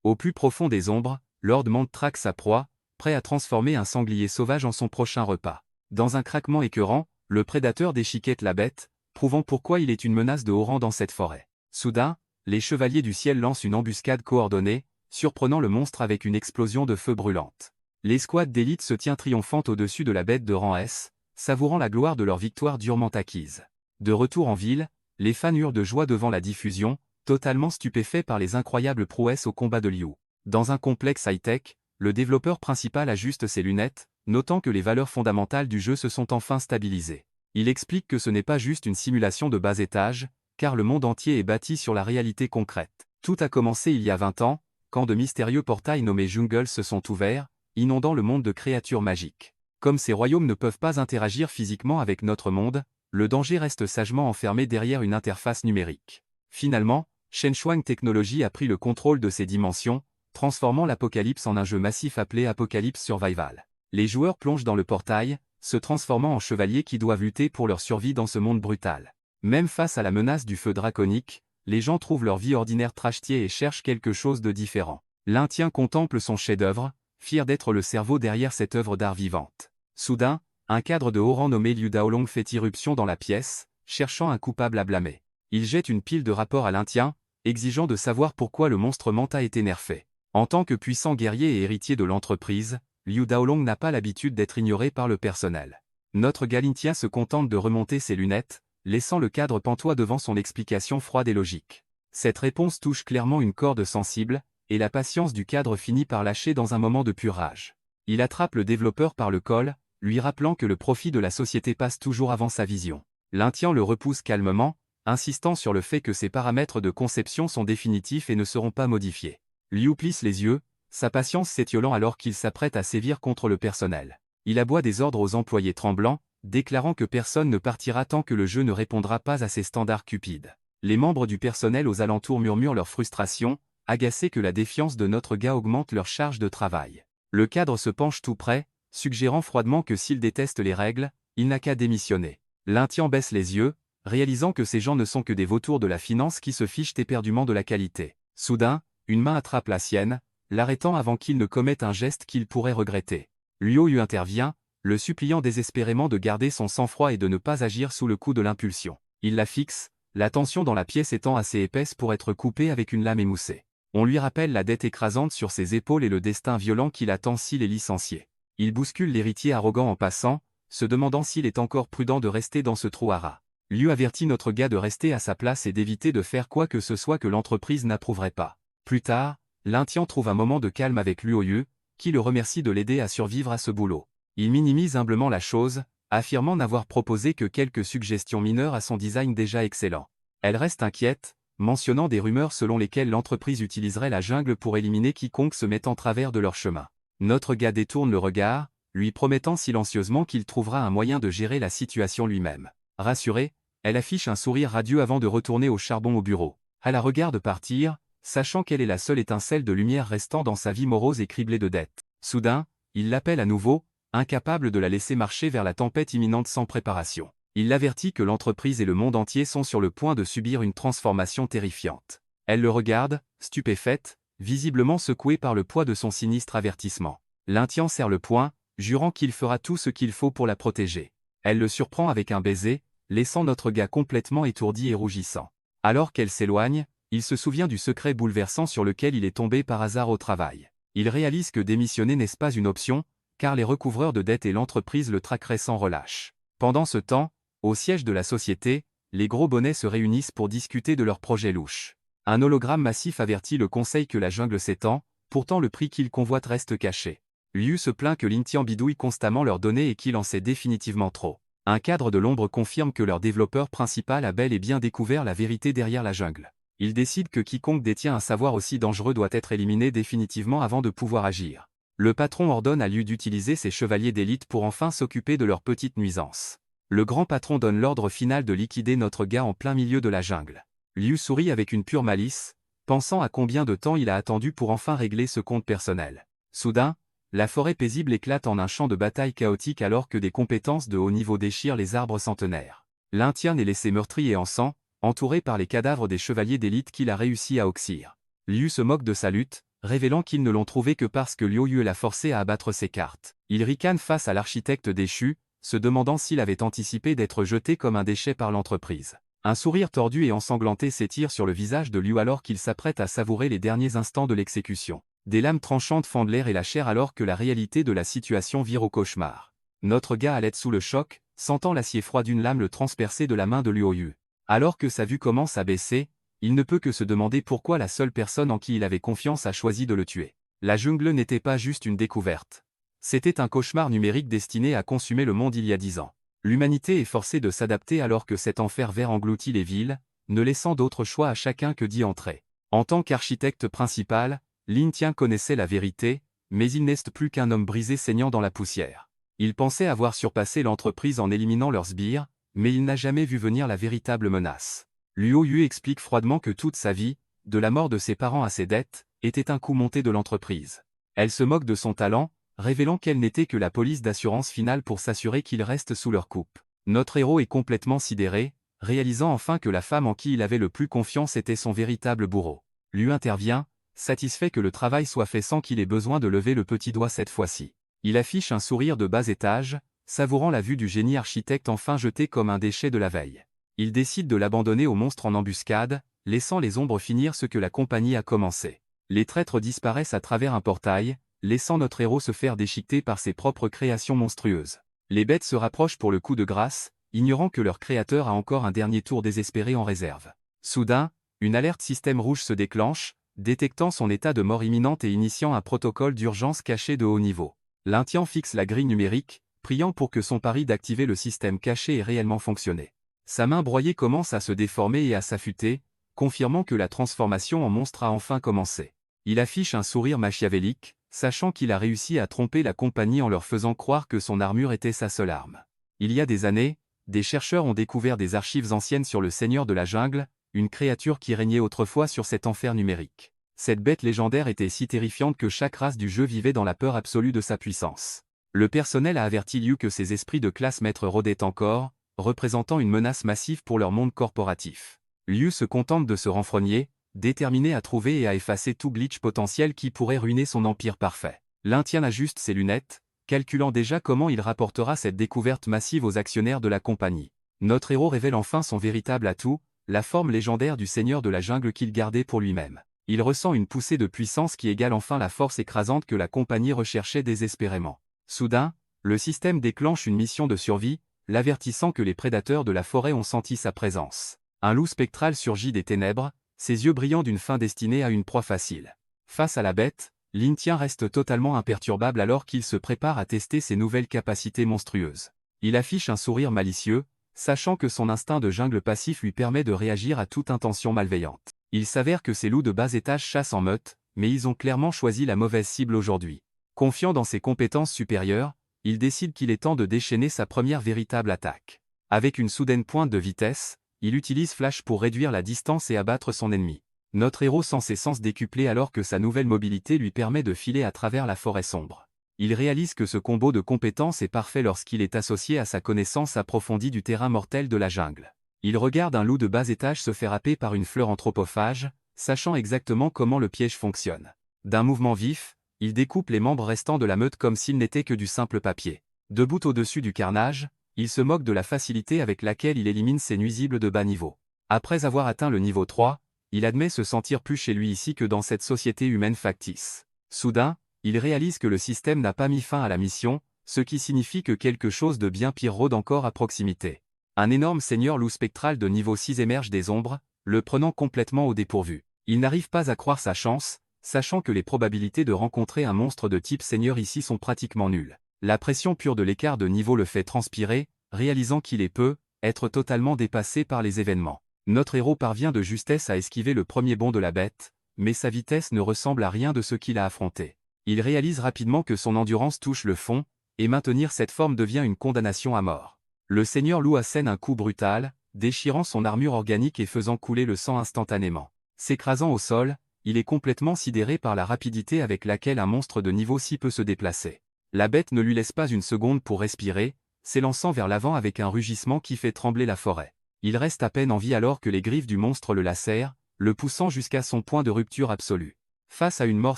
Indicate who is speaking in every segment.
Speaker 1: Au plus profond des ombres, Lord Mant traque sa proie, prêt à transformer un sanglier sauvage en son prochain repas. Dans un craquement écœurant, le prédateur déchiquette la bête, prouvant pourquoi il est une menace de haut rang dans cette forêt. Soudain, les chevaliers du ciel lancent une embuscade coordonnée, surprenant le monstre avec une explosion de feu brûlante. L'escouade d'élite se tient triomphante au-dessus de la bête de rang S, savourant la gloire de leur victoire durement acquise. De retour en ville, les fans hurlent de joie devant la diffusion, totalement stupéfaits par les incroyables prouesses au combat de Liu. Dans un complexe high-tech, le développeur principal ajuste ses lunettes, notant que les valeurs fondamentales du jeu se sont enfin stabilisées. Il explique que ce n'est pas juste une simulation de bas étage, car le monde entier est bâti sur la réalité concrète. Tout a commencé il y a 20 ans, quand de mystérieux portails nommés jungles se sont ouverts, inondant le monde de créatures magiques. Comme ces royaumes ne peuvent pas interagir physiquement avec notre monde, le danger reste sagement enfermé derrière une interface numérique. Finalement, Shenhuang Technology a pris le contrôle de ces dimensions, transformant l'Apocalypse en un jeu massif appelé Apocalypse Survival. Les joueurs plongent dans le portail, se transformant en chevaliers qui doivent lutter pour leur survie dans ce monde brutal. Même face à la menace du feu draconique, les gens trouvent leur vie ordinaire trashtier et cherchent quelque chose de différent. L'Indien contemple son chef-d'œuvre, fier d'être le cerveau derrière cette œuvre d'art vivante. Soudain, un cadre de haut rang nommé Liu Daolong fait irruption dans la pièce, cherchant un coupable à blâmer. Il jette une pile de rapports à l'Indien, exigeant de savoir pourquoi le monstre Mant a été nerfé. En tant que puissant guerrier et héritier de l'entreprise, Liu Daolong n'a pas l'habitude d'être ignoré par le personnel. Notre Galintien se contente de remonter ses lunettes, laissant le cadre pantois devant son explication froide et logique. Cette réponse touche clairement une corde sensible, et la patience du cadre finit par lâcher dans un moment de pure rage. Il attrape le développeur par le col, lui rappelant que le profit de la société passe toujours avant sa vision. L'Indien le repousse calmement, insistant sur le fait que ses paramètres de conception sont définitifs et ne seront pas modifiés. Liu plisse les yeux, sa patience s'étiolant alors qu'il s'apprête à sévir contre le personnel. Il aboie des ordres aux employés tremblants, déclarant que personne ne partira tant que le jeu ne répondra pas à ses standards cupides. Les membres du personnel aux alentours murmurent leur frustration, agacés que la défiance de notre gars augmente leur charge de travail. Le cadre se penche tout près, suggérant froidement que s'il déteste les règles, il n'a qu'à démissionner. L'Indien baisse les yeux, réalisant que ces gens ne sont que des vautours de la finance qui se fichent éperdument de la qualité. Soudain, une main attrape la sienne, l'arrêtant avant qu'il ne commette un geste qu'il pourrait regretter. Liu intervient, le suppliant désespérément de garder son sang-froid et de ne pas agir sous le coup de l'impulsion. Il la fixe, la tension dans la pièce étant assez épaisse pour être coupée avec une lame émoussée. On lui rappelle la dette écrasante sur ses épaules et le destin violent qui l'attend s'il est licencié. Il bouscule l'héritier arrogant en passant, se demandant s'il est encore prudent de rester dans ce trou à rats. Liu avertit notre gars de rester à sa place et d'éviter de faire quoi que ce soit que l'entreprise n'approuverait pas. Plus tard, l'Indien trouve un moment de calme avec Liu, qui le remercie de l'aider à survivre à ce boulot. Il minimise humblement la chose, affirmant n'avoir proposé que quelques suggestions mineures à son design déjà excellent. Elle reste inquiète, mentionnant des rumeurs selon lesquelles l'entreprise utiliserait la jungle pour éliminer quiconque se met en travers de leur chemin. Notre gars détourne le regard, lui promettant silencieusement qu'il trouvera un moyen de gérer la situation lui-même. Rassurée, elle affiche un sourire radieux avant de retourner au charbon au bureau. Elle la regarde partir, sachant qu'elle est la seule étincelle de lumière restant dans sa vie morose et criblée de dettes. Soudain, il l'appelle à nouveau, incapable de la laisser marcher vers la tempête imminente sans préparation. Il l'avertit que l'entreprise et le monde entier sont sur le point de subir une transformation terrifiante. Elle le regarde, stupéfaite, visiblement secouée par le poids de son sinistre avertissement. L'Indien serre le poing, jurant qu'il fera tout ce qu'il faut pour la protéger. Elle le surprend avec un baiser, laissant notre gars complètement étourdi et rougissant. Alors qu'elle s'éloigne, il se souvient du secret bouleversant sur lequel il est tombé par hasard au travail. Il réalise que démissionner n'est pas une option, car les recouvreurs de dettes et l'entreprise le traqueraient sans relâche. Pendant ce temps, au siège de la société, les gros bonnets se réunissent pour discuter de leurs projets louches. Un hologramme massif avertit le conseil que la jungle s'étend, pourtant le prix qu'ils convoitent reste caché. Liu se plaint que l'Indien bidouille constamment leurs données et qu'il en sait définitivement trop. Un cadre de l'ombre confirme que leur développeur principal a bel et bien découvert la vérité derrière la jungle. Il décide que quiconque détient un savoir aussi dangereux doit être éliminé définitivement avant de pouvoir agir. Le patron ordonne à Liu d'utiliser ses chevaliers d'élite pour enfin s'occuper de leurs petites nuisances. Le grand patron donne l'ordre final de liquider notre gars en plein milieu de la jungle. Liu sourit avec une pure malice, pensant à combien de temps il a attendu pour enfin régler ce compte personnel. Soudain, la forêt paisible éclate en un champ de bataille chaotique alors que des compétences de haut niveau déchirent les arbres centenaires. L'Indien est laissé meurtri et en sang, entouré par les cadavres des chevaliers d'élite qu'il a réussi à oxyre. Liu se moque de sa lutte, révélant qu'ils ne l'ont trouvé que parce que Liu Yu l'a forcé à abattre ses cartes. Il ricane face à l'architecte déchu, se demandant s'il avait anticipé d'être jeté comme un déchet par l'entreprise. Un sourire tordu et ensanglanté s'étire sur le visage de Liu alors qu'il s'apprête à savourer les derniers instants de l'exécution. Des lames tranchantes fendent l'air et la chair alors que la réalité de la situation vire au cauchemar. Notre gars allait sous le choc, sentant l'acier froid d'une lame le transpercer de la main de Liu Yu. Alors que sa vue commence à baisser, il ne peut que se demander pourquoi la seule personne en qui il avait confiance a choisi de le tuer. La jungle n'était pas juste une découverte. C'était un cauchemar numérique destiné à consumer le monde il y a 10 ans. L'humanité est forcée de s'adapter alors que cet enfer vert engloutit les villes, ne laissant d'autre choix à chacun que d'y entrer. En tant qu'architecte principal, Lin Tian connaissait la vérité, mais il n'est plus qu'un homme brisé saignant dans la poussière. Il pensait avoir surpassé l'entreprise en éliminant leurs sbires, mais il n'a jamais vu venir la véritable menace. Luo Yu explique froidement que toute sa vie, de la mort de ses parents à ses dettes, était un coup monté de l'entreprise. Elle se moque de son talent, révélant qu'elle n'était que la police d'assurance finale pour s'assurer qu'il reste sous leur coupe. Notre héros est complètement sidéré, réalisant enfin que la femme en qui il avait le plus confiance était son véritable bourreau. Lui intervient, satisfait que le travail soit fait sans qu'il ait besoin de lever le petit doigt cette fois-ci. Il affiche un sourire de bas étage, savourant la vue du génie architecte enfin jeté comme un déchet de la veille. Il décide de l'abandonner au monstre en embuscade, laissant les ombres finir ce que la compagnie a commencé. Les traîtres disparaissent à travers un portail, laissant notre héros se faire déchiqueter par ses propres créations monstrueuses. Les bêtes se rapprochent pour le coup de grâce, ignorant que leur créateur a encore un dernier tour désespéré en réserve. Soudain, une alerte système rouge se déclenche, détectant son état de mort imminente et initiant un protocole d'urgence caché de haut niveau. L'Intian fixe la grille numérique, priant pour que son pari d'activer le système caché ait réellement fonctionné. Sa main broyée commence à se déformer et à s'affûter, confirmant que la transformation en monstre a enfin commencé. Il affiche un sourire machiavélique, sachant qu'il a réussi à tromper la compagnie en leur faisant croire que son armure était sa seule arme. Il y a des années, des chercheurs ont découvert des archives anciennes sur le Seigneur de la Jungle, une créature qui régnait autrefois sur cet enfer numérique. Cette bête légendaire était si terrifiante que chaque race du jeu vivait dans la peur absolue de sa puissance. Le personnel a averti Liu que ces esprits de classe maître rôdaient encore, représentant une menace massive pour leur monde corporatif. Liu se contente de se renfrogner, déterminé à trouver et à effacer tout glitch potentiel qui pourrait ruiner son empire parfait. L'Indien ajuste ses lunettes, calculant déjà comment il rapportera cette découverte massive aux actionnaires de la compagnie. Notre héros révèle enfin son véritable atout, la forme légendaire du seigneur de la jungle qu'il gardait pour lui-même. Il ressent une poussée de puissance qui égale enfin la force écrasante que la compagnie recherchait désespérément. Soudain, le système déclenche une mission de survie, l'avertissant que les prédateurs de la forêt ont senti sa présence. Un loup spectral surgit des ténèbres, ses yeux brillants d'une faim destinée à une proie facile. Face à la bête, Lin Tian reste totalement imperturbable alors qu'il se prépare à tester ses nouvelles capacités monstrueuses. Il affiche un sourire malicieux, sachant que son instinct de jungle passif lui permet de réagir à toute intention malveillante. Il s'avère que ces loups de bas étage chassent en meute, mais ils ont clairement choisi la mauvaise cible aujourd'hui. Confiant dans ses compétences supérieures, il décide qu'il est temps de déchaîner sa première véritable attaque. Avec une soudaine pointe de vitesse, il utilise Flash pour réduire la distance et abattre son ennemi. Notre héros sent ses sens décuplés alors que sa nouvelle mobilité lui permet de filer à travers la forêt sombre. Il réalise que ce combo de compétences est parfait lorsqu'il est associé à sa connaissance approfondie du terrain mortel de la jungle. Il regarde un loup de bas étage se faire happer par une fleur anthropophage, sachant exactement comment le piège fonctionne. D'un mouvement vif, il découpe les membres restants de la meute comme s'il n'était que du simple papier. Debout au-dessus du carnage, il se moque de la facilité avec laquelle il élimine ses nuisibles de bas niveau. Après avoir atteint le niveau 3, il admet se sentir plus chez lui ici que dans cette société humaine factice. Soudain, il réalise que le système n'a pas mis fin à la mission, ce qui signifie que quelque chose de bien pire rôde encore à proximité. Un énorme seigneur loup spectral de niveau 6 émerge des ombres, le prenant complètement au dépourvu. Il n'arrive pas à croire sa chance, sachant que les probabilités de rencontrer un monstre de type seigneur ici sont pratiquement nulles. La pression pure de l'écart de niveau le fait transpirer, réalisant qu'il peut être totalement dépassé par les événements. Notre héros parvient de justesse à esquiver le premier bond de la bête, mais sa vitesse ne ressemble à rien de ce qu'il a affronté. Il réalise rapidement que son endurance touche le fond, et maintenir cette forme devient une condamnation à mort. Le seigneur loup assène un coup brutal, déchirant son armure organique et faisant couler le sang instantanément. S'écrasant au sol, il est complètement sidéré par la rapidité avec laquelle un monstre de niveau 6 peut se déplacer. La bête ne lui laisse pas une seconde pour respirer, s'élançant vers l'avant avec un rugissement qui fait trembler la forêt. Il reste à peine en vie alors que les griffes du monstre le lacèrent, le poussant jusqu'à son point de rupture absolue. Face à une mort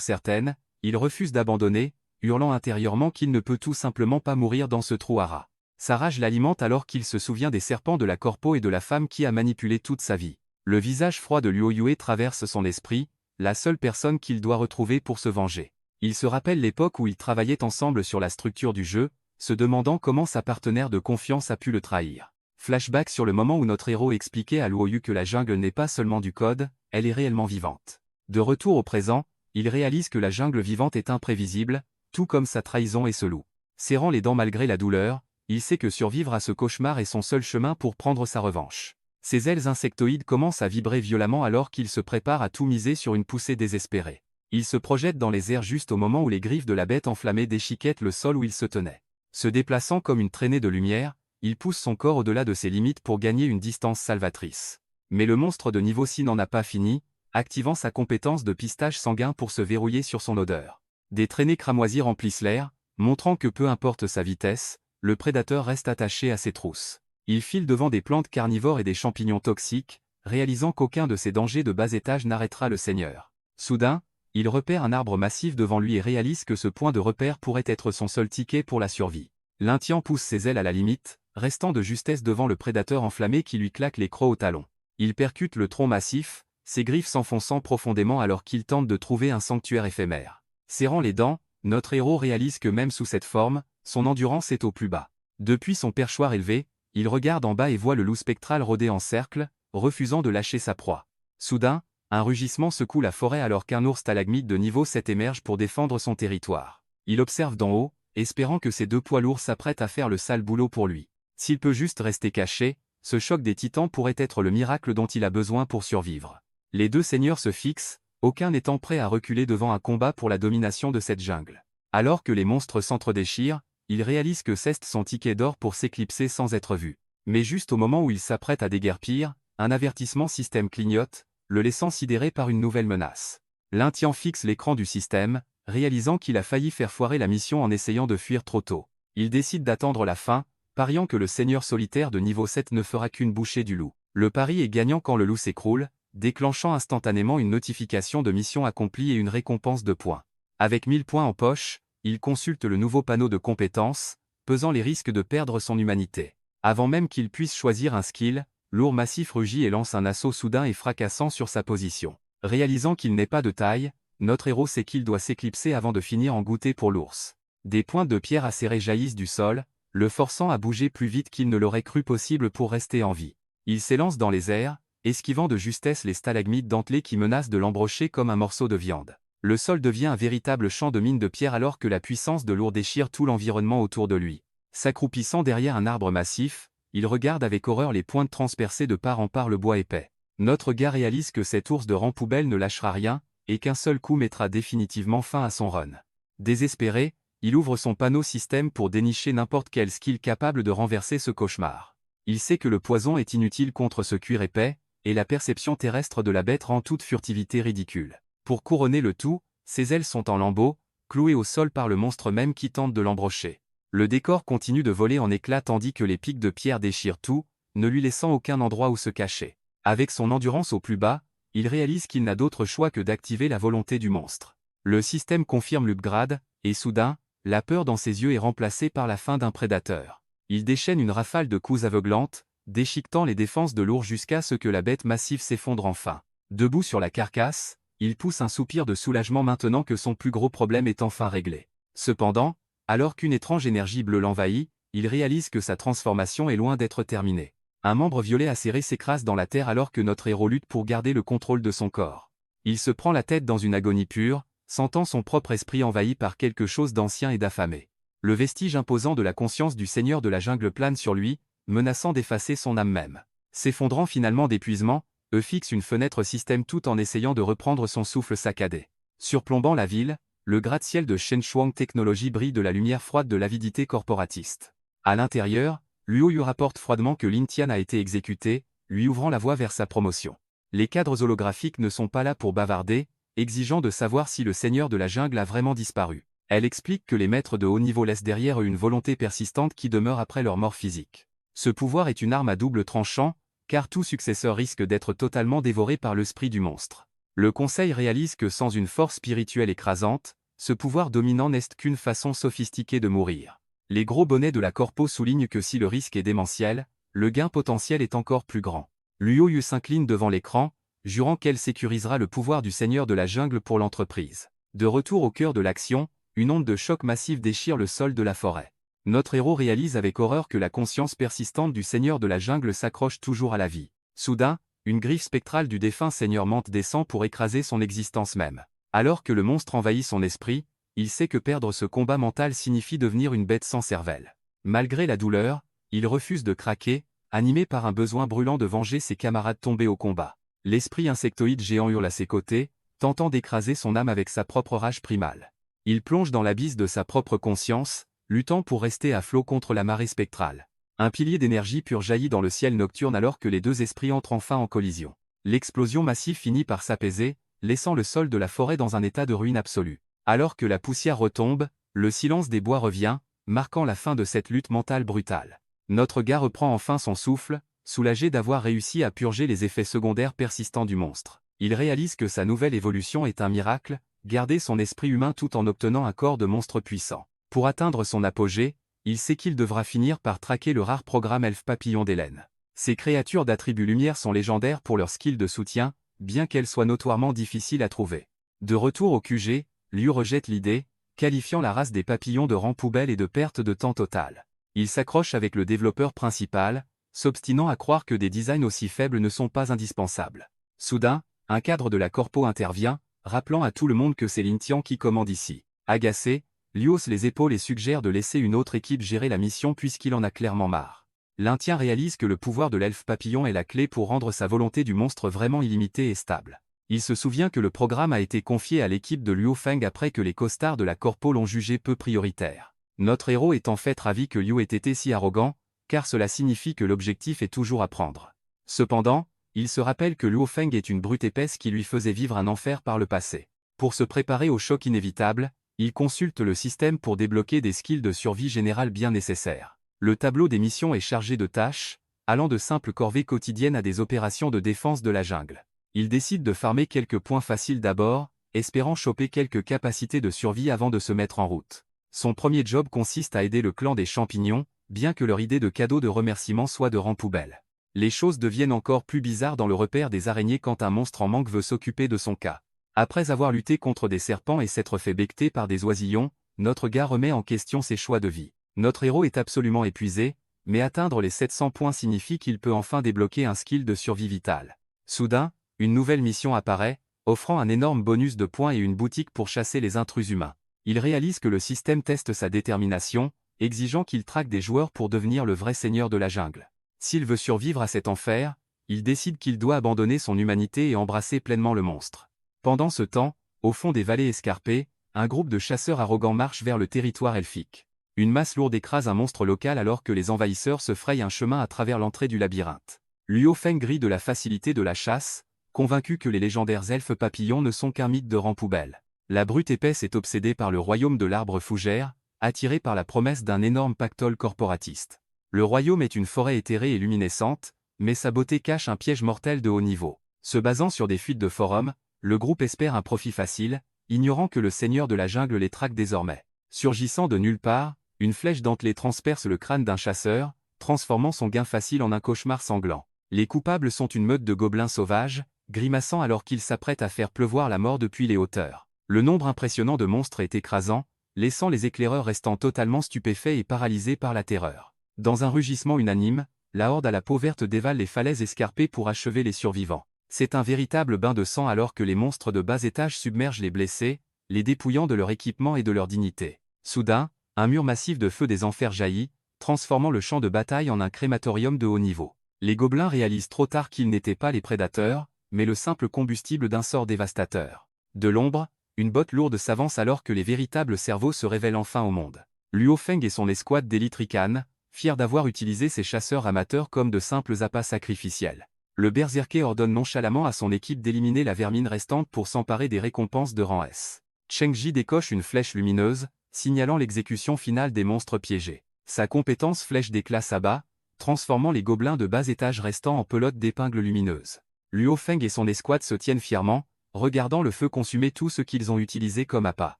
Speaker 1: certaine, il refuse d'abandonner, hurlant intérieurement qu'il ne peut tout simplement pas mourir dans ce trou à rats. Sa rage l'alimente alors qu'il se souvient des serpents de la corpo et de la femme qui a manipulé toute sa vie. Le visage froid de Luo Yue traverse son esprit, la seule personne qu'il doit retrouver pour se venger. Il se rappelle l'époque où ils travaillaient ensemble sur la structure du jeu, se demandant comment sa partenaire de confiance a pu le trahir. Flashback sur le moment où notre héros expliquait à Luo Yu que la jungle n'est pas seulement du code, elle est réellement vivante. De retour au présent, il réalise que la jungle vivante est imprévisible, tout comme sa trahison et ce loup. Serrant les dents malgré la douleur, il sait que survivre à ce cauchemar est son seul chemin pour prendre sa revanche. Ses ailes insectoïdes commencent à vibrer violemment alors qu'il se prépare à tout miser sur une poussée désespérée. Il se projette dans les airs juste au moment où les griffes de la bête enflammée déchiquettent le sol où il se tenait. Se déplaçant comme une traînée de lumière, il pousse son corps au-delà de ses limites pour gagner une distance salvatrice. Mais le monstre de niveau 6 n'en a pas fini, activant sa compétence de pistage sanguin pour se verrouiller sur son odeur. Des traînées cramoisies remplissent l'air, montrant que peu importe sa vitesse, le prédateur reste attaché à ses trousses. Il file devant des plantes carnivores et des champignons toxiques, réalisant qu'aucun de ces dangers de bas étage n'arrêtera le seigneur. Soudain, il repère un arbre massif devant lui et réalise que ce point de repère pourrait être son seul ticket pour la survie. L'Intian pousse ses ailes à la limite, restant de justesse devant le prédateur enflammé qui lui claque les crocs au talon. Il percute le tronc massif, ses griffes s'enfonçant profondément alors qu'il tente de trouver un sanctuaire éphémère. Serrant les dents, notre héros réalise que même sous cette forme, son endurance est au plus bas. Depuis son perchoir élevé, il regarde en bas et voit le loup spectral rôder en cercle, refusant de lâcher sa proie. Soudain, un rugissement secoue la forêt alors qu'un ours stalagmite de niveau 7 émerge pour défendre son territoire. Il observe d'en haut, espérant que ces deux poids lourds s'apprêtent à faire le sale boulot pour lui. S'il peut juste rester caché, ce choc des titans pourrait être le miracle dont il a besoin pour survivre. Les deux seigneurs se fixent, aucun n'étant prêt à reculer devant un combat pour la domination de cette jungle. Alors que les monstres s'entredéchirent, il réalise que c'est son ticket d'or pour s'éclipser sans être vu. Mais juste au moment où il s'apprête à déguerpir, un avertissement système clignote, le laissant sidéré par une nouvelle menace. L'Intian fixe l'écran du système, réalisant qu'il a failli faire foirer la mission en essayant de fuir trop tôt. Il décide d'attendre la fin, pariant que le seigneur solitaire de niveau 7 ne fera qu'une bouchée du loup. Le pari est gagnant quand le loup s'écroule, déclenchant instantanément une notification de mission accomplie et une récompense de points. Avec 1000 points en poche, il consulte le nouveau panneau de compétences, pesant les risques de perdre son humanité. Avant même qu'il puisse choisir un skill, l'ours massif rugit et lance un assaut soudain et fracassant sur sa position. Réalisant qu'il n'est pas de taille, notre héros sait qu'il doit s'éclipser avant de finir en goûter pour l'ours. Des pointes de pierre acérées jaillissent du sol, le forçant à bouger plus vite qu'il ne l'aurait cru possible pour rester en vie. Il s'élance dans les airs, esquivant de justesse les stalagmites dentelés qui menacent de l'embrocher comme un morceau de viande. Le sol devient un véritable champ de mines de pierre alors que la puissance de l'ours déchire tout l'environnement autour de lui. S'accroupissant derrière un arbre massif, il regarde avec horreur les pointes transpercées de part en part le bois épais. Notre gars réalise que cet ours de rang poubelle ne lâchera rien, et qu'un seul coup mettra définitivement fin à son run. Désespéré, il ouvre son panneau système pour dénicher n'importe quel skill capable de renverser ce cauchemar. Il sait que le poison est inutile contre ce cuir épais, et la perception terrestre de la bête rend toute furtivité ridicule. Pour couronner le tout, ses ailes sont en lambeaux, clouées au sol par le monstre même qui tente de l'embrocher. Le décor continue de voler en éclats tandis que les pics de pierre déchirent tout, ne lui laissant aucun endroit où se cacher. Avec son endurance au plus bas, il réalise qu'il n'a d'autre choix que d'activer la volonté du monstre. Le système confirme l'upgrade, et soudain, la peur dans ses yeux est remplacée par la faim d'un prédateur. Il déchaîne une rafale de coups aveuglantes, déchiquetant les défenses de l'ours jusqu'à ce que la bête massive s'effondre enfin. Debout sur la carcasse, il pousse un soupir de soulagement maintenant que son plus gros problème est enfin réglé. Cependant, alors qu'une étrange énergie bleue l'envahit, il réalise que sa transformation est loin d'être terminée. Un membre violet acéré s'écrase dans la terre alors que notre héros lutte pour garder le contrôle de son corps. Il se prend la tête dans une agonie pure, sentant son propre esprit envahi par quelque chose d'ancien et d'affamé. Le vestige imposant de la conscience du seigneur de la jungle plane sur lui, menaçant d'effacer son âme même. S'effondrant finalement d'épuisement, fixe une fenêtre système tout en essayant de reprendre son souffle saccadé. Surplombant la ville, le gratte-ciel de Shenchuang Technologies brille de la lumière froide de l'avidité corporatiste. À l'intérieur, Luo Yu rapporte froidement que Lin Tian a été exécuté, lui ouvrant la voie vers sa promotion. Les cadres holographiques ne sont pas là pour bavarder, exigeant de savoir si le seigneur de la jungle a vraiment disparu. Elle explique que les maîtres de haut niveau laissent derrière eux une volonté persistante qui demeure après leur mort physique. Ce pouvoir est une arme à double tranchant, car tout successeur risque d'être totalement dévoré par l'esprit du monstre. Le conseil réalise que sans une force spirituelle écrasante, ce pouvoir dominant n'est qu'une façon sophistiquée de mourir. Les gros bonnets de la corpo soulignent que si le risque est démentiel, le gain potentiel est encore plus grand. Luo Yu s'incline devant l'écran, jurant qu'elle sécurisera le pouvoir du seigneur de la jungle pour l'entreprise. De retour au cœur de l'action, une onde de choc massive déchire le sol de la forêt. Notre héros réalise avec horreur que la conscience persistante du seigneur de la jungle s'accroche toujours à la vie. Soudain, une griffe spectrale du défunt seigneur Mante descend pour écraser son existence même. Alors que le monstre envahit son esprit, il sait que perdre ce combat mental signifie devenir une bête sans cervelle. Malgré la douleur, il refuse de craquer, animé par un besoin brûlant de venger ses camarades tombés au combat. L'esprit insectoïde géant hurle à ses côtés, tentant d'écraser son âme avec sa propre rage primale. Il plonge dans l'abysse de sa propre conscience, luttant pour rester à flot contre la marée spectrale. Un pilier d'énergie pure jaillit dans le ciel nocturne alors que les deux esprits entrent enfin en collision. L'explosion massive finit par s'apaiser, laissant le sol de la forêt dans un état de ruine absolue. Alors que la poussière retombe, le silence des bois revient, marquant la fin de cette lutte mentale brutale. Notre gars reprend enfin son souffle, soulagé d'avoir réussi à purger les effets secondaires persistants du monstre. Il réalise que sa nouvelle évolution est un miracle, garder son esprit humain tout en obtenant un corps de monstre puissant. Pour atteindre son apogée, il sait qu'il devra finir par traquer le rare programme Elfe Papillon d'Hélène. Ces créatures d'attribut lumière sont légendaires pour leur skill de soutien, bien qu'elles soient notoirement difficiles à trouver. De retour au QG, Liu rejette l'idée, qualifiant la race des papillons de rang poubelle et de perte de temps total. Il s'accroche avec le développeur principal, s'obstinant à croire que des designs aussi faibles ne sont pas indispensables. Soudain, un cadre de la corpo intervient, rappelant à tout le monde que c'est Lin Tian qui commande ici. Agacé, Liu hausse les épaules et suggère de laisser une autre équipe gérer la mission puisqu'il en a clairement marre. Lin Tian réalise que le pouvoir de l'elfe papillon est la clé pour rendre sa volonté du monstre vraiment illimitée et stable. Il se souvient que le programme a été confié à l'équipe de Liu Feng après que les costards de la corpo l'ont jugé peu prioritaire. Notre héros est en fait ravi que Liu ait été si arrogant, car cela signifie que l'objectif est toujours à prendre. Cependant, il se rappelle que Liu Feng est une brute épaisse qui lui faisait vivre un enfer par le passé. Pour se préparer au choc inévitable, il consulte le système pour débloquer des skills de survie générale bien nécessaires. Le tableau des missions est chargé de tâches, allant de simples corvées quotidiennes à des opérations de défense de la jungle. Il décide de farmer quelques points faciles d'abord, espérant choper quelques capacités de survie avant de se mettre en route. Son premier job consiste à aider le clan des champignons, bien que leur idée de cadeau de remerciement soit de rang poubelle. Les choses deviennent encore plus bizarres dans le repère des araignées quand un monstre en manque veut s'occuper de son cas. Après avoir lutté contre des serpents et s'être fait becqueter par des oisillons, notre gars remet en question ses choix de vie. Notre héros est absolument épuisé, mais atteindre les 700 points signifie qu'il peut enfin débloquer un skill de survie vitale. Soudain, une nouvelle mission apparaît, offrant un énorme bonus de points et une boutique pour chasser les intrus humains. Il réalise que le système teste sa détermination, exigeant qu'il traque des joueurs pour devenir le vrai seigneur de la jungle. S'il veut survivre à cet enfer, il décide qu'il doit abandonner son humanité et embrasser pleinement le monstre. Pendant ce temps, au fond des vallées escarpées, un groupe de chasseurs arrogants marche vers le territoire elfique. Une masse lourde écrase un monstre local alors que les envahisseurs se frayent un chemin à travers l'entrée du labyrinthe. Liu Feng grille de la facilité de la chasse, convaincu que les légendaires elfes papillons ne sont qu'un mythe de rang poubelle. La brute épaisse est obsédée par le royaume de l'arbre fougère, attirée par la promesse d'un énorme pactole corporatiste. Le royaume est une forêt éthérée et luminescente, mais sa beauté cache un piège mortel de haut niveau. Se basant sur des fuites de forums, le groupe espère un profit facile, ignorant que le seigneur de la jungle les traque désormais. Surgissant de nulle part, une flèche dentelée transperce le crâne d'un chasseur, transformant son gain facile en un cauchemar sanglant. Les coupables sont une meute de gobelins sauvages, grimaçant alors qu'ils s'apprêtent à faire pleuvoir la mort depuis les hauteurs. Le nombre impressionnant de monstres est écrasant, laissant les éclaireurs restant totalement stupéfaits et paralysés par la terreur. Dans un rugissement unanime, la horde à la peau verte dévale les falaises escarpées pour achever les survivants. C'est un véritable bain de sang alors que les monstres de bas étage submergent les blessés, les dépouillant de leur équipement et de leur dignité. Soudain, un mur massif de feu des enfers jaillit, transformant le champ de bataille en un crématorium de haut niveau. Les gobelins réalisent trop tard qu'ils n'étaient pas les prédateurs, mais le simple combustible d'un sort dévastateur. De l'ombre, une botte lourde s'avance alors que les véritables cerveaux se révèlent enfin au monde. Luo Feng et son escouade d'élite ricanent, fiers d'avoir utilisé ces chasseurs amateurs comme de simples appâts sacrificiels. Le berserker ordonne nonchalamment à son équipe d'éliminer la vermine restante pour s'emparer des récompenses de rang S. Cheng Ji décoche une flèche lumineuse, signalant l'exécution finale des monstres piégés. Sa compétence flèche d'éclat s'abat, transformant les gobelins de bas étage restants en pelotes d'épingles lumineuses. Luo Feng et son escouade se tiennent fièrement, regardant le feu consumer tout ce qu'ils ont utilisé comme appât.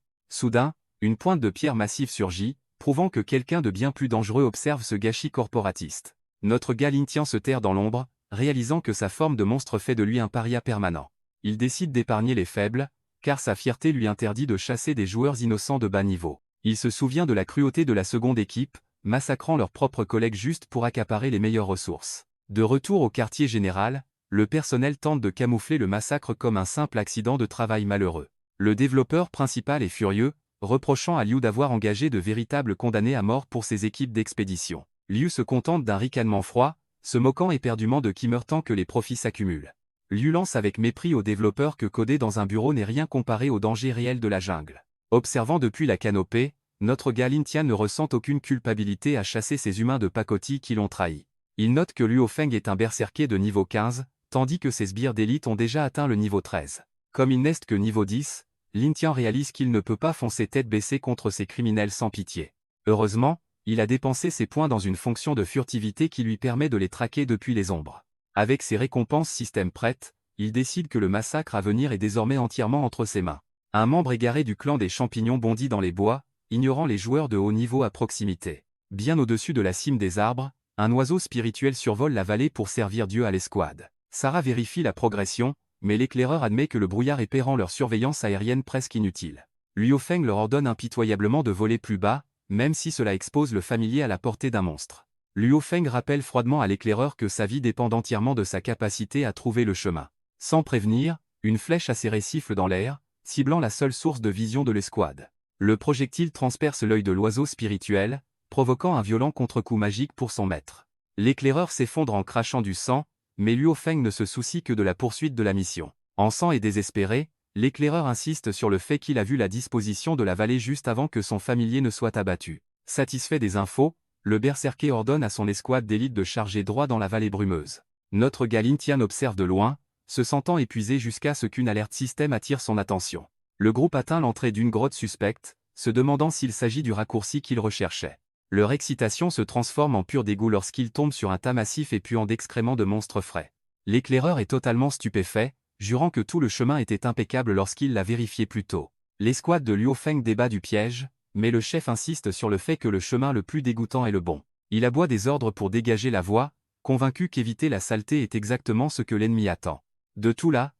Speaker 1: Soudain, une pointe de pierre massive surgit, prouvant que quelqu'un de bien plus dangereux observe ce gâchis corporatiste. Notre gars Lin se terre dans l'ombre, réalisant que sa forme de monstre fait de lui un paria permanent. Il décide d'épargner les faibles, car sa fierté lui interdit de chasser des joueurs innocents de bas niveau. Il se souvient de la cruauté de la seconde équipe, massacrant leurs propres collègues juste pour accaparer les meilleures ressources. De retour au quartier général, le personnel tente de camoufler le massacre comme un simple accident de travail malheureux. Le développeur principal est furieux, reprochant à Liu d'avoir engagé de véritables condamnés à mort pour ses équipes d'expédition. Liu se contente d'un ricanement froid, se moquant éperdument de qui meurt tant que les profits s'accumulent. Liu lance avec mépris aux développeurs que coder dans un bureau n'est rien comparé aux dangers réels de la jungle. Observant depuis la canopée, notre gars Lin ne ressent aucune culpabilité à chasser ces humains de pacotille qui l'ont trahi. Il note que Luo Feng est un berserker de niveau 15, tandis que ses sbires d'élite ont déjà atteint le niveau 13. Comme il n'est que niveau 10, Lin réalise qu'il ne peut pas foncer tête baissée contre ces criminels sans pitié. Heureusement, il a dépensé ses points dans une fonction de furtivité qui lui permet de les traquer depuis les ombres. Avec ses récompenses système prêtes, il décide que le massacre à venir est désormais entièrement entre ses mains. Un membre égaré du clan des champignons bondit dans les bois, ignorant les joueurs de haut niveau à proximité. Bien au-dessus de la cime des arbres, un oiseau spirituel survole la vallée pour servir Dieu à l'escouade. Sarah vérifie la progression, mais l'éclaireur admet que le brouillard épais rend leur surveillance aérienne presque inutile. Luo Feng leur ordonne impitoyablement de voler plus bas, même si cela expose le familier à la portée d'un monstre. Luo Feng rappelle froidement à l'éclaireur que sa vie dépend entièrement de sa capacité à trouver le chemin. Sans prévenir, une flèche acérée siffle dans l'air, ciblant la seule source de vision de l'escouade. Le projectile transperce l'œil de l'oiseau spirituel, provoquant un violent contre-coup magique pour son maître. L'éclaireur s'effondre en crachant du sang, mais Luo Feng ne se soucie que de la poursuite de la mission. Encens et désespéré, l'éclaireur insiste sur le fait qu'il a vu la disposition de la vallée juste avant que son familier ne soit abattu. Satisfait des infos, le berserker ordonne à son escouade d'élite de charger droit dans la vallée brumeuse. Notre gars Lin observe de loin, se sentant épuisé jusqu'à ce qu'une alerte système attire son attention. Le groupe atteint l'entrée d'une grotte suspecte, se demandant s'il s'agit du raccourci qu'il recherchait. Leur excitation se transforme en pur dégoût lorsqu'ils tombent sur un tas massif et puant d'excréments de monstres frais. L'éclaireur est totalement stupéfait, jurant que tout le chemin était impeccable lorsqu'il l'a vérifié plus tôt. L'escouade de Luo Feng débat du piège, mais le chef insiste sur le fait que le chemin le plus dégoûtant est le bon. Il aboie des ordres pour dégager la voie, convaincu qu'éviter la saleté est exactement ce que l'ennemi attend. De tout là,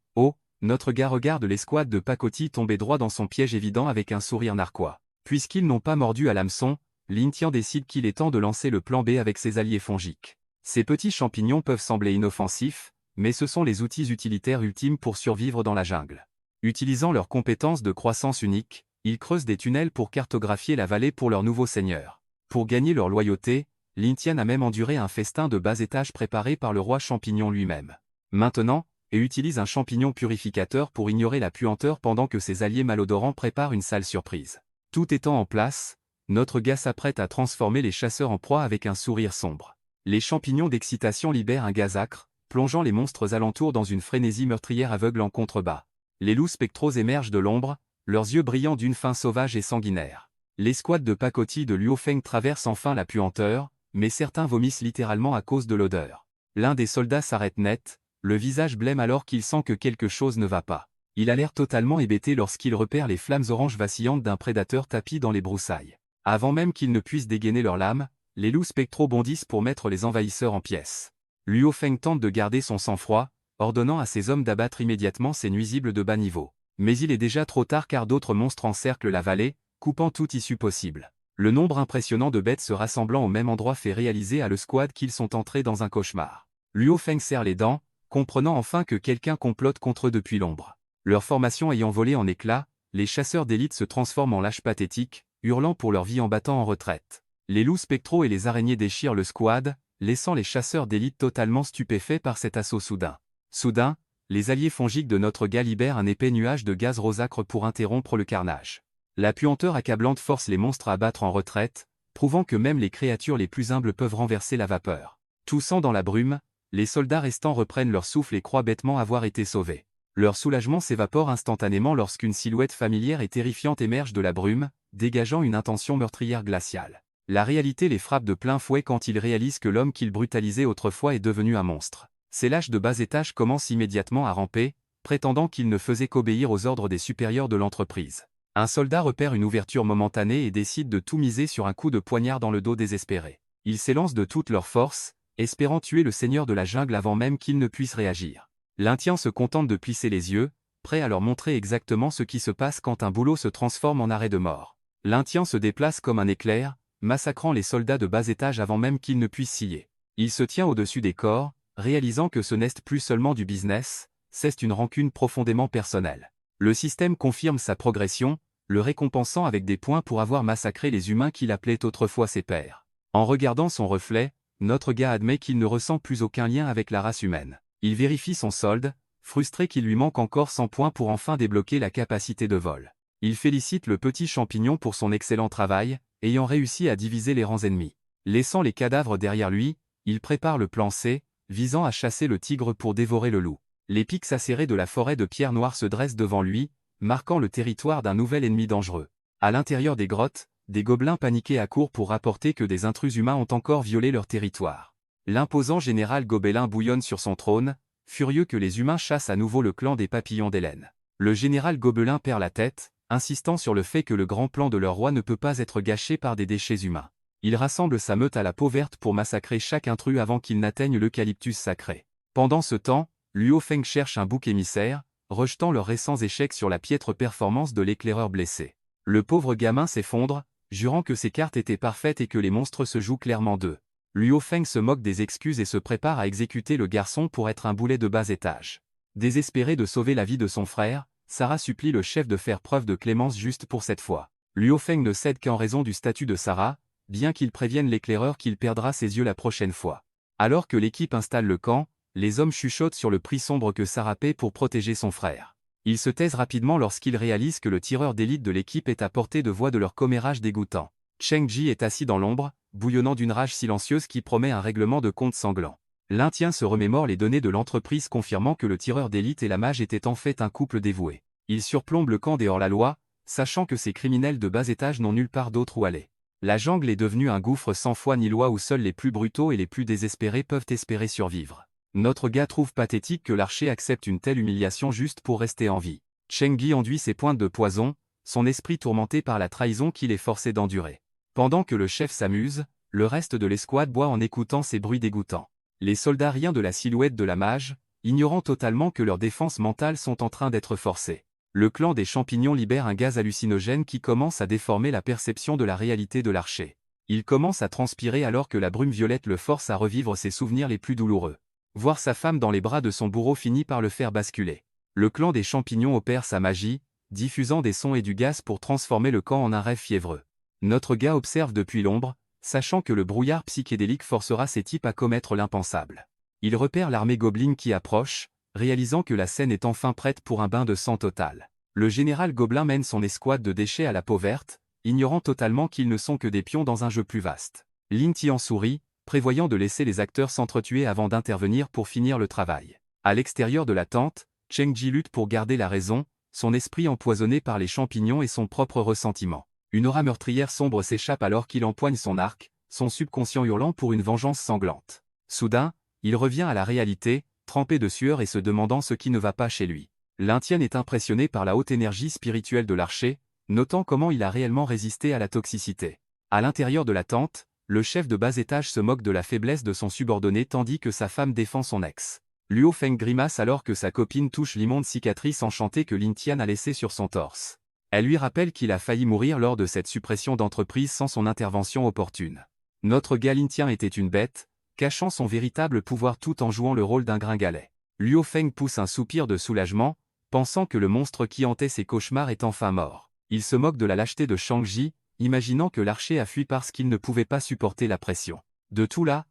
Speaker 1: notre gars regarde l'escouade de pacotille tomber droit dans son piège évident avec un sourire narquois. Puisqu'ils n'ont pas mordu à l'hameçon, Lin décide qu'il est temps de lancer le plan B avec ses alliés fongiques. Ces petits champignons peuvent sembler inoffensifs, mais ce sont les outils utilitaires ultimes pour survivre dans la jungle. Utilisant leurs compétences de croissance unique, ils creusent des tunnels pour cartographier la vallée pour leur nouveau seigneur. Pour gagner leur loyauté, Lin a même enduré un festin de bas étage préparé par le roi champignon lui-même. Maintenant, et utilise un champignon purificateur pour ignorer la puanteur pendant que ses alliés malodorants préparent une sale surprise. Tout étant en place, notre gars s'apprête à transformer les chasseurs en proie avec un sourire sombre. Les champignons d'excitation libèrent un gaz acre, plongeant les monstres alentours dans une frénésie meurtrière aveugle en contrebas. Les loups spectraux émergent de l'ombre, leurs yeux brillant d'une faim sauvage et sanguinaire. L'escouade de pacotille de Luo Feng traverse enfin la puanteur, mais certains vomissent littéralement à cause de l'odeur. L'un des soldats s'arrête net, le visage blême alors qu'il sent que quelque chose ne va pas. Il a l'air totalement hébété lorsqu'il repère les flammes oranges vacillantes d'un prédateur tapi dans les broussailles. Avant même qu'ils ne puissent dégainer leurs lames, les loups spectraux bondissent pour mettre les envahisseurs en pièces. Luo Feng tente de garder son sang-froid, ordonnant à ses hommes d'abattre immédiatement ces nuisibles de bas niveau. Mais il est déjà trop tard car d'autres monstres encerclent la vallée, coupant toute issue possible. Le nombre impressionnant de bêtes se rassemblant au même endroit fait réaliser à l'escouade qu'ils sont entrés dans un cauchemar. Luo Feng serre les dents, comprenant enfin que quelqu'un complote contre eux depuis l'ombre. Leur formation ayant volé en éclats, les chasseurs d'élite se transforment en lâches pathétiques, hurlant pour leur vie en battant en retraite. Les loups spectraux et les araignées déchirent le squad, laissant les chasseurs d'élite totalement stupéfaits par cet assaut soudain. Soudain, les alliés fongiques de notre gars libèrent un épais nuage de gaz rosâcre pour interrompre le carnage. La puanteur accablante force les monstres à battre en retraite, prouvant que même les créatures les plus humbles peuvent renverser la vapeur. Toussant dans la brume, les soldats restants reprennent leur souffle et croient bêtement avoir été sauvés. Leur soulagement s'évapore instantanément lorsqu'une silhouette familière et terrifiante émerge de la brume, dégageant une intention meurtrière glaciale. La réalité les frappe de plein fouet quand ils réalisent que l'homme qu'ils brutalisaient autrefois est devenu un monstre. Ces lâches de bas étage commencent immédiatement à ramper, prétendant qu'il ne faisait qu'obéir aux ordres des supérieurs de l'entreprise. Un soldat repère une ouverture momentanée et décide de tout miser sur un coup de poignard dans le dos désespéré. Ils s'élancent de toute leur force, espérant tuer le seigneur de la jungle avant même qu'il ne puisse réagir. L'Indien se contente de plisser les yeux, prêt à leur montrer exactement ce qui se passe quand un boulot se transforme en arrêt de mort. L'Indien se déplace comme un éclair, massacrant les soldats de bas étage avant même qu'ils ne puissent scier. Il se tient au-dessus des corps, réalisant que ce n'est plus seulement du business, c'est une rancune profondément personnelle. Le système confirme sa progression, le récompensant avec des points pour avoir massacré les humains qu'il appelait autrefois ses pairs. En regardant son reflet, notre gars admet qu'il ne ressent plus aucun lien avec la race humaine. Il vérifie son solde, frustré qu'il lui manque encore 100 points pour enfin débloquer la capacité de vol. Il félicite le petit champignon pour son excellent travail, ayant réussi à diviser les rangs ennemis. Laissant les cadavres derrière lui, il prépare le plan C, visant à chasser le tigre pour dévorer le loup. Les pics acérés de la forêt de pierre noire se dressent devant lui, marquant le territoire d'un nouvel ennemi dangereux. À l'intérieur des grottes, des gobelins paniqués accourent pour rapporter que des intrus humains ont encore violé leur territoire. L'imposant général gobelin bouillonne sur son trône, furieux que les humains chassent à nouveau le clan des papillons d'Hélène. Le général gobelin perd la tête, insistant sur le fait que le grand plan de leur roi ne peut pas être gâché par des déchets humains. Il rassemble sa meute à la peau verte pour massacrer chaque intrus avant qu'il n'atteigne l'eucalyptus sacré. Pendant ce temps, Luo Feng cherche un bouc émissaire, rejetant leurs récents échecs sur la piètre performance de l'éclaireur blessé. Le pauvre gamin s'effondre, jurant que ses cartes étaient parfaites et que les monstres se jouent clairement d'eux. Luo Feng se moque des excuses et se prépare à exécuter le garçon pour être un boulet de bas étage. Désespéré de sauver la vie de son frère, Sarah supplie le chef de faire preuve de clémence juste pour cette fois. Luo Feng ne cède qu'en raison du statut de Sarah, bien qu'il prévienne l'éclaireur qu'il perdra ses yeux la prochaine fois. Alors que l'équipe installe le camp, les hommes chuchotent sur le prix sombre que Sarah paie pour protéger son frère. Ils se taisent rapidement lorsqu'ils réalisent que le tireur d'élite de l'équipe est à portée de voix de leur commérage dégoûtant. Cheng Ji est assis dans l'ombre, bouillonnant d'une rage silencieuse qui promet un règlement de compte sanglant. L'Indien se remémore les données de l'entreprise confirmant que le tireur d'élite et la mage étaient en fait un couple dévoué. Il surplombe le camp des hors-la-loi, sachant que ces criminels de bas étage n'ont nulle part d'autre où aller. La jungle est devenue un gouffre sans foi ni loi où seuls les plus brutaux et les plus désespérés peuvent espérer survivre. Notre gars trouve pathétique que l'archer accepte une telle humiliation juste pour rester en vie. Cheng Yi enduit ses pointes de poison, son esprit tourmenté par la trahison qu'il est forcé d'endurer. Pendant que le chef s'amuse, le reste de l'escouade boit en écoutant ces bruits dégoûtants. Les soldats rient de la silhouette de la mage, ignorant totalement que leurs défenses mentales sont en train d'être forcées. Le clan des champignons libère un gaz hallucinogène qui commence à déformer la perception de la réalité de l'archer. Il commence à transpirer alors que la brume violette le force à revivre ses souvenirs les plus douloureux. Voir sa femme dans les bras de son bourreau finit par le faire basculer. Le clan des champignons opère sa magie, diffusant des sons et du gaz pour transformer le camp en un rêve fiévreux. Notre gars observe depuis l'ombre, sachant que le brouillard psychédélique forcera ces types à commettre l'impensable. Il repère l'armée gobelin qui approche, réalisant que la scène est enfin prête pour un bain de sang total. Le général gobelin mène son escouade de déchets à la peau verte, ignorant totalement qu'ils ne sont que des pions dans un jeu plus vaste. Lin Tian sourit, prévoyant de laisser les acteurs s'entretuer avant d'intervenir pour finir le travail. À l'extérieur de la tente, Cheng Ji lutte pour garder la raison, son esprit empoisonné par les champignons et son propre ressentiment. Une aura meurtrière sombre s'échappe alors qu'il empoigne son arc, son subconscient hurlant pour une vengeance sanglante. Soudain, il revient à la réalité, trempé de sueur et se demandant ce qui ne va pas chez lui. L'Indien est impressionné par la haute énergie spirituelle de l'archer, notant comment il a réellement résisté à la toxicité. À l'intérieur de la tente, le chef de bas étage se moque de la faiblesse de son subordonné tandis que sa femme défend son ex. Luo Feng grimace alors que sa copine touche l'immonde cicatrice enchantée que Lin Tian a laissée sur son torse. Elle lui rappelle qu'il a failli mourir lors de cette suppression d'entreprise sans son intervention opportune. Notre gars Lin Tian était une bête, cachant son véritable pouvoir tout en jouant le rôle d'un gringalet. Luo Feng pousse un soupir de soulagement, pensant que le monstre qui hantait ses cauchemars est enfin mort. Il se moque de la lâcheté de Shang Ji, imaginant que l'archer a fui parce qu'il ne pouvait pas supporter la pression. De tout là,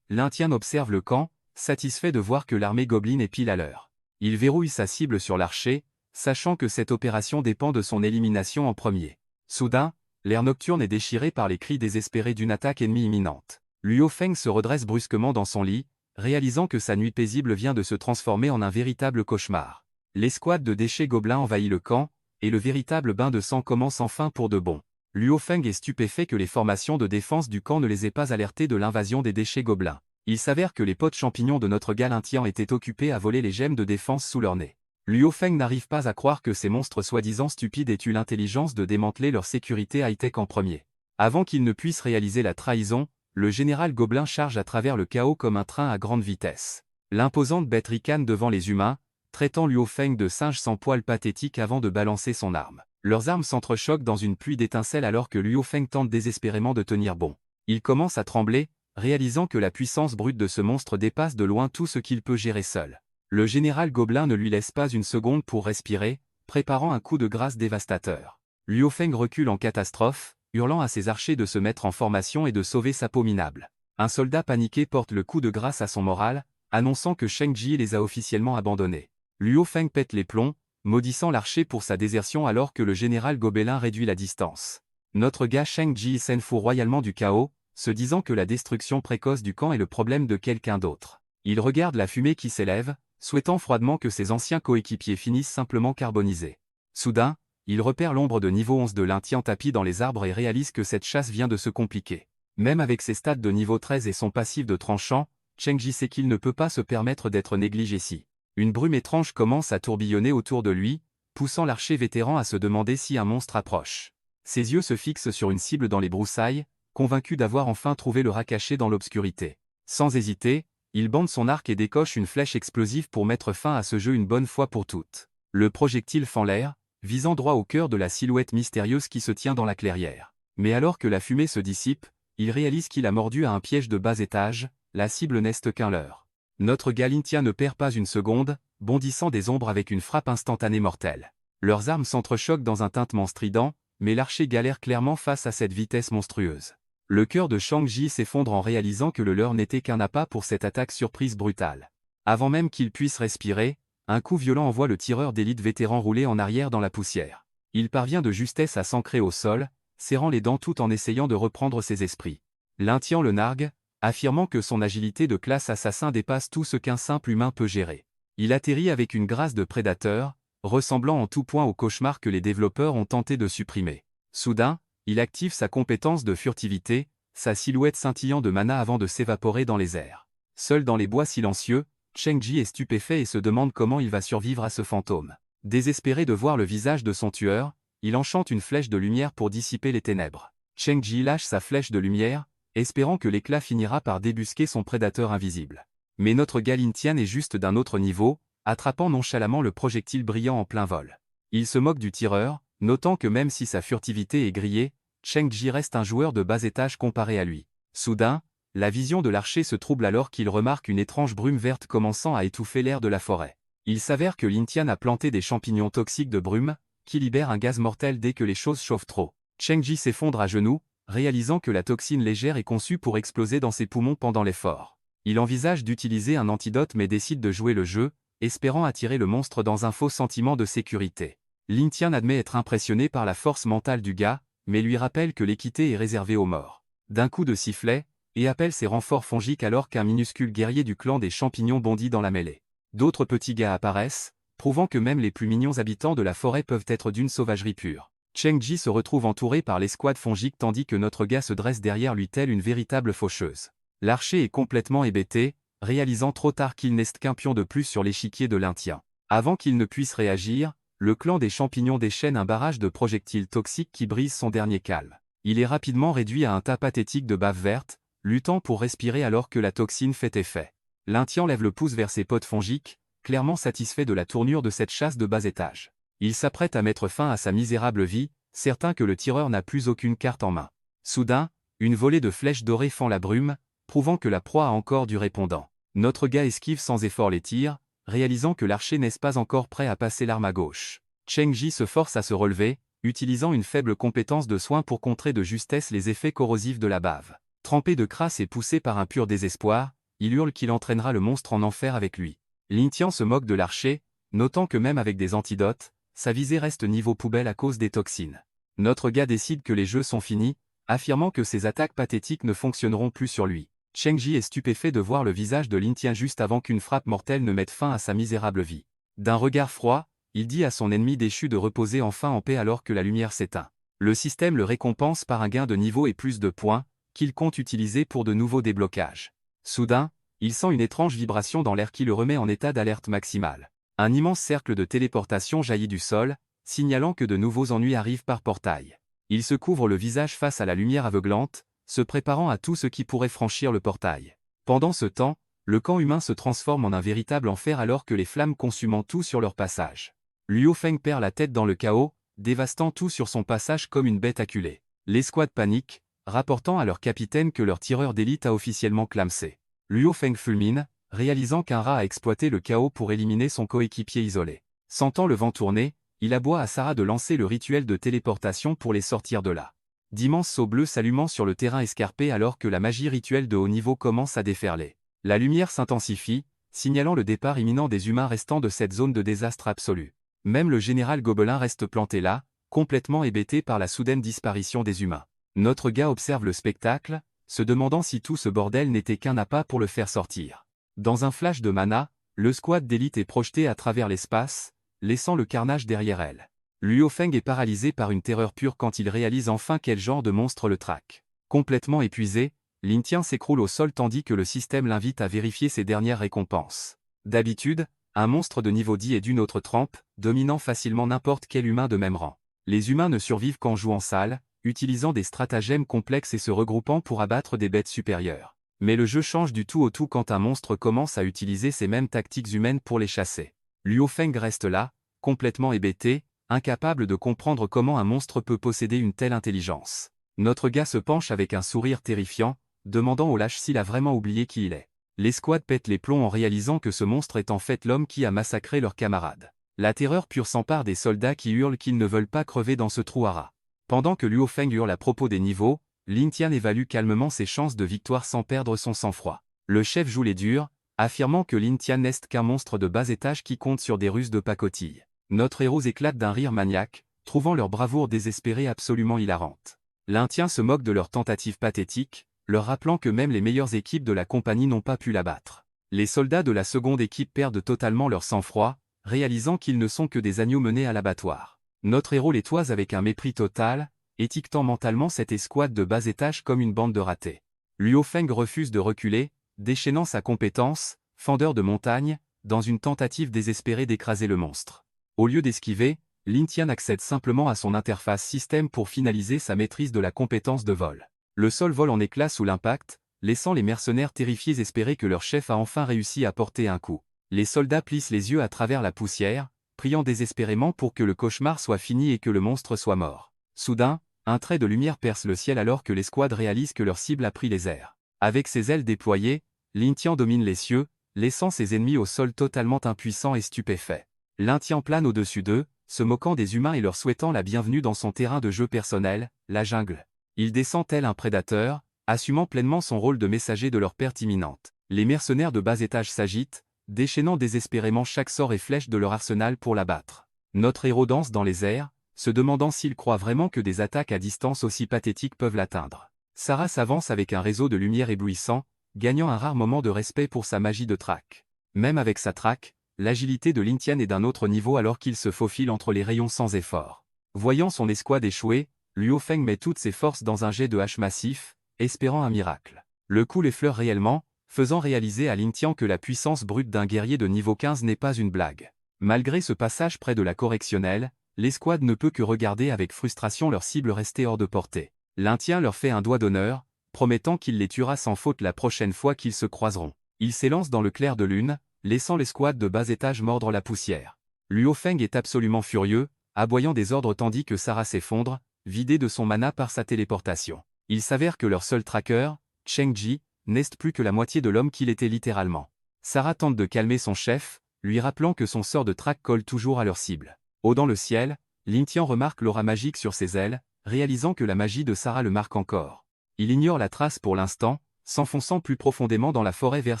Speaker 1: l'Indien observe le camp, satisfait de voir que l'armée gobelin est pile à l'heure. Il verrouille sa cible sur l'archer, sachant que cette opération dépend de son élimination en premier. Soudain, l'air nocturne est déchiré par les cris désespérés d'une attaque ennemie imminente. Luo Feng se redresse brusquement dans son lit, réalisant que sa nuit paisible vient de se transformer en un véritable cauchemar. L'escouade de déchets gobelins envahit le camp, et le véritable bain de sang commence enfin pour de bon. Luo Feng est stupéfait que les formations de défense du camp ne les aient pas alertés de l'invasion des déchets gobelins. Il s'avère que les potes champignons de notre gars Lin Tian étaient occupés à voler les gemmes de défense sous leur nez. Luo Feng n'arrive pas à croire que ces monstres soi-disant stupides aient eu l'intelligence de démanteler leur sécurité high-tech en premier. Avant qu'ils ne puissent réaliser la trahison, le général Gobelin charge à travers le chaos comme un train à grande vitesse. L'imposante bête ricane devant les humains, traitant Luo Feng de singe sans poil pathétique avant de balancer son arme. Leurs armes s'entrechoquent dans une pluie d'étincelles alors que Luo Feng tente désespérément de tenir bon. Il commence à trembler, réalisant que la puissance brute de ce monstre dépasse de loin tout ce qu'il peut gérer seul. Le général Gobelin ne lui laisse pas une seconde pour respirer, préparant un coup de grâce dévastateur. Luo Feng recule en catastrophe, hurlant à ses archers de se mettre en formation et de sauver sa peau minable. Un soldat paniqué porte le coup de grâce à son moral, annonçant que Sheng Ji les a officiellement abandonnés. Luo Feng pète les plombs, maudissant l'archer pour sa désertion alors que le général Gobelin réduit la distance. Notre gars Sheng Ji s'en fout royalement du chaos, se disant que la destruction précoce du camp est le problème de quelqu'un d'autre. Il regarde la fumée qui s'élève, souhaitant froidement que ses anciens coéquipiers finissent simplement carbonisés. Soudain, il repère l'ombre de niveau 11 de l'Intien tapis dans les arbres et réalise que cette chasse vient de se compliquer. Même avec ses stats de niveau 13 et son passif de tranchant, Sheng Ji sait qu'il ne peut pas se permettre d'être négligé ici. Une brume étrange commence à tourbillonner autour de lui, poussant l'archer vétéran à se demander si un monstre approche. Ses yeux se fixent sur une cible dans les broussailles, convaincu d'avoir enfin trouvé le rat caché dans l'obscurité. Sans hésiter, il bande son arc et décoche une flèche explosive pour mettre fin à ce jeu une bonne fois pour toutes. Le projectile fend l'air, visant droit au cœur de la silhouette mystérieuse qui se tient dans la clairière. Mais alors que la fumée se dissipe, il réalise qu'il a mordu à un piège de bas étage, la cible n'est qu'un leurre. Notre Galintia ne perd pas une seconde, bondissant des ombres avec une frappe instantanée mortelle. Leurs armes s'entrechoquent dans un tintement strident, mais l'archer galère clairement face à cette vitesse monstrueuse. Le cœur de Shang Ji s'effondre en réalisant que le leur n'était qu'un appât pour cette attaque surprise brutale. Avant même qu'il puisse respirer, un coup violent envoie le tireur d'élite vétéran rouler en arrière dans la poussière. Il parvient de justesse à s'ancrer au sol, serrant les dents tout en essayant de reprendre ses esprits. L'Intien le nargue, affirmant que son agilité de classe assassin dépasse tout ce qu'un simple humain peut gérer. Il atterrit avec une grâce de prédateur, ressemblant en tout point au cauchemar que les développeurs ont tenté de supprimer. Soudain, il active sa compétence de furtivité, sa silhouette scintillant de mana avant de s'évaporer dans les airs. Seul dans les bois silencieux, Sheng Ji est stupéfait et se demande comment il va survivre à ce fantôme. Désespéré de voir le visage de son tueur, il enchante une flèche de lumière pour dissiper les ténèbres. Sheng Ji lâche sa flèche de lumière, espérant que l'éclat finira par débusquer son prédateur invisible. Mais notre Galintian est juste d'un autre niveau, attrapant nonchalamment le projectile brillant en plein vol. Il se moque du tireur, notant que même si sa furtivité est grillée, Sheng Ji reste un joueur de bas étage comparé à lui. Soudain, la vision de l'archer se trouble alors qu'il remarque une étrange brume verte commençant à étouffer l'air de la forêt. Il s'avère que Lintian a planté des champignons toxiques de brume, qui libèrent un gaz mortel dès que les choses chauffent trop. Sheng Ji s'effondre à genoux, réalisant que la toxine légère est conçue pour exploser dans ses poumons pendant l'effort. Il envisage d'utiliser un antidote mais décide de jouer le jeu, espérant attirer le monstre dans un faux sentiment de sécurité. Lintian admet être impressionné par la force mentale du gars, mais lui rappelle que l'équité est réservée aux morts. D'un coup de sifflet, et appelle ses renforts fongiques alors qu'un minuscule guerrier du clan des champignons bondit dans la mêlée. D'autres petits gars apparaissent, prouvant que même les plus mignons habitants de la forêt peuvent être d'une sauvagerie pure. Sheng Ji se retrouve entouré par l'escouade fongique tandis que notre gars se dresse derrière lui telle une véritable faucheuse. L'archer est complètement hébété, réalisant trop tard qu'il n'est qu'un pion de plus sur l'échiquier de l'Intien. Avant qu'il ne puisse réagir, le clan des champignons déchaîne un barrage de projectiles toxiques qui brise son dernier calme. Il est rapidement réduit à un tas pathétique de bave verte, luttant pour respirer alors que la toxine fait effet. L'Intien lève le pouce vers ses potes fongiques, clairement satisfait de la tournure de cette chasse de bas étage. Il s'apprête à mettre fin à sa misérable vie, certain que le tireur n'a plus aucune carte en main. Soudain, une volée de flèches dorées fend la brume, prouvant que la proie a encore du répondant. Notre gars esquive sans effort les tirs, réalisant que l'archer n'est pas encore prêt à passer l'arme à gauche. Sheng Ji se force à se relever, utilisant une faible compétence de soin pour contrer de justesse les effets corrosifs de la bave. Trempé de crasse et poussé par un pur désespoir, il hurle qu'il entraînera le monstre en enfer avec lui. Lintian se moque de l'archer, notant que même avec des antidotes, sa visée reste niveau poubelle à cause des toxines. Notre gars décide que les jeux sont finis, affirmant que ses attaques pathétiques ne fonctionneront plus sur lui. Sheng Ji est stupéfait de voir le visage de Lintian juste avant qu'une frappe mortelle ne mette fin à sa misérable vie. D'un regard froid, il dit à son ennemi déchu de reposer enfin en paix alors que la lumière s'éteint. Le système le récompense par un gain de niveau et plus de points, qu'il compte utiliser pour de nouveaux déblocages. Soudain, il sent une étrange vibration dans l'air qui le remet en état d'alerte maximale. Un immense cercle de téléportation jaillit du sol, signalant que de nouveaux ennuis arrivent par portail. Il se couvre le visage face à la lumière aveuglante, se préparant à tout ce qui pourrait franchir le portail. Pendant ce temps, le camp humain se transforme en un véritable enfer alors que les flammes consumant tout sur leur passage. Luo Feng perd la tête dans le chaos, dévastant tout sur son passage comme une bête acculée. L'escouade panique, rapportant à leur capitaine que leur tireur d'élite a officiellement clamsé. Luo Feng fulmine, réalisant qu'un rat a exploité le chaos pour éliminer son coéquipier isolé. Sentant le vent tourner, il aboie à Sarah de lancer le rituel de téléportation pour les sortir de là. D'immenses sauts bleus s'allumant sur le terrain escarpé alors que la magie rituelle de haut niveau commence à déferler. La lumière s'intensifie, signalant le départ imminent des humains restant de cette zone de désastre absolu. Même le général Gobelin reste planté là, complètement hébété par la soudaine disparition des humains. Notre gars observe le spectacle, se demandant si tout ce bordel n'était qu'un appât pour le faire sortir. Dans un flash de mana, le squad d'élite est projeté à travers l'espace, laissant le carnage derrière elle. Luo Feng est paralysé par une terreur pure quand il réalise enfin quel genre de monstre le traque. Complètement épuisé, Lin Tian s'écroule au sol tandis que le système l'invite à vérifier ses dernières récompenses. D'habitude, un monstre de niveau 10 est d'une autre trempe, dominant facilement n'importe quel humain de même rang. Les humains ne survivent qu'en jouant sale, utilisant des stratagèmes complexes et se regroupant pour abattre des bêtes supérieures. Mais le jeu change du tout au tout quand un monstre commence à utiliser ces mêmes tactiques humaines pour les chasser. Luo Feng reste là, complètement hébété, incapable de comprendre comment un monstre peut posséder une telle intelligence. Notre gars se penche avec un sourire terrifiant, demandant au lâche s'il a vraiment oublié qui il est. L'escouade pète les plombs en réalisant que ce monstre est en fait l'homme qui a massacré leurs camarades. La terreur pure s'empare des soldats qui hurlent qu'ils ne veulent pas crever dans ce trou à rats. Pendant que Luo Feng hurle à propos des niveaux, Lin Tian évalue calmement ses chances de victoire sans perdre son sang-froid. Le chef joue les durs, affirmant que Lin Tian n'est qu'un monstre de bas étage qui compte sur des ruses de pacotille. Notre héros éclate d'un rire maniaque, trouvant leur bravoure désespérée absolument hilarante. Lin Tian se moque de leur tentative pathétique, leur rappelant que même les meilleures équipes de la compagnie n'ont pas pu l'abattre. Les soldats de la seconde équipe perdent totalement leur sang-froid, réalisant qu'ils ne sont que des agneaux menés à l'abattoir. Notre héros les toise avec un mépris total, étiquetant mentalement cette escouade de bas étage comme une bande de ratés. Luo Feng refuse de reculer, déchaînant sa compétence, fendeur de montagne, dans une tentative désespérée d'écraser le monstre. Au lieu d'esquiver, Lin Tian accède simplement à son interface système pour finaliser sa maîtrise de la compétence de vol. Le sol vole en éclats sous l'impact, laissant les mercenaires terrifiés espérer que leur chef a enfin réussi à porter un coup. Les soldats plissent les yeux à travers la poussière, priant désespérément pour que le cauchemar soit fini et que le monstre soit mort. Soudain, un trait de lumière perce le ciel alors que l'escouade réalise que leur cible a pris les airs. Avec ses ailes déployées, Lin Tian domine les cieux, laissant ses ennemis au sol totalement impuissants et stupéfaits. Lin Tian plane au-dessus d'eux, se moquant des humains et leur souhaitant la bienvenue dans son terrain de jeu personnel, la jungle. Il descend tel un prédateur, assumant pleinement son rôle de messager de leur perte imminente. Les mercenaires de bas étage s'agitent, déchaînant désespérément chaque sort et flèche de leur arsenal pour l'abattre. Notre héros danse dans les airs, se demandant s'il croit vraiment que des attaques à distance aussi pathétiques peuvent l'atteindre. Sarah s'avance avec un réseau de lumière éblouissant, gagnant un rare moment de respect pour sa magie de traque. Même avec sa traque, l'agilité de Lin Tian est d'un autre niveau alors qu'il se faufile entre les rayons sans effort. Voyant son escouade échouer, Luo Feng met toutes ses forces dans un jet de hache massif, espérant un miracle. Le coup l'effleure réellement, faisant réaliser à Lin Tian que la puissance brute d'un guerrier de niveau 15 n'est pas une blague. Malgré ce passage près de la correctionnelle, l'escouade ne peut que regarder avec frustration leur cible restée hors de portée. Lin Tian leur fait un doigt d'honneur, promettant qu'il les tuera sans faute la prochaine fois qu'ils se croiseront. Il s'élance dans le clair de lune, laissant l'escouade de bas étage mordre la poussière. Luo Feng est absolument furieux, aboyant des ordres tandis que Sarah s'effondre, vidée de son mana par sa téléportation. Il s'avère que leur seul tracker, Cheng Ji, n'est plus que la moitié de l'homme qu'il était littéralement. Sarah tente de calmer son chef, lui rappelant que son sort de traque colle toujours à leur cible. Haut dans le ciel, Lin Tian remarque l'aura magique sur ses ailes, réalisant que la magie de Sarah le marque encore. Il ignore la trace pour l'instant, s'enfonçant plus profondément dans la forêt vers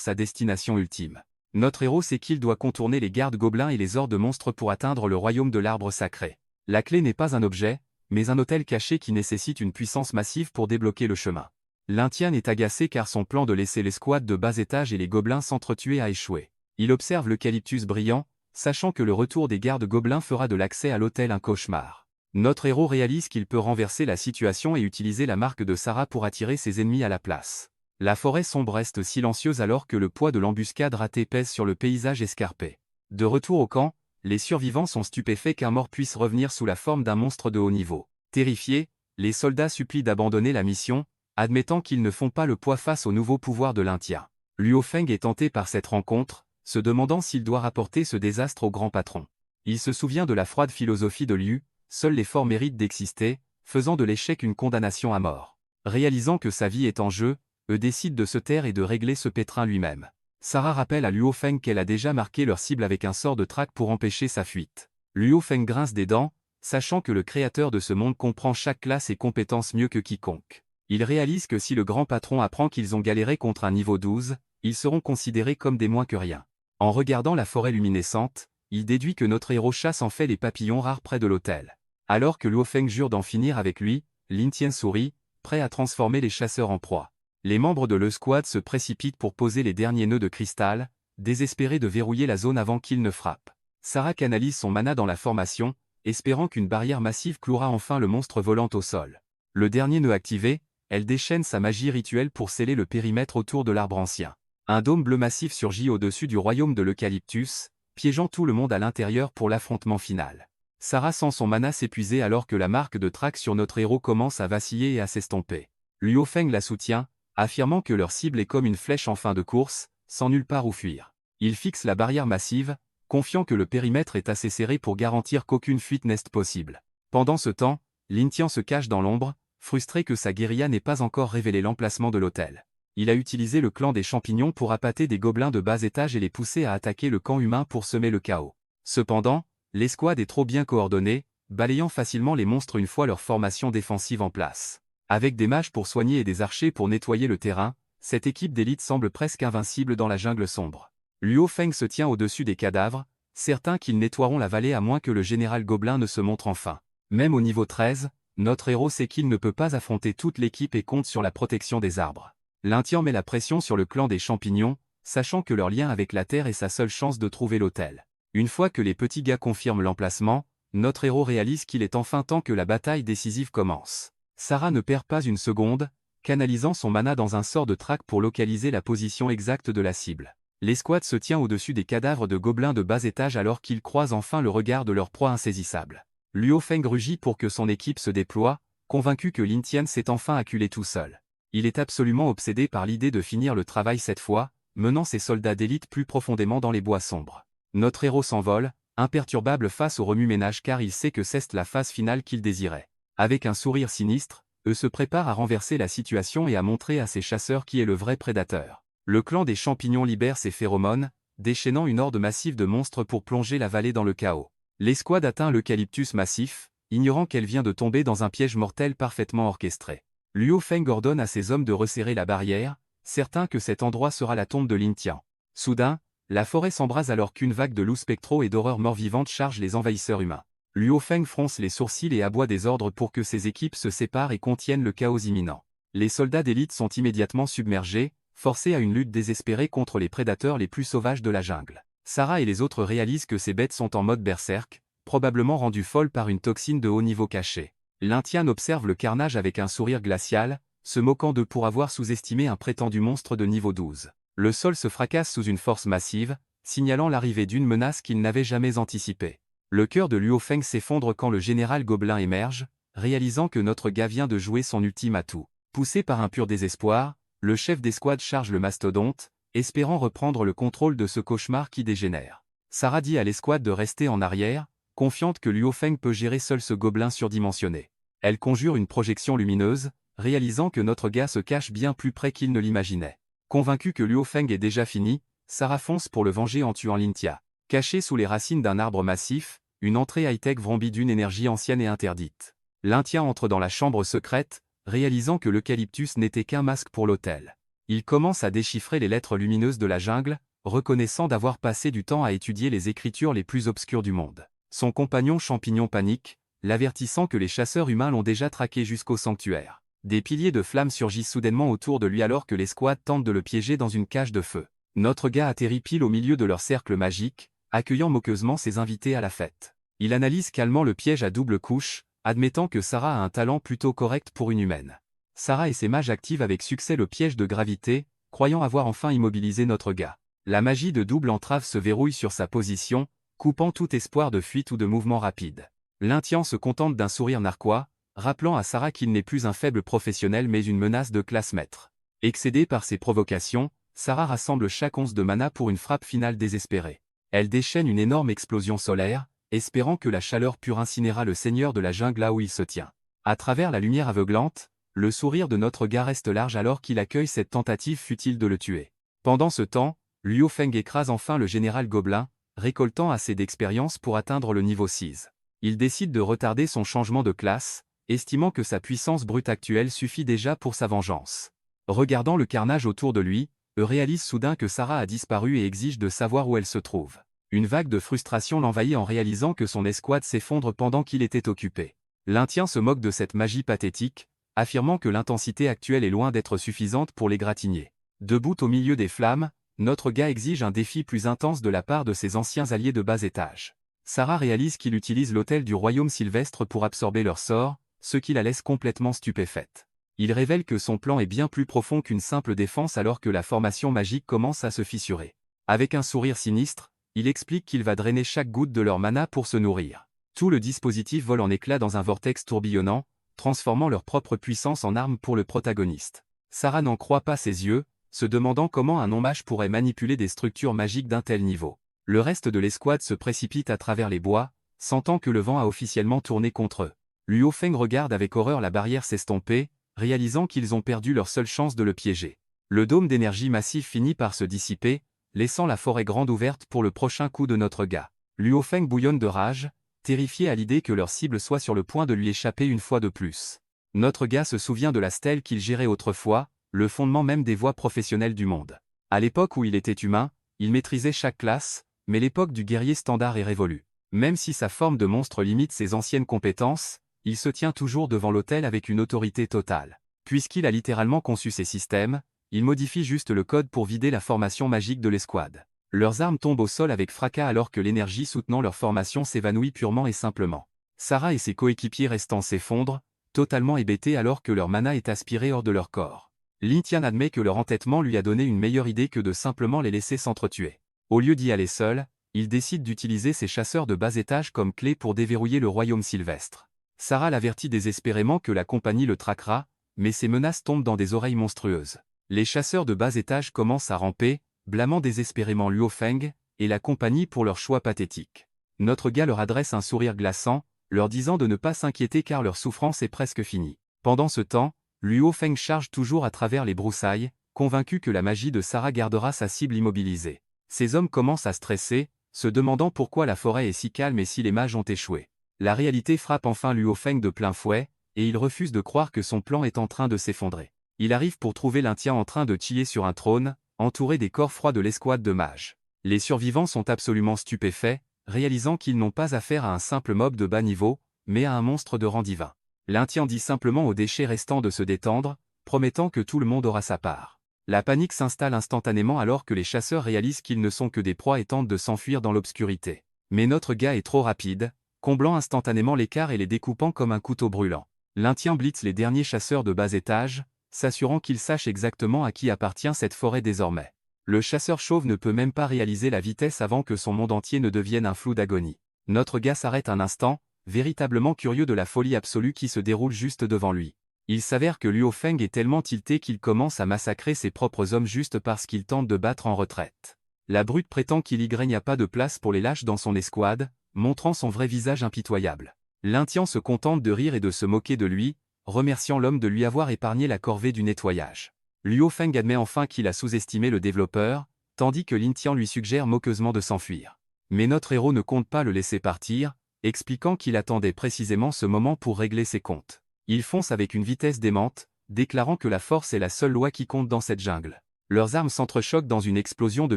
Speaker 1: sa destination ultime. Notre héros sait qu'il doit contourner les gardes gobelins et les hordes monstres pour atteindre le royaume de l'arbre sacré. La clé n'est pas un objet, mais un hôtel caché qui nécessite une puissance massive pour débloquer le chemin. Lin Tian est agacé car son plan de laisser l'escouade de bas étage et les gobelins s'entretuer a échoué. Il observe l'eucalyptus brillant, sachant que le retour des gardes gobelins fera de l'accès à l'hôtel un cauchemar. Notre héros réalise qu'il peut renverser la situation et utiliser la marque de Sarah pour attirer ses ennemis à la place. La forêt sombre reste silencieuse alors que le poids de l'embuscade ratée pèse sur le paysage escarpé. De retour au camp, les survivants sont stupéfaits qu'un mort puisse revenir sous la forme d'un monstre de haut niveau. Terrifiés, les soldats supplient d'abandonner la mission, admettant qu'ils ne font pas le poids face au nouveau pouvoir de l'Intia. Luo Feng est tenté par cette rencontre, se demandant s'il doit rapporter ce désastre au grand patron. Il se souvient de la froide philosophie de Liu, seuls les forts méritent d'exister, faisant de l'échec une condamnation à mort. Réalisant que sa vie est en jeu, décide de se taire et de régler ce pétrin lui-même. Sarah rappelle à Luo Feng qu'elle a déjà marqué leur cible avec un sort de traque pour empêcher sa fuite. Luo Feng grince des dents, sachant que le créateur de ce monde comprend chaque classe et compétence mieux que quiconque. Il réalise que si le grand patron apprend qu'ils ont galéré contre un niveau 12, ils seront considérés comme des moins que rien. En regardant la forêt luminescente, il déduit que notre héros chasse en fait les papillons rares près de l'hôtel. Alors que Luo Feng jure d'en finir avec lui, Lin Tian sourit, prêt à transformer les chasseurs en proie. Les membres de l'escouade se précipitent pour poser les derniers nœuds de cristal, désespérés de verrouiller la zone avant qu'ils ne frappent. Sarah canalise son mana dans la formation, espérant qu'une barrière massive clouera enfin le monstre volant au sol. Le dernier nœud activé, elle déchaîne sa magie rituelle pour sceller le périmètre autour de l'arbre ancien. Un dôme bleu massif surgit au-dessus du royaume de l'Eucalyptus, piégeant tout le monde à l'intérieur pour l'affrontement final. Sarah sent son mana s'épuiser alors que la marque de traque sur notre héros commence à vaciller et à s'estomper. Luo Feng la soutient, affirmant que leur cible est comme une flèche en fin de course, sans nulle part où fuir. Il fixe la barrière massive, confiant que le périmètre est assez serré pour garantir qu'aucune fuite n'est possible. Pendant ce temps, Lin Tian se cache dans l'ombre, frustré que sa guérilla n'ait pas encore révélé l'emplacement de l'hôtel. Il a utilisé le clan des champignons pour appâter des gobelins de bas étage et les pousser à attaquer le camp humain pour semer le chaos. Cependant, l'escouade est trop bien coordonnée, balayant facilement les monstres une fois leur formation défensive en place. Avec des mages pour soigner et des archers pour nettoyer le terrain, cette équipe d'élite semble presque invincible dans la jungle sombre. Luo Feng se tient au-dessus des cadavres, certain qu'ils nettoieront la vallée à moins que le général gobelin ne se montre enfin. Même au niveau 13, notre héros sait qu'il ne peut pas affronter toute l'équipe et compte sur la protection des arbres. Lin Tian met la pression sur le clan des champignons, sachant que leur lien avec la terre est sa seule chance de trouver l'hôtel. Une fois que les petits gars confirment l'emplacement, notre héros réalise qu'il est enfin temps que la bataille décisive commence. Sarah ne perd pas une seconde, canalisant son mana dans un sort de traque pour localiser la position exacte de la cible. L'escouade se tient au-dessus des cadavres de gobelins de bas étage alors qu'ils croisent enfin le regard de leur proie insaisissable. Luo Feng rugit pour que son équipe se déploie, convaincu que Lin Tian s'est enfin acculé tout seul. Il est absolument obsédé par l'idée de finir le travail cette fois, menant ses soldats d'élite plus profondément dans les bois sombres. Notre héros s'envole, imperturbable face au remue-ménage car il sait que c'est la phase finale qu'il désirait. Avec un sourire sinistre, eux se préparent à renverser la situation et à montrer à ses chasseurs qui est le vrai prédateur. Le clan des champignons libère ses phéromones, déchaînant une horde massive de monstres pour plonger la vallée dans le chaos. L'escouade atteint l'eucalyptus massif, ignorant qu'elle vient de tomber dans un piège mortel parfaitement orchestré. Luo Feng ordonne à ses hommes de resserrer la barrière, certain que cet endroit sera la tombe de Lin Tian. Soudain, la forêt s'embrase alors qu'une vague de loups spectraux et d'horreurs mort-vivantes charge les envahisseurs humains. Luo Feng fronce les sourcils et aboie des ordres pour que ses équipes se séparent et contiennent le chaos imminent. Les soldats d'élite sont immédiatement submergés, forcés à une lutte désespérée contre les prédateurs les plus sauvages de la jungle. Sarah et les autres réalisent que ces bêtes sont en mode berserk, probablement rendues folles par une toxine de haut niveau cachée. Lin Tian observe le carnage avec un sourire glacial, se moquant d'eux pour avoir sous-estimé un prétendu monstre de niveau 12. Le sol se fracasse sous une force massive, signalant l'arrivée d'une menace qu'il n'avait jamais anticipée. Le cœur de Luo Feng s'effondre quand le général gobelin émerge, réalisant que notre gars vient de jouer son ultime atout. Poussé par un pur désespoir, le chef d'escouade charge le mastodonte, espérant reprendre le contrôle de ce cauchemar qui dégénère. Sarah dit à l'escouade de rester en arrière, confiante que Luo Feng peut gérer seul ce gobelin surdimensionné. Elle conjure une projection lumineuse, réalisant que notre gars se cache bien plus près qu'il ne l'imaginait. Convaincue que Luo Feng est déjà fini, Sarah fonce pour le venger en tuant Lin Tian. Cachée sous les racines d'un arbre massif, une entrée high-tech vrombit d'une énergie ancienne et interdite. Lin Tian entre dans la chambre secrète, réalisant que l'eucalyptus n'était qu'un masque pour l'hôtel. Il commence à déchiffrer les lettres lumineuses de la jungle, reconnaissant d'avoir passé du temps à étudier les écritures les plus obscures du monde. Son compagnon champignon panique, l'avertissant que les chasseurs humains l'ont déjà traqué jusqu'au sanctuaire. Des piliers de flammes surgissent soudainement autour de lui alors que l'escouade tente de le piéger dans une cage de feu. Notre gars atterrit pile au milieu de leur cercle magique, accueillant moqueusement ses invités à la fête. Il analyse calmement le piège à double couche, admettant que Sarah a un talent plutôt correct pour une humaine. Sarah et ses mages activent avec succès le piège de gravité, croyant avoir enfin immobilisé notre gars. La magie de double entrave se verrouille sur sa position, coupant tout espoir de fuite ou de mouvement rapide. L'Indien se contente d'un sourire narquois, rappelant à Sarah qu'il n'est plus un faible professionnel mais une menace de classe maître. Excédée par ses provocations, Sarah rassemble chaque once de mana pour une frappe finale désespérée. Elle déchaîne une énorme explosion solaire, espérant que la chaleur pure incinérera le seigneur de la jungle là où il se tient. À travers la lumière aveuglante, le sourire de notre gars reste large alors qu'il accueille cette tentative futile de le tuer. Pendant ce temps, Luo Feng écrase enfin le général gobelin, récoltant assez d'expérience pour atteindre le niveau 6. Il décide de retarder son changement de classe, estimant que sa puissance brute actuelle suffit déjà pour sa vengeance. Regardant le carnage autour de lui, réalise soudain que Sarah a disparu et exige de savoir où elle se trouve. Une vague de frustration l'envahit en réalisant que son escouade s'effondre pendant qu'il était occupé. L'Indien se moque de cette magie pathétique, affirmant que l'intensité actuelle est loin d'être suffisante pour l'égratigner. Debout au milieu des flammes, notre gars exige un défi plus intense de la part de ses anciens alliés de bas étage. Sarah réalise qu'il utilise l'autel du royaume sylvestre pour absorber leur sort, ce qui la laisse complètement stupéfaite. Il révèle que son plan est bien plus profond qu'une simple défense alors que la formation magique commence à se fissurer. Avec un sourire sinistre, il explique qu'il va drainer chaque goutte de leur mana pour se nourrir. Tout le dispositif vole en éclats dans un vortex tourbillonnant, transformant leur propre puissance en arme pour le protagoniste. Sarah n'en croit pas ses yeux, se demandant comment un non-mage pourrait manipuler des structures magiques d'un tel niveau. Le reste de l'escouade se précipite à travers les bois, sentant que le vent a officiellement tourné contre eux. Luo Feng regarde avec horreur la barrière s'estomper, réalisant qu'ils ont perdu leur seule chance de le piéger. Le dôme d'énergie massif finit par se dissiper, laissant la forêt grande ouverte pour le prochain coup de notre gars. Luo Feng bouillonne de rage, terrifié à l'idée que leur cible soit sur le point de lui échapper une fois de plus. Notre gars se souvient de la stèle qu'il gérait autrefois, le fondement même des voies professionnelles du monde. À l'époque où il était humain, il maîtrisait chaque classe, mais l'époque du guerrier standard est révolue. Même si sa forme de monstre limite ses anciennes compétences, il se tient toujours devant l'autel avec une autorité totale. Puisqu'il a littéralement conçu ces systèmes, il modifie juste le code pour vider la formation magique de l'escouade. Leurs armes tombent au sol avec fracas alors que l'énergie soutenant leur formation s'évanouit purement et simplement. Sarah et ses coéquipiers restants s'effondrent, totalement hébétés alors que leur mana est aspiré hors de leur corps. Lin Tian admet que leur entêtement lui a donné une meilleure idée que de simplement les laisser s'entretuer. Au lieu d'y aller seul, il décide d'utiliser ses chasseurs de bas étage comme clé pour déverrouiller le royaume sylvestre. Sarah l'avertit désespérément que la compagnie le traquera, mais ses menaces tombent dans des oreilles monstrueuses. Les chasseurs de bas étage commencent à ramper, blâmant désespérément Luo Feng et la compagnie pour leur choix pathétique. Notre gars leur adresse un sourire glaçant, leur disant de ne pas s'inquiéter car leur souffrance est presque finie. Pendant ce temps, Luo Feng charge toujours à travers les broussailles, convaincu que la magie de Sarah gardera sa cible immobilisée. Ces hommes commencent à stresser, se demandant pourquoi la forêt est si calme et si les mages ont échoué. La réalité frappe enfin Luo Feng de plein fouet, et il refuse de croire que son plan est en train de s'effondrer. Il arrive pour trouver l'Indien en train de chiller sur un trône, entouré des corps froids de l'escouade de mages. Les survivants sont absolument stupéfaits, réalisant qu'ils n'ont pas affaire à un simple mob de bas niveau, mais à un monstre de rang divin. L'Indien dit simplement aux déchets restants de se détendre, promettant que tout le monde aura sa part. La panique s'installe instantanément alors que les chasseurs réalisent qu'ils ne sont que des proies et tentent de s'enfuir dans l'obscurité. Mais notre gars est trop rapide, comblant instantanément l'écart et les découpant comme un couteau brûlant. L'Indien blitz les derniers chasseurs de bas étage, s'assurant qu'ils sachent exactement à qui appartient cette forêt désormais. Le chasseur chauve ne peut même pas réaliser la vitesse avant que son monde entier ne devienne un flou d'agonie. Notre gars s'arrête un instant, véritablement curieux de la folie absolue qui se déroule juste devant lui. Il s'avère que Luo Feng est tellement tilté qu'il commence à massacrer ses propres hommes juste parce qu'il tente de battre en retraite. La brute prétend qu'il n'y a pas de place pour les lâches dans son escouade, montrant son vrai visage impitoyable. L'Indien se contente de rire et de se moquer de lui, remerciant l'homme de lui avoir épargné la corvée du nettoyage. Luo Feng admet enfin qu'il a sous-estimé le développeur, tandis que Lin Tian lui suggère moqueusement de s'enfuir. Mais notre héros ne compte pas le laisser partir, expliquant qu'il attendait précisément ce moment pour régler ses comptes. Il fonce avec une vitesse démente, déclarant que la force est la seule loi qui compte dans cette jungle. Leurs armes s'entrechoquent dans une explosion de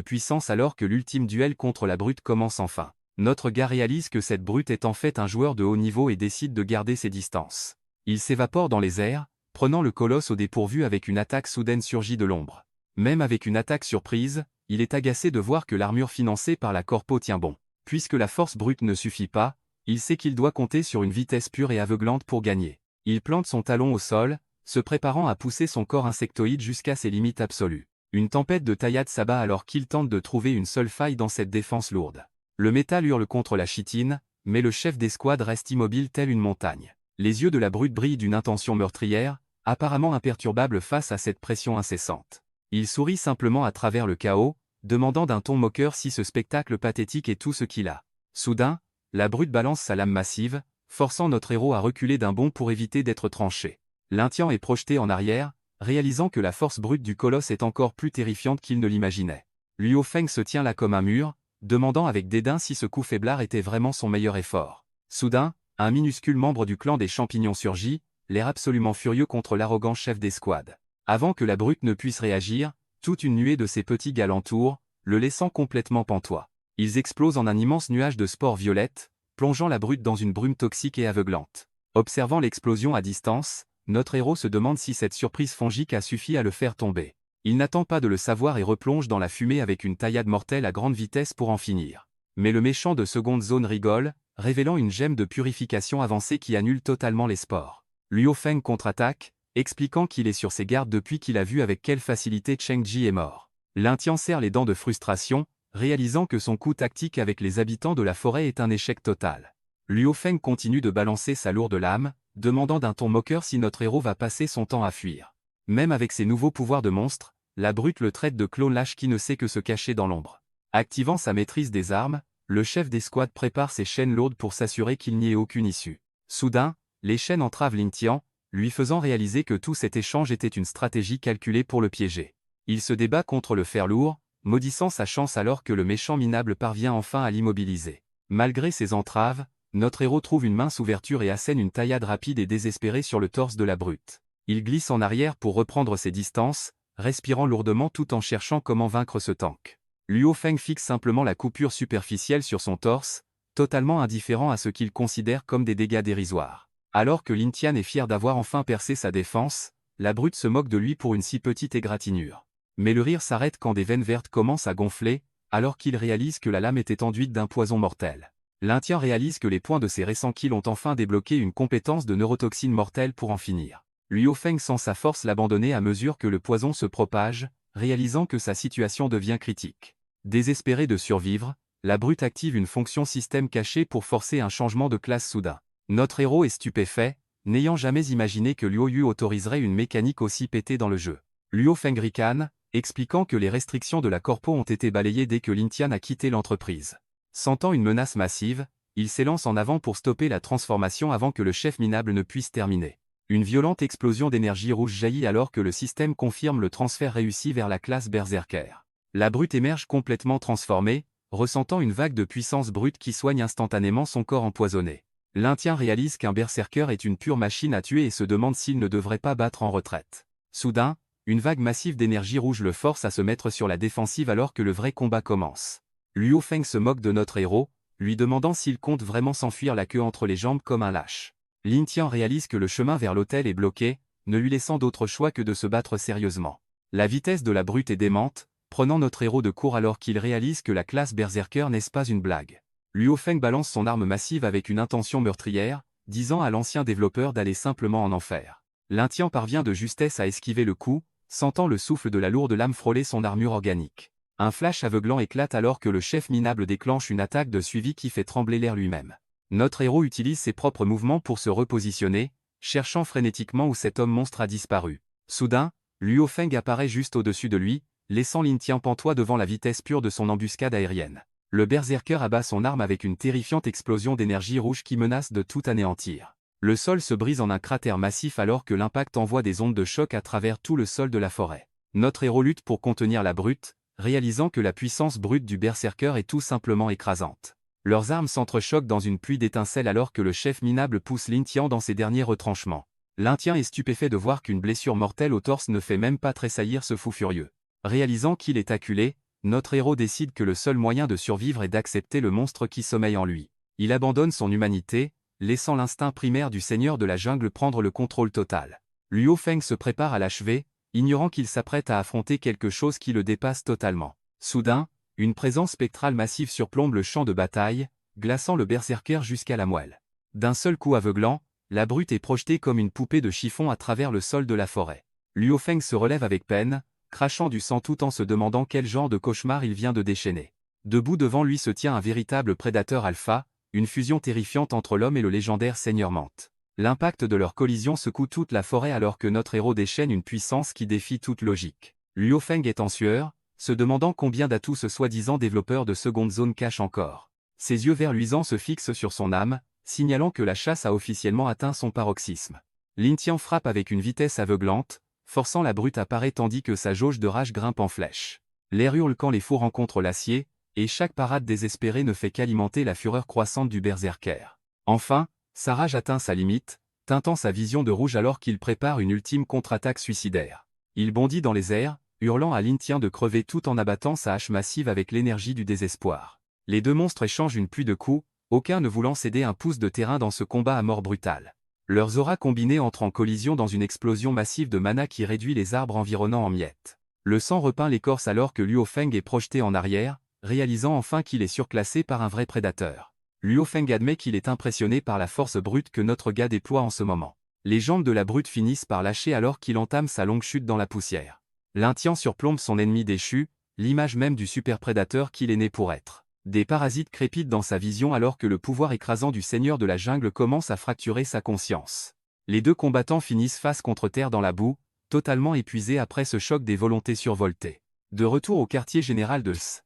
Speaker 1: puissance alors que l'ultime duel contre la brute commence enfin. Notre gars réalise que cette brute est en fait un joueur de haut niveau et décide de garder ses distances. Il s'évapore dans les airs, prenant le colosse au dépourvu avec une attaque soudaine surgie de l'ombre. Même avec une attaque surprise, il est agacé de voir que l'armure financée par la corpo tient bon. Puisque la force brute ne suffit pas, il sait qu'il doit compter sur une vitesse pure et aveuglante pour gagner. Il plante son talon au sol, se préparant à pousser son corps insectoïde jusqu'à ses limites absolues. Une tempête de taillades s'abat alors qu'il tente de trouver une seule faille dans cette défense lourde. Le métal hurle contre la chitine, mais le chef d'escouade reste immobile tel une montagne. Les yeux de la brute brillent d'une intention meurtrière, apparemment imperturbable face à cette pression incessante. Il sourit simplement à travers le chaos, demandant d'un ton moqueur si ce spectacle pathétique est tout ce qu'il a. Soudain, la brute balance sa lame massive, forçant notre héros à reculer d'un bond pour éviter d'être tranché. L'Intian est projeté en arrière, réalisant que la force brute du colosse est encore plus terrifiante qu'il ne l'imaginait. Luo Feng se tient là comme un mur, demandant avec dédain si ce coup faiblard était vraiment son meilleur effort. Soudain, un minuscule membre du clan des champignons surgit, l'air absolument furieux contre l'arrogant chef d'escouade. Avant que la brute ne puisse réagir, toute une nuée de ses petits gars l'entoure, le laissant complètement pantois. Ils explosent en un immense nuage de spores violettes, plongeant la brute dans une brume toxique et aveuglante. Observant l'explosion à distance, notre héros se demande si cette surprise fongique a suffi à le faire tomber. Il n'attend pas de le savoir et replonge dans la fumée avec une taillade mortelle à grande vitesse pour en finir. Mais le méchant de seconde zone rigole, révélant une gemme de purification avancée qui annule totalement les spores. Luo Feng contre-attaque, expliquant qu'il est sur ses gardes depuis qu'il a vu avec quelle facilité Cheng Ji est mort. L'Intian serre les dents de frustration, réalisant que son coup tactique avec les habitants de la forêt est un échec total. Luo Feng continue de balancer sa lourde lame, demandant d'un ton moqueur si notre héros va passer son temps à fuir. Même avec ses nouveaux pouvoirs de monstre, la brute le traite de clone lâche qui ne sait que se cacher dans l'ombre. Activant sa maîtrise des armes, le chef d'escouade prépare ses chaînes lourdes pour s'assurer qu'il n'y ait aucune issue. Soudain, les chaînes entravent Lin-Tian, lui faisant réaliser que tout cet échange était une stratégie calculée pour le piéger. Il se débat contre le fer lourd, maudissant sa chance alors que le méchant minable parvient enfin à l'immobiliser. Malgré ces entraves, notre héros trouve une mince ouverture et assène une taillade rapide et désespérée sur le torse de la brute. Il glisse en arrière pour reprendre ses distances, respirant lourdement tout en cherchant comment vaincre ce tank. Luo Feng fixe simplement la coupure superficielle sur son torse, totalement indifférent à ce qu'il considère comme des dégâts dérisoires. Alors que Lin-Tian est fier d'avoir enfin percé sa défense, la brute se moque de lui pour une si petite égratignure. Mais le rire s'arrête quand des veines vertes commencent à gonfler, alors qu'il réalise que la lame était enduite d'un poison mortel. L'Intian réalise que les points de ses récents kills ont enfin débloqué une compétence de neurotoxine mortelle pour en finir. Luo Feng sent sa force l'abandonner à mesure que le poison se propage, réalisant que sa situation devient critique. Désespéré de survivre, la brute active une fonction système cachée pour forcer un changement de classe soudain. Notre héros est stupéfait, n'ayant jamais imaginé que Luo Yu autoriserait une mécanique aussi pétée dans le jeu. Luo Feng ricane, expliquant que les restrictions de la corpo ont été balayées dès que Lin-Tian a quitté l'entreprise. Sentant une menace massive, il s'élance en avant pour stopper la transformation avant que le chef minable ne puisse terminer. Une violente explosion d'énergie rouge jaillit alors que le système confirme le transfert réussi vers la classe Berserker. La brute émerge complètement transformée, ressentant une vague de puissance brute qui soigne instantanément son corps empoisonné. L'Intian réalise qu'un Berserker est une pure machine à tuer et se demande s'il ne devrait pas battre en retraite. Soudain, une vague massive d'énergie rouge le force à se mettre sur la défensive alors que le vrai combat commence. Luo Feng se moque de notre héros, lui demandant s'il compte vraiment s'enfuir la queue entre les jambes comme un lâche. Lin-Tian réalise que le chemin vers l'hôtel est bloqué, ne lui laissant d'autre choix que de se battre sérieusement. La vitesse de la brute est démente, prenant notre héros de court alors qu'il réalise que la classe Berserker n'est pas une blague. Luo Feng balance son arme massive avec une intention meurtrière, disant à l'ancien développeur d'aller simplement en enfer. L'Intian parvient de justesse à esquiver le coup, sentant le souffle de la lourde lame frôler son armure organique. Un flash aveuglant éclate alors que le chef minable déclenche une attaque de suivi qui fait trembler l'air lui-même. Notre héros utilise ses propres mouvements pour se repositionner, cherchant frénétiquement où cet homme monstre a disparu. Soudain, Luo Feng apparaît juste au-dessus de lui, laissant Lin-Tian pantois devant la vitesse pure de son embuscade aérienne. Le berserker abat son arme avec une terrifiante explosion d'énergie rouge qui menace de tout anéantir. Le sol se brise en un cratère massif alors que l'impact envoie des ondes de choc à travers tout le sol de la forêt. Notre héros lutte pour contenir la brute, réalisant que la puissance brute du berserker est tout simplement écrasante. Leurs armes s'entrechoquent dans une pluie d'étincelles alors que le chef minable pousse Lin-Tian dans ses derniers retranchements. L'Intian est stupéfait de voir qu'une blessure mortelle au torse ne fait même pas tressaillir ce fou furieux. Réalisant qu'il est acculé, notre héros décide que le seul moyen de survivre est d'accepter le monstre qui sommeille en lui. Il abandonne son humanité, laissant l'instinct primaire du seigneur de la jungle prendre le contrôle total. Luo Feng se prépare à l'achever, ignorant qu'il s'apprête à affronter quelque chose qui le dépasse totalement. Soudain, une présence spectrale massive surplombe le champ de bataille, glaçant le berserker jusqu'à la moelle. D'un seul coup aveuglant, la brute est projetée comme une poupée de chiffon à travers le sol de la forêt. Luo Feng se relève avec peine, crachant du sang tout en se demandant quel genre de cauchemar il vient de déchaîner. Debout devant lui se tient un véritable prédateur alpha, une fusion terrifiante entre l'homme et le légendaire Seigneur Mante. L'impact de leur collision secoue toute la forêt alors que notre héros déchaîne une puissance qui défie toute logique. Luo Feng est en sueur, se demandant combien d'atouts ce soi-disant développeur de seconde zone cache encore. Ses yeux verts luisants se fixent sur son âme, signalant que la chasse a officiellement atteint son paroxysme. Lin Tian frappe avec une vitesse aveuglante, forçant la brute à parer tandis que sa jauge de rage grimpe en flèche. L'air hurle quand les faux rencontrent l'acier, et chaque parade désespérée ne fait qu'alimenter la fureur croissante du berserker. Enfin, sa rage atteint sa limite, teintant sa vision de rouge alors qu'il prépare une ultime contre-attaque suicidaire. Il bondit dans les airs, hurlant à Lin Tian de crever tout en abattant sa hache massive avec l'énergie du désespoir. Les deux monstres échangent une pluie de coups, aucun ne voulant céder un pouce de terrain dans ce combat à mort brutale. Leurs auras combinées entrent en collision dans une explosion massive de mana qui réduit les arbres environnants en miettes. Le sang repeint l'écorce alors que Luo Feng est projeté en arrière, réalisant enfin qu'il est surclassé par un vrai prédateur. Luo Feng admet qu'il est impressionné par la force brute que notre gars déploie en ce moment. Les jambes de la brute finissent par lâcher alors qu'il entame sa longue chute dans la poussière. Lin Tian surplombe son ennemi déchu, l'image même du super prédateur qu'il est né pour être. Des parasites crépitent dans sa vision alors que le pouvoir écrasant du seigneur de la jungle commence à fracturer sa conscience. Les deux combattants finissent face contre terre dans la boue, totalement épuisés après ce choc des volontés survoltées. De retour au quartier général de S.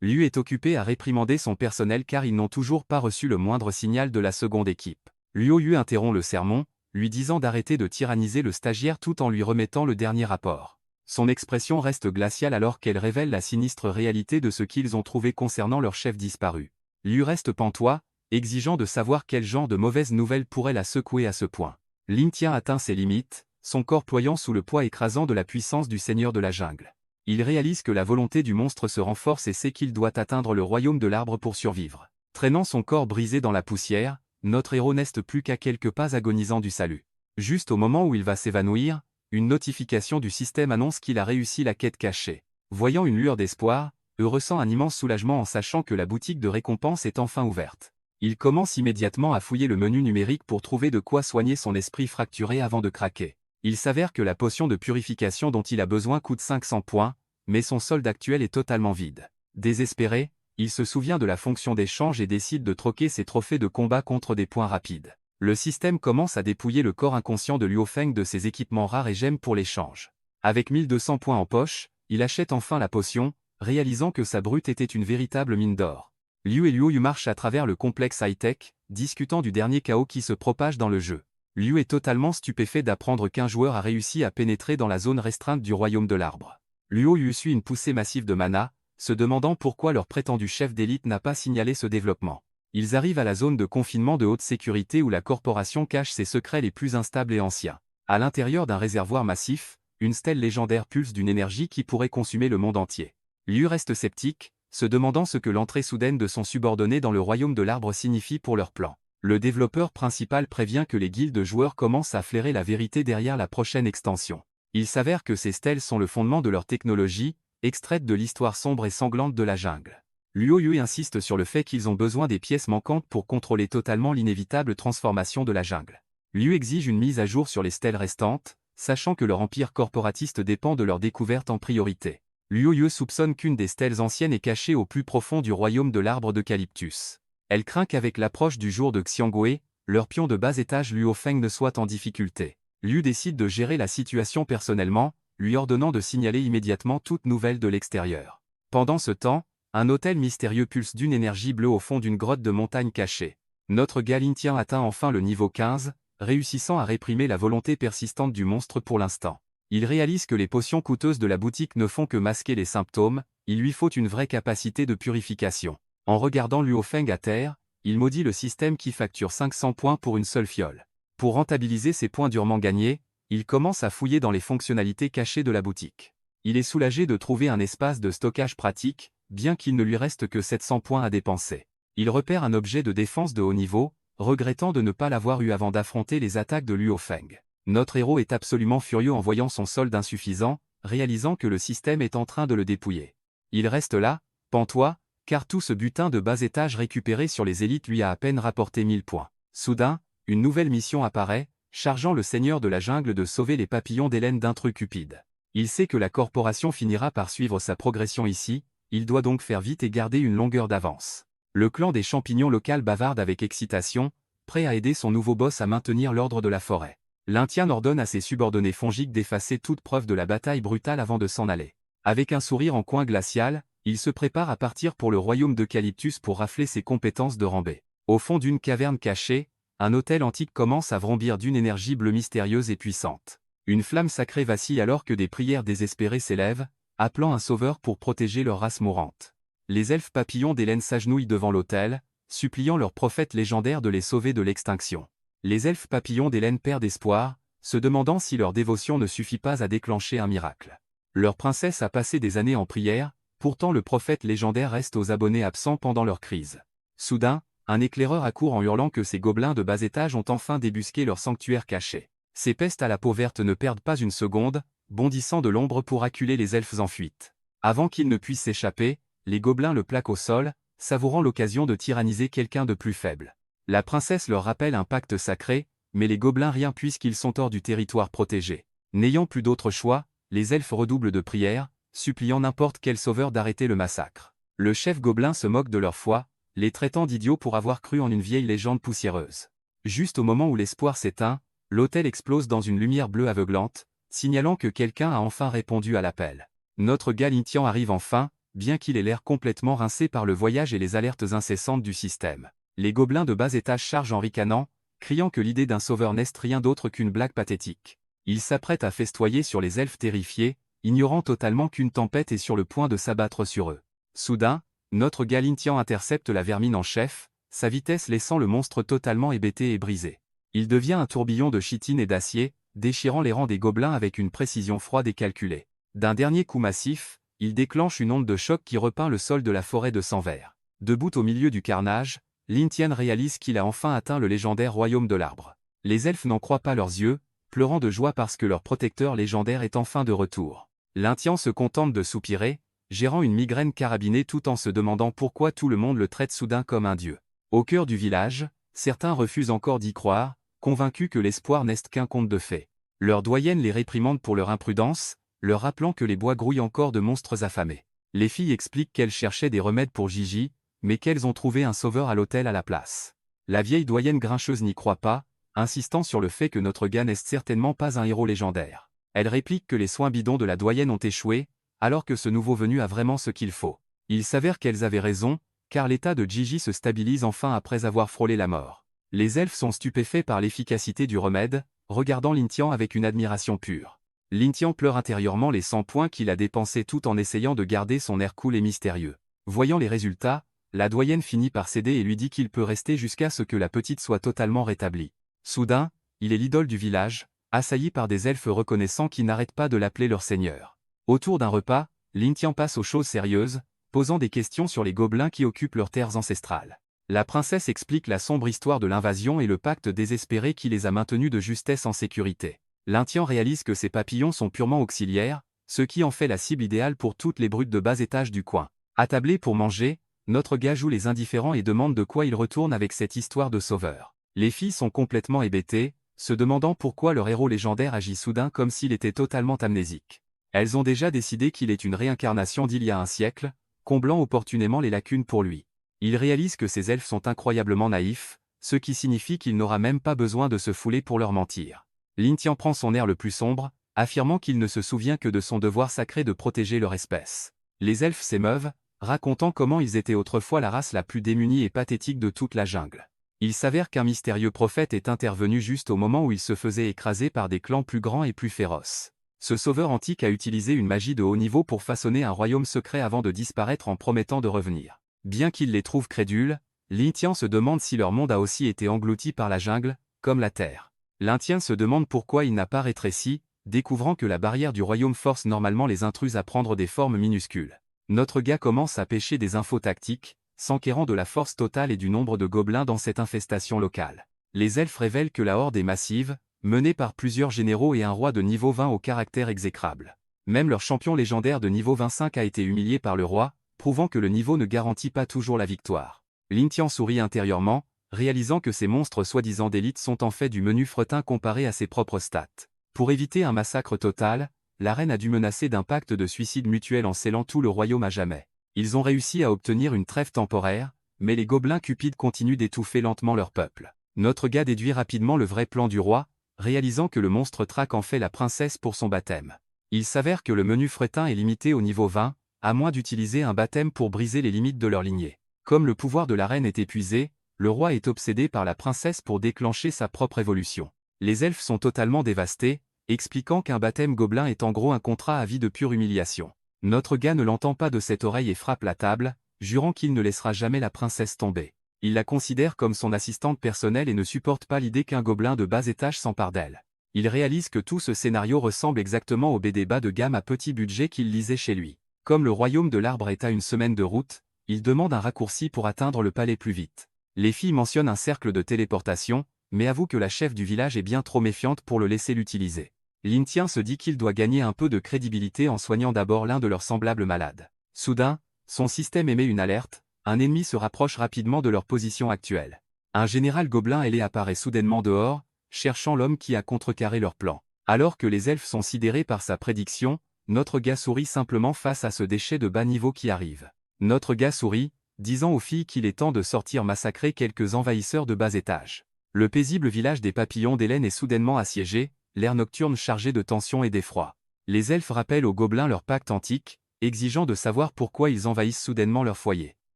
Speaker 1: Liu est occupé à réprimander son personnel car ils n'ont toujours pas reçu le moindre signal de la seconde équipe. Luo Yu interrompt le sermon, lui disant d'arrêter de tyranniser le stagiaire tout en lui remettant le dernier rapport. Son expression reste glaciale alors qu'elle révèle la sinistre réalité de ce qu'ils ont trouvé concernant leur chef disparu. Liu reste pantois, exigeant de savoir quel genre de mauvaise nouvelle pourrait la secouer à ce point. Lin Tian atteint ses limites, son corps ployant sous le poids écrasant de la puissance du seigneur de la jungle. Il réalise que la volonté du monstre se renforce et sait qu'il doit atteindre le royaume de l'arbre pour survivre. Traînant son corps brisé dans la poussière, notre héros n'est plus qu'à quelques pas agonisant du salut. Juste au moment où il va s'évanouir, une notification du système annonce qu'il a réussi la quête cachée. Voyant une lueur d'espoir, il ressent un immense soulagement en sachant que la boutique de récompense est enfin ouverte. Il commence immédiatement à fouiller le menu numérique pour trouver de quoi soigner son esprit fracturé avant de craquer. Il s'avère que la potion de purification dont il a besoin coûte 500 points, mais son solde actuel est totalement vide. Désespéré, il se souvient de la fonction d'échange et décide de troquer ses trophées de combat contre des points rapides. Le système commence à dépouiller le corps inconscient de Luo Feng de ses équipements rares et gemmes pour l'échange. Avec 1200 points en poche, il achète enfin la potion, réalisant que sa brute était une véritable mine d'or. Liu et Luo Yu marchent à travers le complexe high-tech, discutant du dernier chaos qui se propage dans le jeu. Liu est totalement stupéfait d'apprendre qu'un joueur a réussi à pénétrer dans la zone restreinte du royaume de l'arbre. Luo Yu suit une poussée massive de mana, se demandant pourquoi leur prétendu chef d'élite n'a pas signalé ce développement. Ils arrivent à la zone de confinement de haute sécurité où la corporation cache ses secrets les plus instables et anciens. À l'intérieur d'un réservoir massif, une stèle légendaire pulse d'une énergie qui pourrait consumer le monde entier. Liu reste sceptique, se demandant ce que l'entrée soudaine de son subordonné dans le royaume de l'arbre signifie pour leur plan. Le développeur principal prévient que les guildes de joueurs commencent à flairer la vérité derrière la prochaine extension. Il s'avère que ces stèles sont le fondement de leur technologie, extraite de l'histoire sombre et sanglante de la jungle. Luo Yu insiste sur le fait qu'ils ont besoin des pièces manquantes pour contrôler totalement l'inévitable transformation de la jungle. Liu exige une mise à jour sur les stèles restantes, sachant que leur empire corporatiste dépend de leur découverte en priorité. Luo Yu soupçonne qu'une des stèles anciennes est cachée au plus profond du royaume de l'arbre d'Eucalyptus. Elle craint qu'avec l'approche du jour de Xiangwei, leur pion de bas étage Luo Feng ne soit en difficulté. Liu décide de gérer la situation personnellement, lui ordonnant de signaler immédiatement toute nouvelle de l'extérieur. Pendant ce temps, un hôtel mystérieux pulse d'une énergie bleue au fond d'une grotte de montagne cachée. Notre gars Lin Tian atteint enfin le niveau 15, réussissant à réprimer la volonté persistante du monstre pour l'instant. Il réalise que les potions coûteuses de la boutique ne font que masquer les symptômes, il lui faut une vraie capacité de purification. En regardant Luo Feng à terre, il maudit le système qui facture 500 points pour une seule fiole. Pour rentabiliser ses points durement gagnés, il commence à fouiller dans les fonctionnalités cachées de la boutique. Il est soulagé de trouver un espace de stockage pratique, bien qu'il ne lui reste que 700 points à dépenser. Il repère un objet de défense de haut niveau, regrettant de ne pas l'avoir eu avant d'affronter les attaques de Luo Feng. Notre héros est absolument furieux en voyant son solde insuffisant, réalisant que le système est en train de le dépouiller. Il reste là, pantois, car tout ce butin de bas étage récupéré sur les élites lui a à peine rapporté 1000 points. Soudain, une nouvelle mission apparaît, chargeant le seigneur de la jungle de sauver les papillons d'Hélène d'un truc cupide. Il sait que la corporation finira par suivre sa progression ici, il doit donc faire vite et garder une longueur d'avance. Le clan des champignons local bavarde avec excitation, prêt à aider son nouveau boss à maintenir l'ordre de la forêt. L'Intien ordonne à ses subordonnés fongiques d'effacer toute preuve de la bataille brutale avant de s'en aller. Avec un sourire en coin glacial, il se prépare à partir pour le royaume d'Eucalyptus pour rafler ses compétences de rambé. Au fond d'une caverne cachée, un autel antique commence à vrombir d'une énergie bleue mystérieuse et puissante. Une flamme sacrée vacille alors que des prières désespérées s'élèvent, appelant un sauveur pour protéger leur race mourante. Les elfes papillons d'Hélène s'agenouillent devant l'autel, suppliant leur prophète légendaire de les sauver de l'extinction. Les elfes papillons d'Hélène perdent espoir, se demandant si leur dévotion ne suffit pas à déclencher un miracle. Leur princesse a passé des années en prière, pourtant le prophète légendaire reste aux abonnés absents pendant leur crise. Soudain, un éclaireur accourt en hurlant que ces gobelins de bas étage ont enfin débusqué leur sanctuaire caché. Ces pestes à la peau verte ne perdent pas une seconde, bondissant de l'ombre pour acculer les elfes en fuite. Avant qu'ils ne puissent s'échapper, les gobelins le plaquent au sol, savourant l'occasion de tyranniser quelqu'un de plus faible. La princesse leur rappelle un pacte sacré, mais les gobelins rien puisqu'ils sont hors du territoire protégé. N'ayant plus d'autre choix, les elfes redoublent de prières, suppliant n'importe quel sauveur d'arrêter le massacre. Le chef gobelin se moque de leur foi, les traitant d'idiots pour avoir cru en une vieille légende poussiéreuse. Juste au moment où l'espoir s'éteint, l'autel explose dans une lumière bleue aveuglante, signalant que quelqu'un a enfin répondu à l'appel. Notre Galintian arrive enfin, bien qu'il ait l'air complètement rincé par le voyage et les alertes incessantes du système. Les gobelins de bas étage chargent en ricanant, criant que l'idée d'un sauveur n'est rien d'autre qu'une blague pathétique. Ils s'apprêtent à festoyer sur les elfes terrifiés, ignorant totalement qu'une tempête est sur le point de s'abattre sur eux. Soudain, notre Galintian intercepte la vermine en chef, sa vitesse laissant le monstre totalement hébété et brisé. Il devient un tourbillon de chitine et d'acier, déchirant les rangs des gobelins avec une précision froide et calculée. D'un dernier coup massif, il déclenche une onde de choc qui repeint le sol de la forêt de sang vert. Debout au milieu du carnage, Lyntian réalise qu'il a enfin atteint le légendaire royaume de l'arbre. Les elfes n'en croient pas leurs yeux, pleurant de joie parce que leur protecteur légendaire est enfin de retour. Lyntian se contente de soupirer, gérant une migraine carabinée tout en se demandant pourquoi tout le monde le traite soudain comme un dieu. Au cœur du village, certains refusent encore d'y croire, convaincus que l'espoir n'est qu'un conte de fées. Leur doyenne les réprimande pour leur imprudence, leur rappelant que les bois grouillent encore de monstres affamés. Les filles expliquent qu'elles cherchaient des remèdes pour Gigi, mais qu'elles ont trouvé un sauveur à l'hôtel à la place. La vieille doyenne grincheuse n'y croit pas, insistant sur le fait que notre gars n'est certainement pas un héros légendaire. Elle réplique que les soins bidons de la doyenne ont échoué, alors que ce nouveau venu a vraiment ce qu'il faut. Il s'avère qu'elles avaient raison, car l'état de Gigi se stabilise enfin après avoir frôlé la mort. Les elfes sont stupéfaits par l'efficacité du remède, regardant Lyntian avec une admiration pure. Lyntian pleure intérieurement les 100 points qu'il a dépensés tout en essayant de garder son air cool et mystérieux. Voyant les résultats, la doyenne finit par céder et lui dit qu'il peut rester jusqu'à ce que la petite soit totalement rétablie. Soudain, il est l'idole du village, assailli par des elfes reconnaissants qui n'arrêtent pas de l'appeler leur seigneur. Autour d'un repas, Lyntian passe aux choses sérieuses, posant des questions sur les gobelins qui occupent leurs terres ancestrales. La princesse explique la sombre histoire de l'invasion et le pacte désespéré qui les a maintenus de justesse en sécurité. Lyntian réalise que ces papillons sont purement auxiliaires, ce qui en fait la cible idéale pour toutes les brutes de bas étage du coin. Attablés pour manger, notre gars joue les indifférents et demande de quoi il retourne avec cette histoire de sauveur. Les filles sont complètement hébétées, se demandant pourquoi leur héros légendaire agit soudain comme s'il était totalement amnésique. Elles ont déjà décidé qu'il est une réincarnation d'il y a un siècle, comblant opportunément les lacunes pour lui. Il réalise que ces elfes sont incroyablement naïfs, ce qui signifie qu'il n'aura même pas besoin de se fouler pour leur mentir. Lyntian prend son air le plus sombre, affirmant qu'il ne se souvient que de son devoir sacré de protéger leur espèce. Les elfes s'émeuvent, racontant comment ils étaient autrefois la race la plus démunie et pathétique de toute la jungle. Il s'avère qu'un mystérieux prophète est intervenu juste au moment où il se faisait écraser par des clans plus grands et plus féroces. Ce sauveur antique a utilisé une magie de haut niveau pour façonner un royaume secret avant de disparaître en promettant de revenir. Bien qu'il les trouve crédules, Lyntian se demande si leur monde a aussi été englouti par la jungle, comme la terre. Lyntian se demande pourquoi il n'a pas rétréci, découvrant que la barrière du royaume force normalement les intrus à prendre des formes minuscules. Notre gars commence à pêcher des infos tactiques, s'enquérant de la force totale et du nombre de gobelins dans cette infestation locale. Les elfes révèlent que la horde est massive, menée par plusieurs généraux et un roi de niveau 20 au caractère exécrable. Même leur champion légendaire de niveau 25 a été humilié par le roi, prouvant que le niveau ne garantit pas toujours la victoire. Lyntian sourit intérieurement, réalisant que ces monstres soi-disant d'élite sont en fait du menu fretin comparé à ses propres stats. Pour éviter un massacre total, la reine a dû menacer d'un pacte de suicide mutuel en scellant tout le royaume à jamais. Ils ont réussi à obtenir une trêve temporaire, mais les gobelins cupides continuent d'étouffer lentement leur peuple. Notre gars déduit rapidement le vrai plan du roi, réalisant que le monstre Thraque en fait la princesse pour son baptême. Il s'avère que le menu fretin est limité au niveau 20, à moins d'utiliser un baptême pour briser les limites de leur lignée. Comme le pouvoir de la reine est épuisé, le roi est obsédé par la princesse pour déclencher sa propre évolution. Les elfes sont totalement dévastés, expliquant qu'un baptême gobelin est en gros un contrat à vie de pure humiliation. Notre gars ne l'entend pas de cette oreille et frappe la table, jurant qu'il ne laissera jamais la princesse tomber. Il la considère comme son assistante personnelle et ne supporte pas l'idée qu'un gobelin de bas étage s'empare d'elle. Il réalise que tout ce scénario ressemble exactement au BD bas de gamme à petit budget qu'il lisait chez lui. Comme le royaume de l'arbre est à une semaine de route, il demande un raccourci pour atteindre le palais plus vite. Les filles mentionnent un cercle de téléportation, mais avouent que la chef du village est bien trop méfiante pour le laisser l'utiliser. Lintien se dit qu'il doit gagner un peu de crédibilité en soignant d'abord l'un de leurs semblables malades. Soudain, son système émet une alerte, un ennemi se rapproche rapidement de leur position actuelle. Un général gobelin ailé apparaît soudainement dehors, cherchant l'homme qui a contrecarré leur plan. Alors que les elfes sont sidérés par sa prédiction, notre gars sourit simplement face à ce déchet de bas niveau qui arrive. Notre gars sourit, disant aux filles qu'il est temps de sortir massacrer quelques envahisseurs de bas étage. Le paisible village des papillons d'Hélène est soudainement assiégé, l'air nocturne chargé de tension et d'effroi. Les elfes rappellent aux gobelins leur pacte antique, exigeant de savoir pourquoi ils envahissent soudainement leur foyer.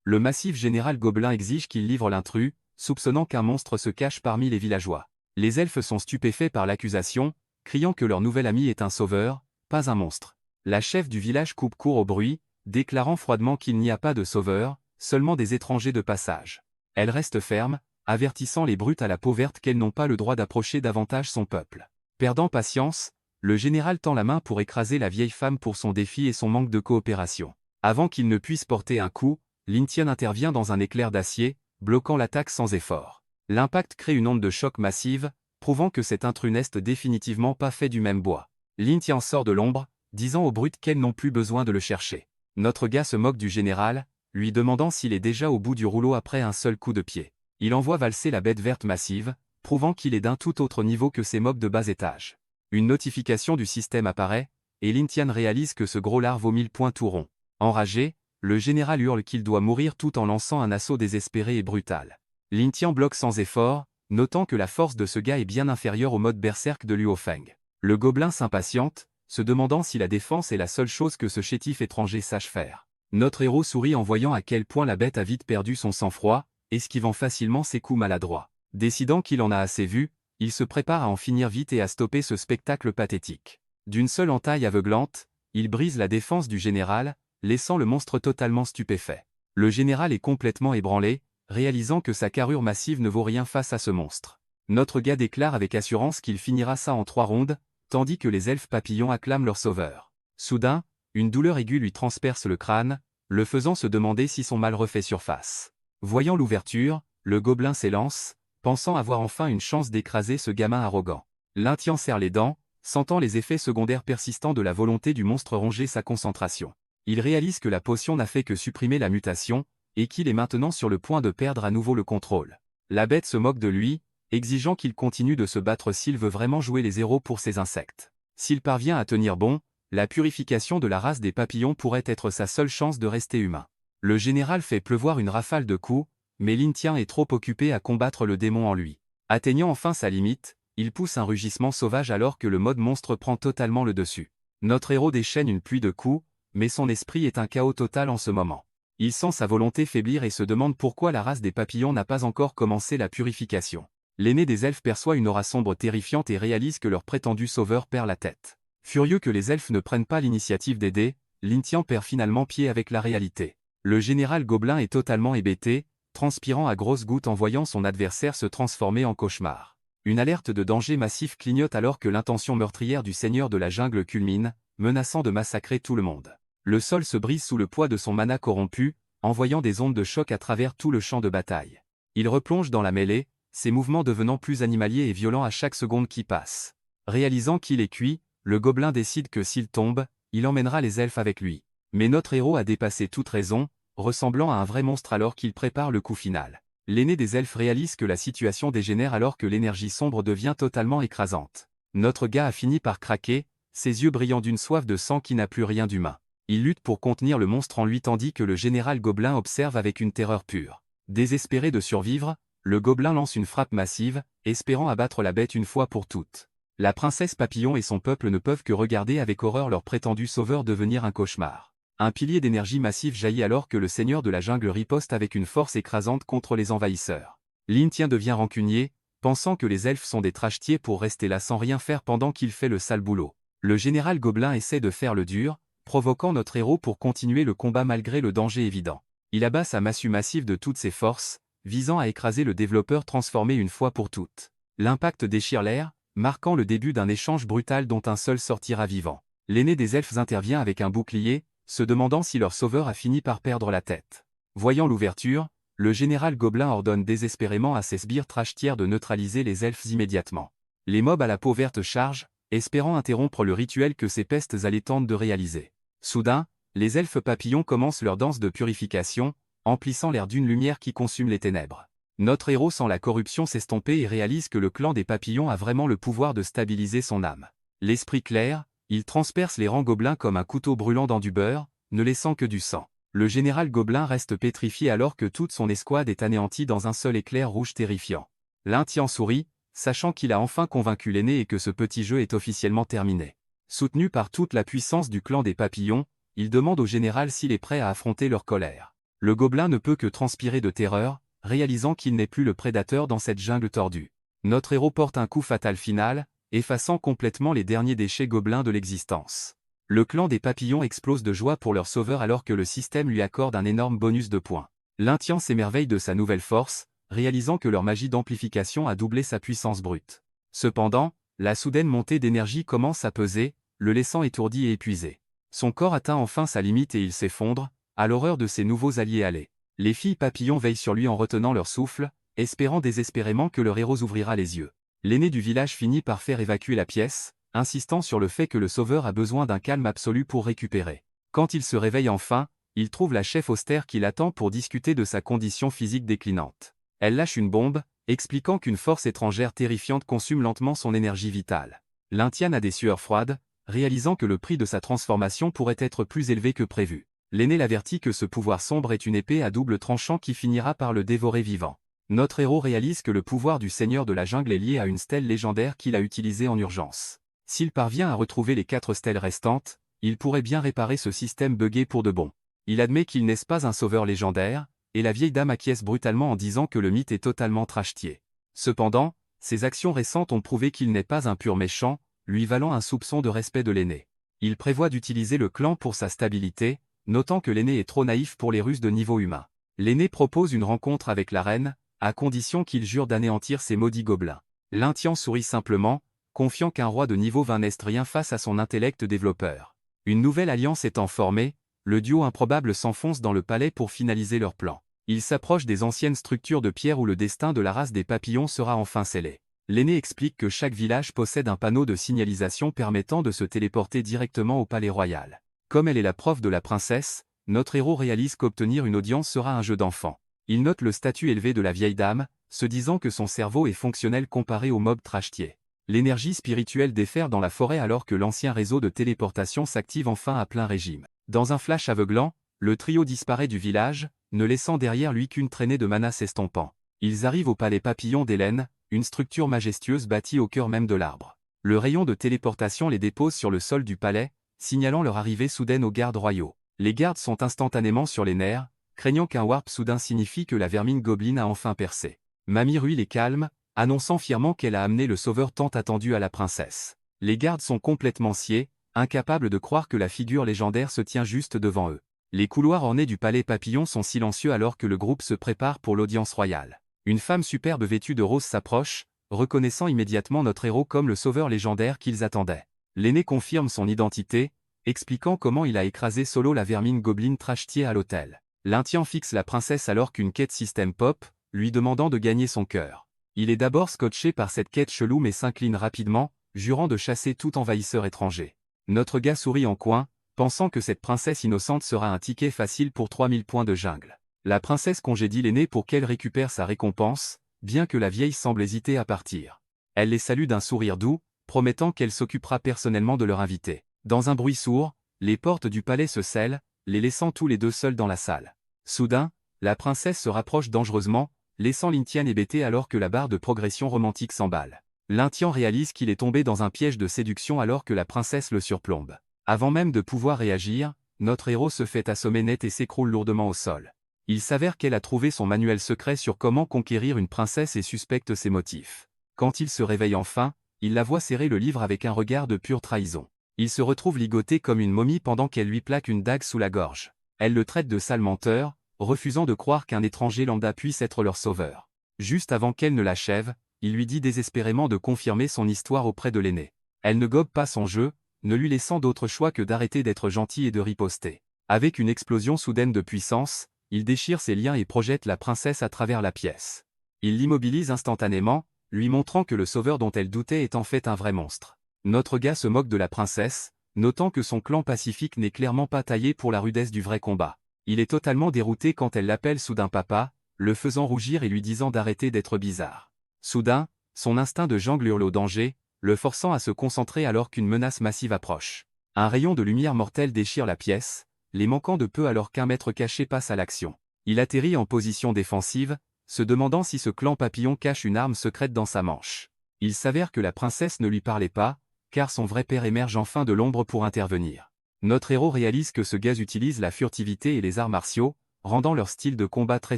Speaker 1: Le massif général gobelin exige qu'il livre l'intrus, soupçonnant qu'un monstre se cache parmi les villageois. Les elfes sont stupéfaits par l'accusation, criant que leur nouvel ami est un sauveur, pas un monstre. La chef du village coupe court au bruit, déclarant froidement qu'il n'y a pas de sauveur, seulement des étrangers de passage. Elle reste ferme, avertissant les brutes à la peau verte qu'elles n'ont pas le droit d'approcher davantage son peuple. Perdant patience, le général tend la main pour écraser la vieille femme pour son défi et son manque de coopération. Avant qu'il ne puisse porter un coup, Lintien intervient dans un éclair d'acier, bloquant l'attaque sans effort. L'impact crée une onde de choc massive, prouvant que cet intrus n'est définitivement pas fait du même bois. Lintien sort de l'ombre, disant aux brutes qu'elles n'ont plus besoin de le chercher. Notre gars se moque du général, lui demandant s'il est déjà au bout du rouleau après un seul coup de pied. Il envoie valser la bête verte massive, prouvant qu'il est d'un tout autre niveau que ses mobs de bas étage. Une notification du système apparaît, et Lintien réalise que ce gros lard vaut 1000 points tout rond. Enragé, le général hurle qu'il doit mourir tout en lançant un assaut désespéré et brutal. Lintien bloque sans effort, notant que la force de ce gars est bien inférieure au mode berserk de Luo Feng. Le gobelin s'impatiente, se demandant si la défense est la seule chose que ce chétif étranger sache faire. Notre héros sourit en voyant à quel point la bête a vite perdu son sang-froid, esquivant facilement ses coups maladroits. Décidant qu'il en a assez vu, il se prépare à en finir vite et à stopper ce spectacle pathétique. D'une seule entaille aveuglante, il brise la défense du général, laissant le monstre totalement stupéfait. Le général est complètement ébranlé, réalisant que sa carrure massive ne vaut rien face à ce monstre. Notre gars déclare avec assurance qu'il finira ça en 3 rondes, tandis que les elfes papillons acclament leur sauveur. Soudain, une douleur aiguë lui transperce le crâne, le faisant se demander si son mal refait surface. Voyant l'ouverture, le gobelin s'élance, pensant avoir enfin une chance d'écraser ce gamin arrogant. Lintien serre les dents, sentant les effets secondaires persistants de la volonté du monstre ronger sa concentration. Il réalise que la potion n'a fait que supprimer la mutation, et qu'il est maintenant sur le point de perdre à nouveau le contrôle. La bête se moque de lui, exigeant qu'il continue de se battre s'il veut vraiment jouer les héros pour ses insectes. S'il parvient à tenir bon, la purification de la race des papillons pourrait être sa seule chance de rester humain. Le général fait pleuvoir une rafale de coups, mais Lintien est trop occupé à combattre le démon en lui. Atteignant enfin sa limite, il pousse un rugissement sauvage alors que le mode monstre prend totalement le dessus. Notre héros déchaîne une pluie de coups, mais son esprit est un chaos total en ce moment. Il sent sa volonté faiblir et se demande pourquoi la race des papillons n'a pas encore commencé la purification. L'aîné des elfes perçoit une aura sombre terrifiante et réalise que leur prétendu sauveur perd la tête. Furieux que les elfes ne prennent pas l'initiative d'aider, Lintien perd finalement pied avec la réalité. Le général gobelin est totalement hébété, transpirant à grosses gouttes en voyant son adversaire se transformer en cauchemar. Une alerte de danger massif clignote alors que l'intention meurtrière du seigneur de la jungle culmine, menaçant de massacrer tout le monde. Le sol se brise sous le poids de son mana corrompu, envoyant des ondes de choc à travers tout le champ de bataille. Il replonge dans la mêlée, ses mouvements devenant plus animaliers et violents à chaque seconde qui passe. Réalisant qu'il est cuit, le gobelin décide que s'il tombe, il emmènera les elfes avec lui. Mais notre héros a dépassé toute raison, ressemblant à un vrai monstre alors qu'il prépare le coup final. L'aîné des elfes réalise que la situation dégénère alors que l'énergie sombre devient totalement écrasante. Notre gars a fini par craquer, ses yeux brillant d'une soif de sang qui n'a plus rien d'humain. Il lutte pour contenir le monstre en lui tandis que le général gobelin observe avec une terreur pure. Désespéré de survivre, le gobelin lance une frappe massive, espérant abattre la bête une fois pour toutes. La princesse Papillon et son peuple ne peuvent que regarder avec horreur leur prétendu sauveur devenir un cauchemar. Un pilier d'énergie massif jaillit alors que le seigneur de la jungle riposte avec une force écrasante contre les envahisseurs. Lintien devient rancunier, pensant que les elfes sont des trachetiers pour rester là sans rien faire pendant qu'il fait le sale boulot. Le général gobelin essaie de faire le dur, provoquant notre héros pour continuer le combat malgré le danger évident. Il abat sa massue massive de toutes ses forces, visant à écraser le développeur transformé une fois pour toutes. L'impact déchire l'air, marquant le début d'un échange brutal dont un seul sortira vivant. L'aîné des elfes intervient avec un bouclier, se demandant si leur sauveur a fini par perdre la tête. Voyant l'ouverture, le général gobelin ordonne désespérément à ses sbires trachetières de neutraliser les elfes immédiatement. Les mobs à la peau verte chargent, espérant interrompre le rituel que ces pestes allaient tentent de réaliser. Soudain, les elfes papillons commencent leur danse de purification, emplissant l'air d'une lumière qui consume les ténèbres. Notre héros sent la corruption s'estomper et réalise que le clan des papillons a vraiment le pouvoir de stabiliser son âme. L'esprit clair, il transperce les rangs gobelins comme un couteau brûlant dans du beurre, ne laissant que du sang. Le général gobelin reste pétrifié alors que toute son escouade est anéantie dans un seul éclair rouge terrifiant. Lintien sourit, sachant qu'il a enfin convaincu l'aîné et que ce petit jeu est officiellement terminé. Soutenu par toute la puissance du clan des papillons, il demande au général s'il est prêt à affronter leur colère. Le gobelin ne peut que transpirer de terreur, réalisant qu'il n'est plus le prédateur dans cette jungle tordue. Notre héros porte un coup fatal final, effaçant complètement les derniers déchets gobelins de l'existence. Le clan des papillons explose de joie pour leur sauveur alors que le système lui accorde un énorme bonus de points. Lintien s'émerveille de sa nouvelle force, réalisant que leur magie d'amplification a doublé sa puissance brute. Cependant, la soudaine montée d'énergie commence à peser, le laissant étourdi et épuisé. Son corps atteint enfin sa limite et il s'effondre, à l'horreur de ses nouveaux alliés allés. Les filles papillons veillent sur lui en retenant leur souffle, espérant désespérément que leur héros ouvrira les yeux. L'aîné du village finit par faire évacuer la pièce, insistant sur le fait que le sauveur a besoin d'un calme absolu pour récupérer. Quand il se réveille enfin, il trouve la chef austère qui l'attend pour discuter de sa condition physique déclinante. Elle lâche une bombe, expliquant qu'une force étrangère terrifiante consume lentement son énergie vitale. Lintien a des sueurs froides, réalisant que le prix de sa transformation pourrait être plus élevé que prévu. L'aîné l'avertit que ce pouvoir sombre est une épée à double tranchant qui finira par le dévorer vivant. Notre héros réalise que le pouvoir du seigneur de la jungle est lié à une stèle légendaire qu'il a utilisée en urgence. S'il parvient à retrouver les 4 stèles restantes, il pourrait bien réparer ce système buggé pour de bon. Il admet qu'il n'est pas un sauveur légendaire, et la vieille dame acquiesce brutalement en disant que le mythe est totalement trashtier. Cependant, ses actions récentes ont prouvé qu'il n'est pas un pur méchant, lui valant un soupçon de respect de l'aîné. Il prévoit d'utiliser le clan pour sa stabilité, notant que l'aîné est trop naïf pour les ruses de niveau humain. L'aîné propose une rencontre avec la reine, à condition qu'il jure d'anéantir ces maudits gobelins. Lintien sourit simplement, confiant qu'un roi de niveau 20 n'est rien face à son intellect développeur. Une nouvelle alliance étant formée, le duo improbable s'enfonce dans le palais pour finaliser leur plan. Il s'approche des anciennes structures de pierre où le destin de la race des papillons sera enfin scellé. L'aîné explique que chaque village possède un panneau de signalisation permettant de se téléporter directement au palais royal. Comme elle est la prof de la princesse, notre héros réalise qu'obtenir une audience sera un jeu d'enfant. Il note le statut élevé de la vieille dame, se disant que son cerveau est fonctionnel comparé au mob trashtier. L'énergie spirituelle déferle dans la forêt alors que l'ancien réseau de téléportation s'active enfin à plein régime. Dans un flash aveuglant, le trio disparaît du village, ne laissant derrière lui qu'une traînée de mana s'estompant. Ils arrivent au palais papillon d'Hélène, une structure majestueuse bâtie au cœur même de l'arbre. Le rayon de téléportation les dépose sur le sol du palais, signalant leur arrivée soudaine aux gardes royaux. Les gardes sont instantanément sur les nerfs, craignant qu'un warp soudain signifie que la vermine gobeline a enfin percé. Mamie Rui les calme, annonçant fièrement qu'elle a amené le sauveur tant attendu à la princesse. Les gardes sont complètement sciés, incapables de croire que la figure légendaire se tient juste devant eux. Les couloirs ornés du palais papillon sont silencieux alors que le groupe se prépare pour l'audience royale. Une femme superbe vêtue de rose s'approche, reconnaissant immédiatement notre héros comme le sauveur légendaire qu'ils attendaient. L'aîné confirme son identité, expliquant comment il a écrasé solo la vermine gobeline trashtier à l'hôtel. Lintien fixe la princesse alors qu'une quête système pop, lui demandant de gagner son cœur. Il est d'abord scotché par cette quête chelou mais s'incline rapidement, jurant de chasser tout envahisseur étranger. Notre gars sourit en coin, pensant que cette princesse innocente sera un ticket facile pour 3000 points de jungle. La princesse congédie l'aîné pour qu'elle récupère sa récompense, bien que la vieille semble hésiter à partir. Elle les salue d'un sourire doux, promettant qu'elle s'occupera personnellement de leur invité. Dans un bruit sourd, les portes du palais se scellent, les laissant tous les deux seuls dans la salle. Soudain, la princesse se rapproche dangereusement, laissant Lin Tian hébété alors que la barre de progression romantique s'emballe. Lin Tian réalise qu'il est tombé dans un piège de séduction alors que la princesse le surplombe. Avant même de pouvoir réagir, notre héros se fait assommer net et s'écroule lourdement au sol. Il s'avère qu'elle a trouvé son manuel secret sur comment conquérir une princesse et suspecte ses motifs. Quand il se réveille enfin, il la voit serrer le livre avec un regard de pure trahison. Il se retrouve ligoté comme une momie pendant qu'elle lui plaque une dague sous la gorge. Elle le traite de sale menteur, refusant de croire qu'un étranger lambda puisse être leur sauveur. Juste avant qu'elle ne l'achève, il lui dit désespérément de confirmer son histoire auprès de l'aîné. Elle ne gobe pas son jeu, ne lui laissant d'autre choix que d'arrêter d'être gentil et de riposter. Avec une explosion soudaine de puissance, il déchire ses liens et projette la princesse à travers la pièce. Il l'immobilise instantanément, lui montrant que le sauveur dont elle doutait est en fait un vrai monstre. Notre gars se moque de la princesse, notant que son clan pacifique n'est clairement pas taillé pour la rudesse du vrai combat. Il est totalement dérouté quand elle l'appelle soudain papa, le faisant rougir et lui disant d'arrêter d'être bizarre. Soudain, son instinct de jungle hurle au danger, le forçant à se concentrer alors qu'une menace massive approche. Un rayon de lumière mortelle déchire la pièce, les manquant de peu alors qu'un maître caché passe à l'action. Il atterrit en position défensive, se demandant si ce clan papillon cache une arme secrète dans sa manche. Il s'avère que la princesse ne lui parlait pas, car son vrai père émerge enfin de l'ombre pour intervenir. Notre héros réalise que ce gaz utilise la furtivité et les arts martiaux, rendant leur style de combat très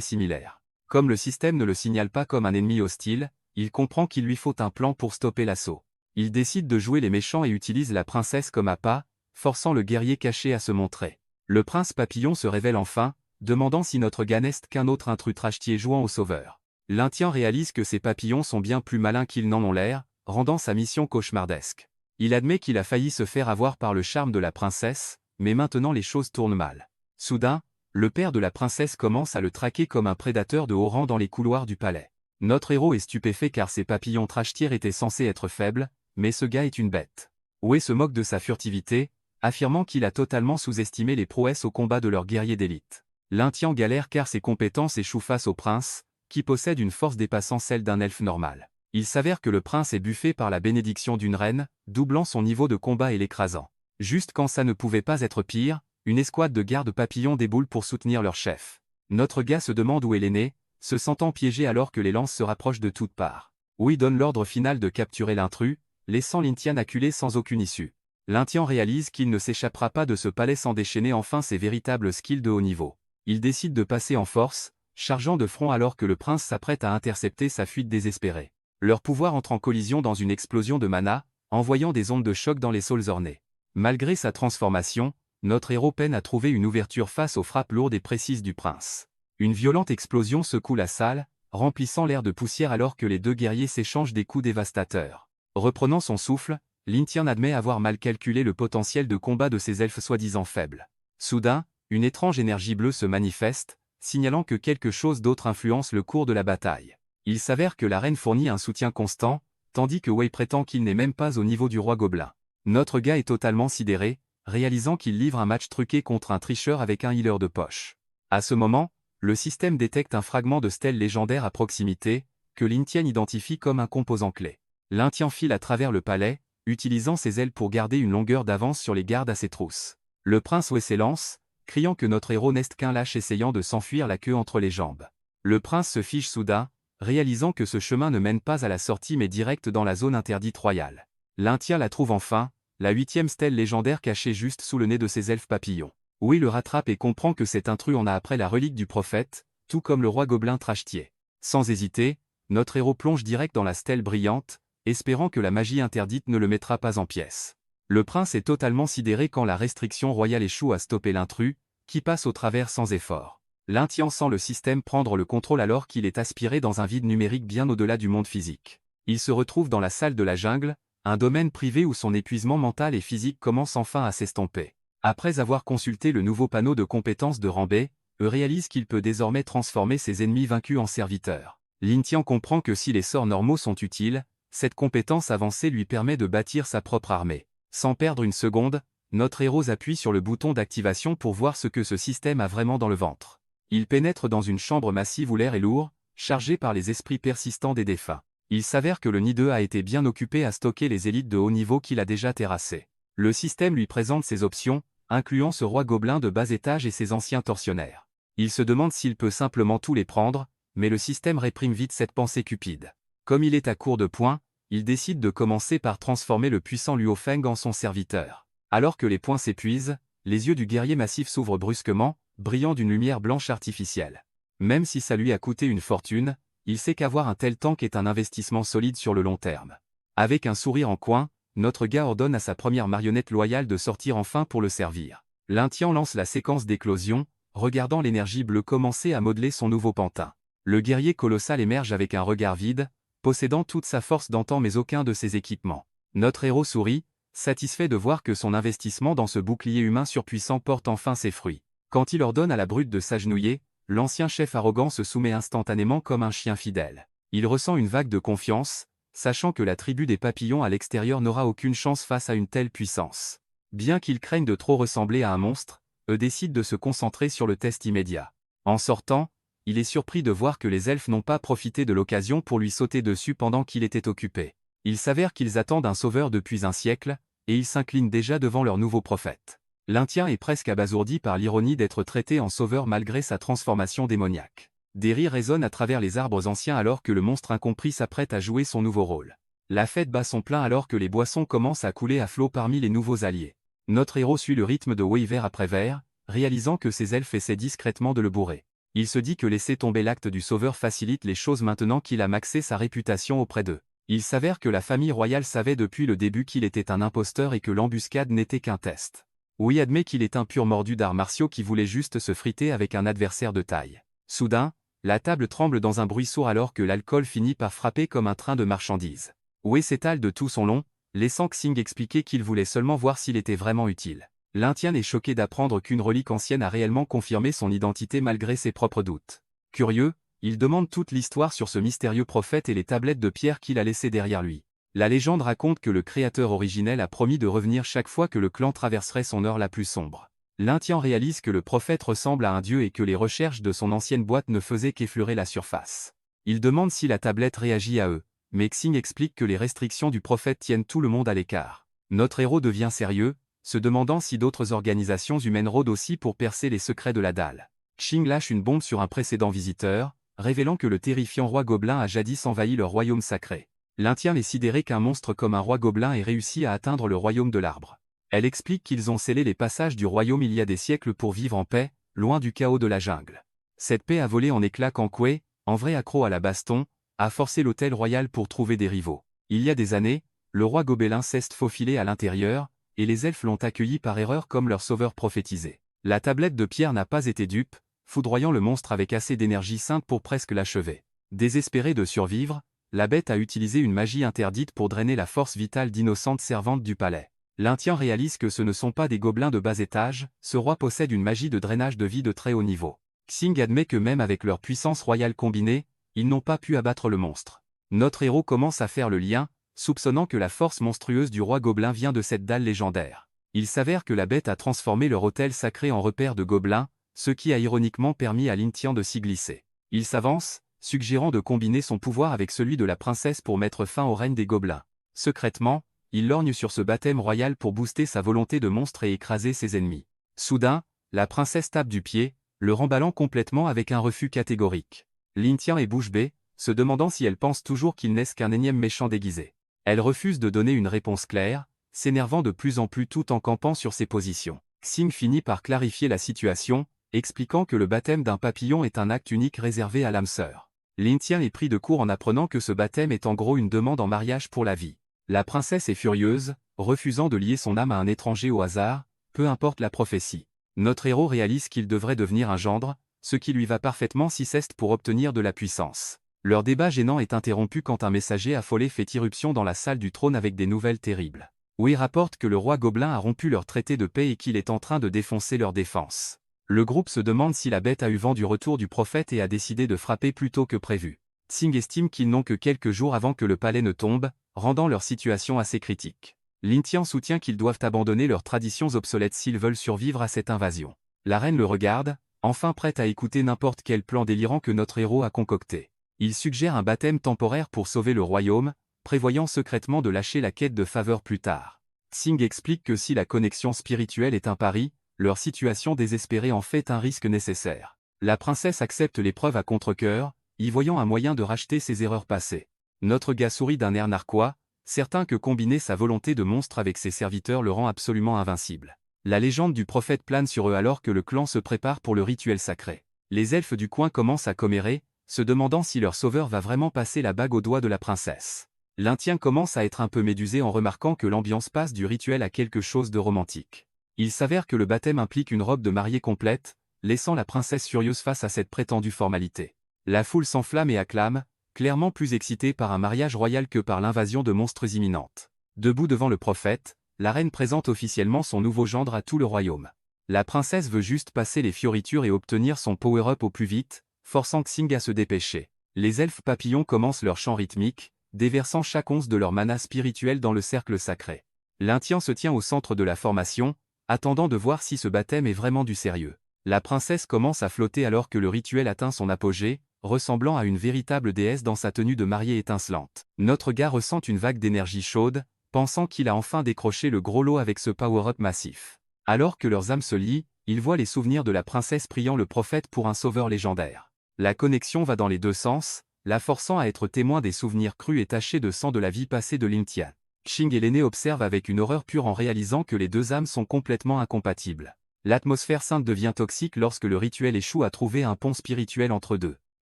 Speaker 1: similaire. Comme le système ne le signale pas comme un ennemi hostile, il comprend qu'il lui faut un plan pour stopper l'assaut. Il décide de jouer les méchants et utilise la princesse comme appât, forçant le guerrier caché à se montrer. Le prince papillon se révèle enfin, demandant si notre gars n'est qu'un autre intrus trachetier jouant au sauveur. Lin Tian réalise que ces papillons sont bien plus malins qu'ils n'en ont l'air, rendant sa mission cauchemardesque. Il admet qu'il a failli se faire avoir par le charme de la princesse, mais maintenant les choses tournent mal. Soudain, le père de la princesse commence à le traquer comme un prédateur de haut rang dans les couloirs du palais. Notre héros est stupéfait car ces papillons trachetiers étaient censés être faibles, mais ce gars est une bête. Wei se moque de sa furtivité, affirmant qu'il a totalement sous-estimé les prouesses au combat de leurs guerriers d'élite. Lin Tian galère car ses compétences échouent face au prince, qui possède une force dépassant celle d'un elfe normal. Il s'avère que le prince est buffé par la bénédiction d'une reine, doublant son niveau de combat et l'écrasant. Juste quand ça ne pouvait pas être pire, une escouade de gardes papillons déboule pour soutenir leur chef. Notre gars se demande où est l'aîné, se sentant piégé alors que les lances se rapprochent de toutes parts. Wei donne l'ordre final de capturer l'intrus, laissant Lin Tian acculé sans aucune issue. Lin Tian réalise qu'il ne s'échappera pas de ce palais sans déchaîner enfin ses véritables skills de haut niveau. Il décide de passer en force, chargeant de front alors que le prince s'apprête à intercepter sa fuite désespérée. Leur pouvoir entre en collision dans une explosion de mana, envoyant des ondes de choc dans les saules ornées. Malgré sa transformation, notre héros peine à trouver une ouverture face aux frappes lourdes et précises du prince. Une violente explosion secoue la salle, remplissant l'air de poussière alors que les deux guerriers s'échangent des coups dévastateurs. Reprenant son souffle, Lin Tian admet avoir mal calculé le potentiel de combat de ces elfes soi-disant faibles. Soudain, une étrange énergie bleue se manifeste, signalant que quelque chose d'autre influence le cours de la bataille. Il s'avère que la reine fournit un soutien constant, tandis que Wei prétend qu'il n'est même pas au niveau du roi gobelin. Notre gars est totalement sidéré, réalisant qu'il livre un match truqué contre un tricheur avec un healer de poche. À ce moment, le système détecte un fragment de stèle légendaire à proximité, que Lin Tian identifie comme un composant clé. Lin Tian file à travers le palais, utilisant ses ailes pour garder une longueur d'avance sur les gardes à ses trousses. Le prince Wei s'élance, criant que notre héros n'est qu'un lâche essayant de s'enfuir la queue entre les jambes. Le prince se fige soudain, réalisant que ce chemin ne mène pas à la sortie mais direct dans la zone interdite royale. Lin Tian la trouve enfin, la 8e stèle légendaire cachée juste sous le nez de ses elfes papillons. Wei le rattrape et comprend que cet intrus en a après la relique du prophète, tout comme le roi gobelin trachetier. Sans hésiter, notre héros plonge direct dans la stèle brillante, espérant que la magie interdite ne le mettra pas en pièces. Le prince est totalement sidéré quand la restriction royale échoue à stopper l'intrus, qui passe au travers sans effort. Lin Tian sent le système prendre le contrôle alors qu'il est aspiré dans un vide numérique bien au-delà du monde physique. Il se retrouve dans la salle de la jungle, un domaine privé où son épuisement mental et physique commence enfin à s'estomper. Après avoir consulté le nouveau panneau de compétences de rang B, réalise qu'il peut désormais transformer ses ennemis vaincus en serviteurs. Lin Tian comprend que si les sorts normaux sont utiles, cette compétence avancée lui permet de bâtir sa propre armée. Sans perdre une seconde, notre héros appuie sur le bouton d'activation pour voir ce que ce système a vraiment dans le ventre. Il pénètre dans une chambre massive où l'air est lourd, chargé par les esprits persistants des défunts. Il s'avère que le nid 2 a été bien occupé à stocker les élites de haut niveau qu'il a déjà terrassées. Le système lui présente ses options, incluant ce roi gobelin de bas étage et ses anciens tortionnaires. Il se demande s'il peut simplement tous les prendre, mais le système réprime vite cette pensée cupide. Comme il est à court de points, il décide de commencer par transformer le puissant Luo Feng en son serviteur. Alors que les points s'épuisent, les yeux du guerrier massif s'ouvrent brusquement, brillant d'une lumière blanche artificielle. Même si ça lui a coûté une fortune, il sait qu'avoir un tel tank est un investissement solide sur le long terme. Avec un sourire en coin, notre gars ordonne à sa première marionnette loyale de sortir enfin pour le servir. L'Intian lance la séquence d'éclosion, regardant l'énergie bleue commencer à modeler son nouveau pantin. Le guerrier colossal émerge avec un regard vide, possédant toute sa force d'antan mais aucun de ses équipements. Notre héros sourit, satisfait de voir que son investissement dans ce bouclier humain surpuissant porte enfin ses fruits. Quand il ordonne à la brute de s'agenouiller, l'ancien chef arrogant se soumet instantanément comme un chien fidèle. Il ressent une vague de confiance, sachant que la tribu des papillons à l'extérieur n'aura aucune chance face à une telle puissance. Bien qu'ils craignent de trop ressembler à un monstre, eux décident de se concentrer sur le test immédiat. En sortant, il est surpris de voir que les elfes n'ont pas profité de l'occasion pour lui sauter dessus pendant qu'il était occupé. Il s'avère qu'ils attendent un sauveur depuis un siècle, et ils s'inclinent déjà devant leur nouveau prophète. L'Intien est presque abasourdi par l'ironie d'être traité en sauveur malgré sa transformation démoniaque. Des rires résonnent à travers les arbres anciens alors que le monstre incompris s'apprête à jouer son nouveau rôle. La fête bat son plein alors que les boissons commencent à couler à flot parmi les nouveaux alliés. Notre héros suit le rythme de Weaver après verre, réalisant que ces elfes essaient discrètement de le bourrer. Il se dit que laisser tomber l'acte du sauveur facilite les choses maintenant qu'il a maxé sa réputation auprès d'eux. Il s'avère que la famille royale savait depuis le début qu'il était un imposteur et que l'embuscade n'était qu'un test. Oui, admet qu'il est un pur mordu d'arts martiaux qui voulait juste se friter avec un adversaire de taille. Soudain, la table tremble dans un bruit sourd alors que l'alcool finit par frapper comme un train de marchandises. Wei s'étale de tout son long, laissant Xing expliquer qu'il voulait seulement voir s'il était vraiment utile. L'Intien est choqué d'apprendre qu'une relique ancienne a réellement confirmé son identité malgré ses propres doutes. Curieux, il demande toute l'histoire sur ce mystérieux prophète et les tablettes de pierre qu'il a laissées derrière lui. La légende raconte que le créateur originel a promis de revenir chaque fois que le clan traverserait son heure la plus sombre. L'Intien réalise que le prophète ressemble à un dieu et que les recherches de son ancienne boîte ne faisaient qu'effleurer la surface. Il demande si la tablette réagit à eux, mais Xing explique que les restrictions du prophète tiennent tout le monde à l'écart. Notre héros devient sérieux, se demandant si d'autres organisations humaines rôdent aussi pour percer les secrets de la dalle. Xing lâche une bombe sur un précédent visiteur, révélant que le terrifiant roi gobelin a jadis envahi leur royaume sacré. L'Intien est sidéré qu'un monstre comme un roi gobelin ait réussi à atteindre le royaume de l'arbre. Elle explique qu'ils ont scellé les passages du royaume il y a des siècles pour vivre en paix, loin du chaos de la jungle. Cette paix a volé en éclats quand Kuei, en vrai accro à la baston, a forcé l'hôtel royal pour trouver des rivaux. Il y a des années, le roi gobelin s'est faufilé à l'intérieur, et les elfes l'ont accueilli par erreur comme leur sauveur prophétisé. La tablette de pierre n'a pas été dupe, foudroyant le monstre avec assez d'énergie sainte pour presque l'achever. Désespéré de survivre, la bête a utilisé une magie interdite pour drainer la force vitale d'innocentes servantes du palais. L'Intien réalise que ce ne sont pas des gobelins de bas étage, ce roi possède une magie de drainage de vie de très haut niveau. Xing admet que même avec leur puissance royale combinée, ils n'ont pas pu abattre le monstre. Notre héros commence à faire le lien, soupçonnant que la force monstrueuse du roi gobelin vient de cette dalle légendaire. Il s'avère que la bête a transformé leur hôtel sacré en repère de gobelins, ce qui a ironiquement permis à l'Intien de s'y glisser. Il s'avance, suggérant de combiner son pouvoir avec celui de la princesse pour mettre fin au règne des gobelins. Secrètement, il lorgne sur ce baptême royal pour booster sa volonté de monstre et écraser ses ennemis. Soudain, la princesse tape du pied, le remballant complètement avec un refus catégorique. L'Intien est bouche bée, se demandant si elle pense toujours qu'il n'est qu'un énième méchant déguisé. Elle refuse de donner une réponse claire, s'énervant de plus en plus tout en campant sur ses positions. Xing finit par clarifier la situation, expliquant que le baptême d'un papillon est un acte unique réservé à l'âme sœur. L'Intien est pris de court en apprenant que ce baptême est en gros une demande en mariage pour la vie. La princesse est furieuse, refusant de lier son âme à un étranger au hasard, peu importe la prophétie. Notre héros réalise qu'il devrait devenir un gendre, ce qui lui va parfaitement si c'est pour obtenir de la puissance. Leur débat gênant est interrompu quand un messager affolé fait irruption dans la salle du trône avec des nouvelles terribles. Wei rapporte que le roi gobelin a rompu leur traité de paix et qu'il est en train de défoncer leur défense. Le groupe se demande si la bête a eu vent du retour du prophète et a décidé de frapper plus tôt que prévu. Xing estime qu'ils n'ont que quelques jours avant que le palais ne tombe, rendant leur situation assez critique. L'Intien soutient qu'ils doivent abandonner leurs traditions obsolètes s'ils veulent survivre à cette invasion. La reine le regarde, enfin prête à écouter n'importe quel plan délirant que notre héros a concocté. Il suggère un baptême temporaire pour sauver le royaume, prévoyant secrètement de lâcher la quête de faveur plus tard. Xing explique que si la connexion spirituelle est un pari, leur situation désespérée en fait un risque nécessaire. La princesse accepte l'épreuve à contre-cœur, y voyant un moyen de racheter ses erreurs passées. Notre gars sourit d'un air narquois, certain que combiner sa volonté de monstre avec ses serviteurs le rend absolument invincible. La légende du prophète plane sur eux alors que le clan se prépare pour le rituel sacré. Les elfes du coin commencent à commérer, se demandant si leur sauveur va vraiment passer la bague au doigt de la princesse. L'Indien commence à être un peu médusé en remarquant que l'ambiance passe du rituel à quelque chose de romantique. Il s'avère que le baptême implique une robe de mariée complète, laissant la princesse furieuse face à cette prétendue formalité. La foule s'enflamme et acclame, clairement plus excitée par un mariage royal que par l'invasion de monstres imminente. Debout devant le prophète, la reine présente officiellement son nouveau gendre à tout le royaume. La princesse veut juste passer les fioritures et obtenir son power-up au plus vite, forçant Xing à se dépêcher. Les elfes papillons commencent leur chant rythmique, déversant chaque once de leur mana spirituel dans le cercle sacré. L'Indien se tient au centre de la formation, attendant de voir si ce baptême est vraiment du sérieux. La princesse commence à flotter alors que le rituel atteint son apogée, ressemblant à une véritable déesse dans sa tenue de mariée étincelante. Notre gars ressent une vague d'énergie chaude, pensant qu'il a enfin décroché le gros lot avec ce power-up massif. Alors que leurs âmes se lient, il voit les souvenirs de la princesse priant le prophète pour un sauveur légendaire. La connexion va dans les deux sens, la forçant à être témoin des souvenirs crus et tachés de sang de la vie passée de Lingtian. Xing et l'aîné observent avec une horreur pure en réalisant que les deux âmes sont complètement incompatibles. L'atmosphère sainte devient toxique lorsque le rituel échoue à trouver un pont spirituel entre deux.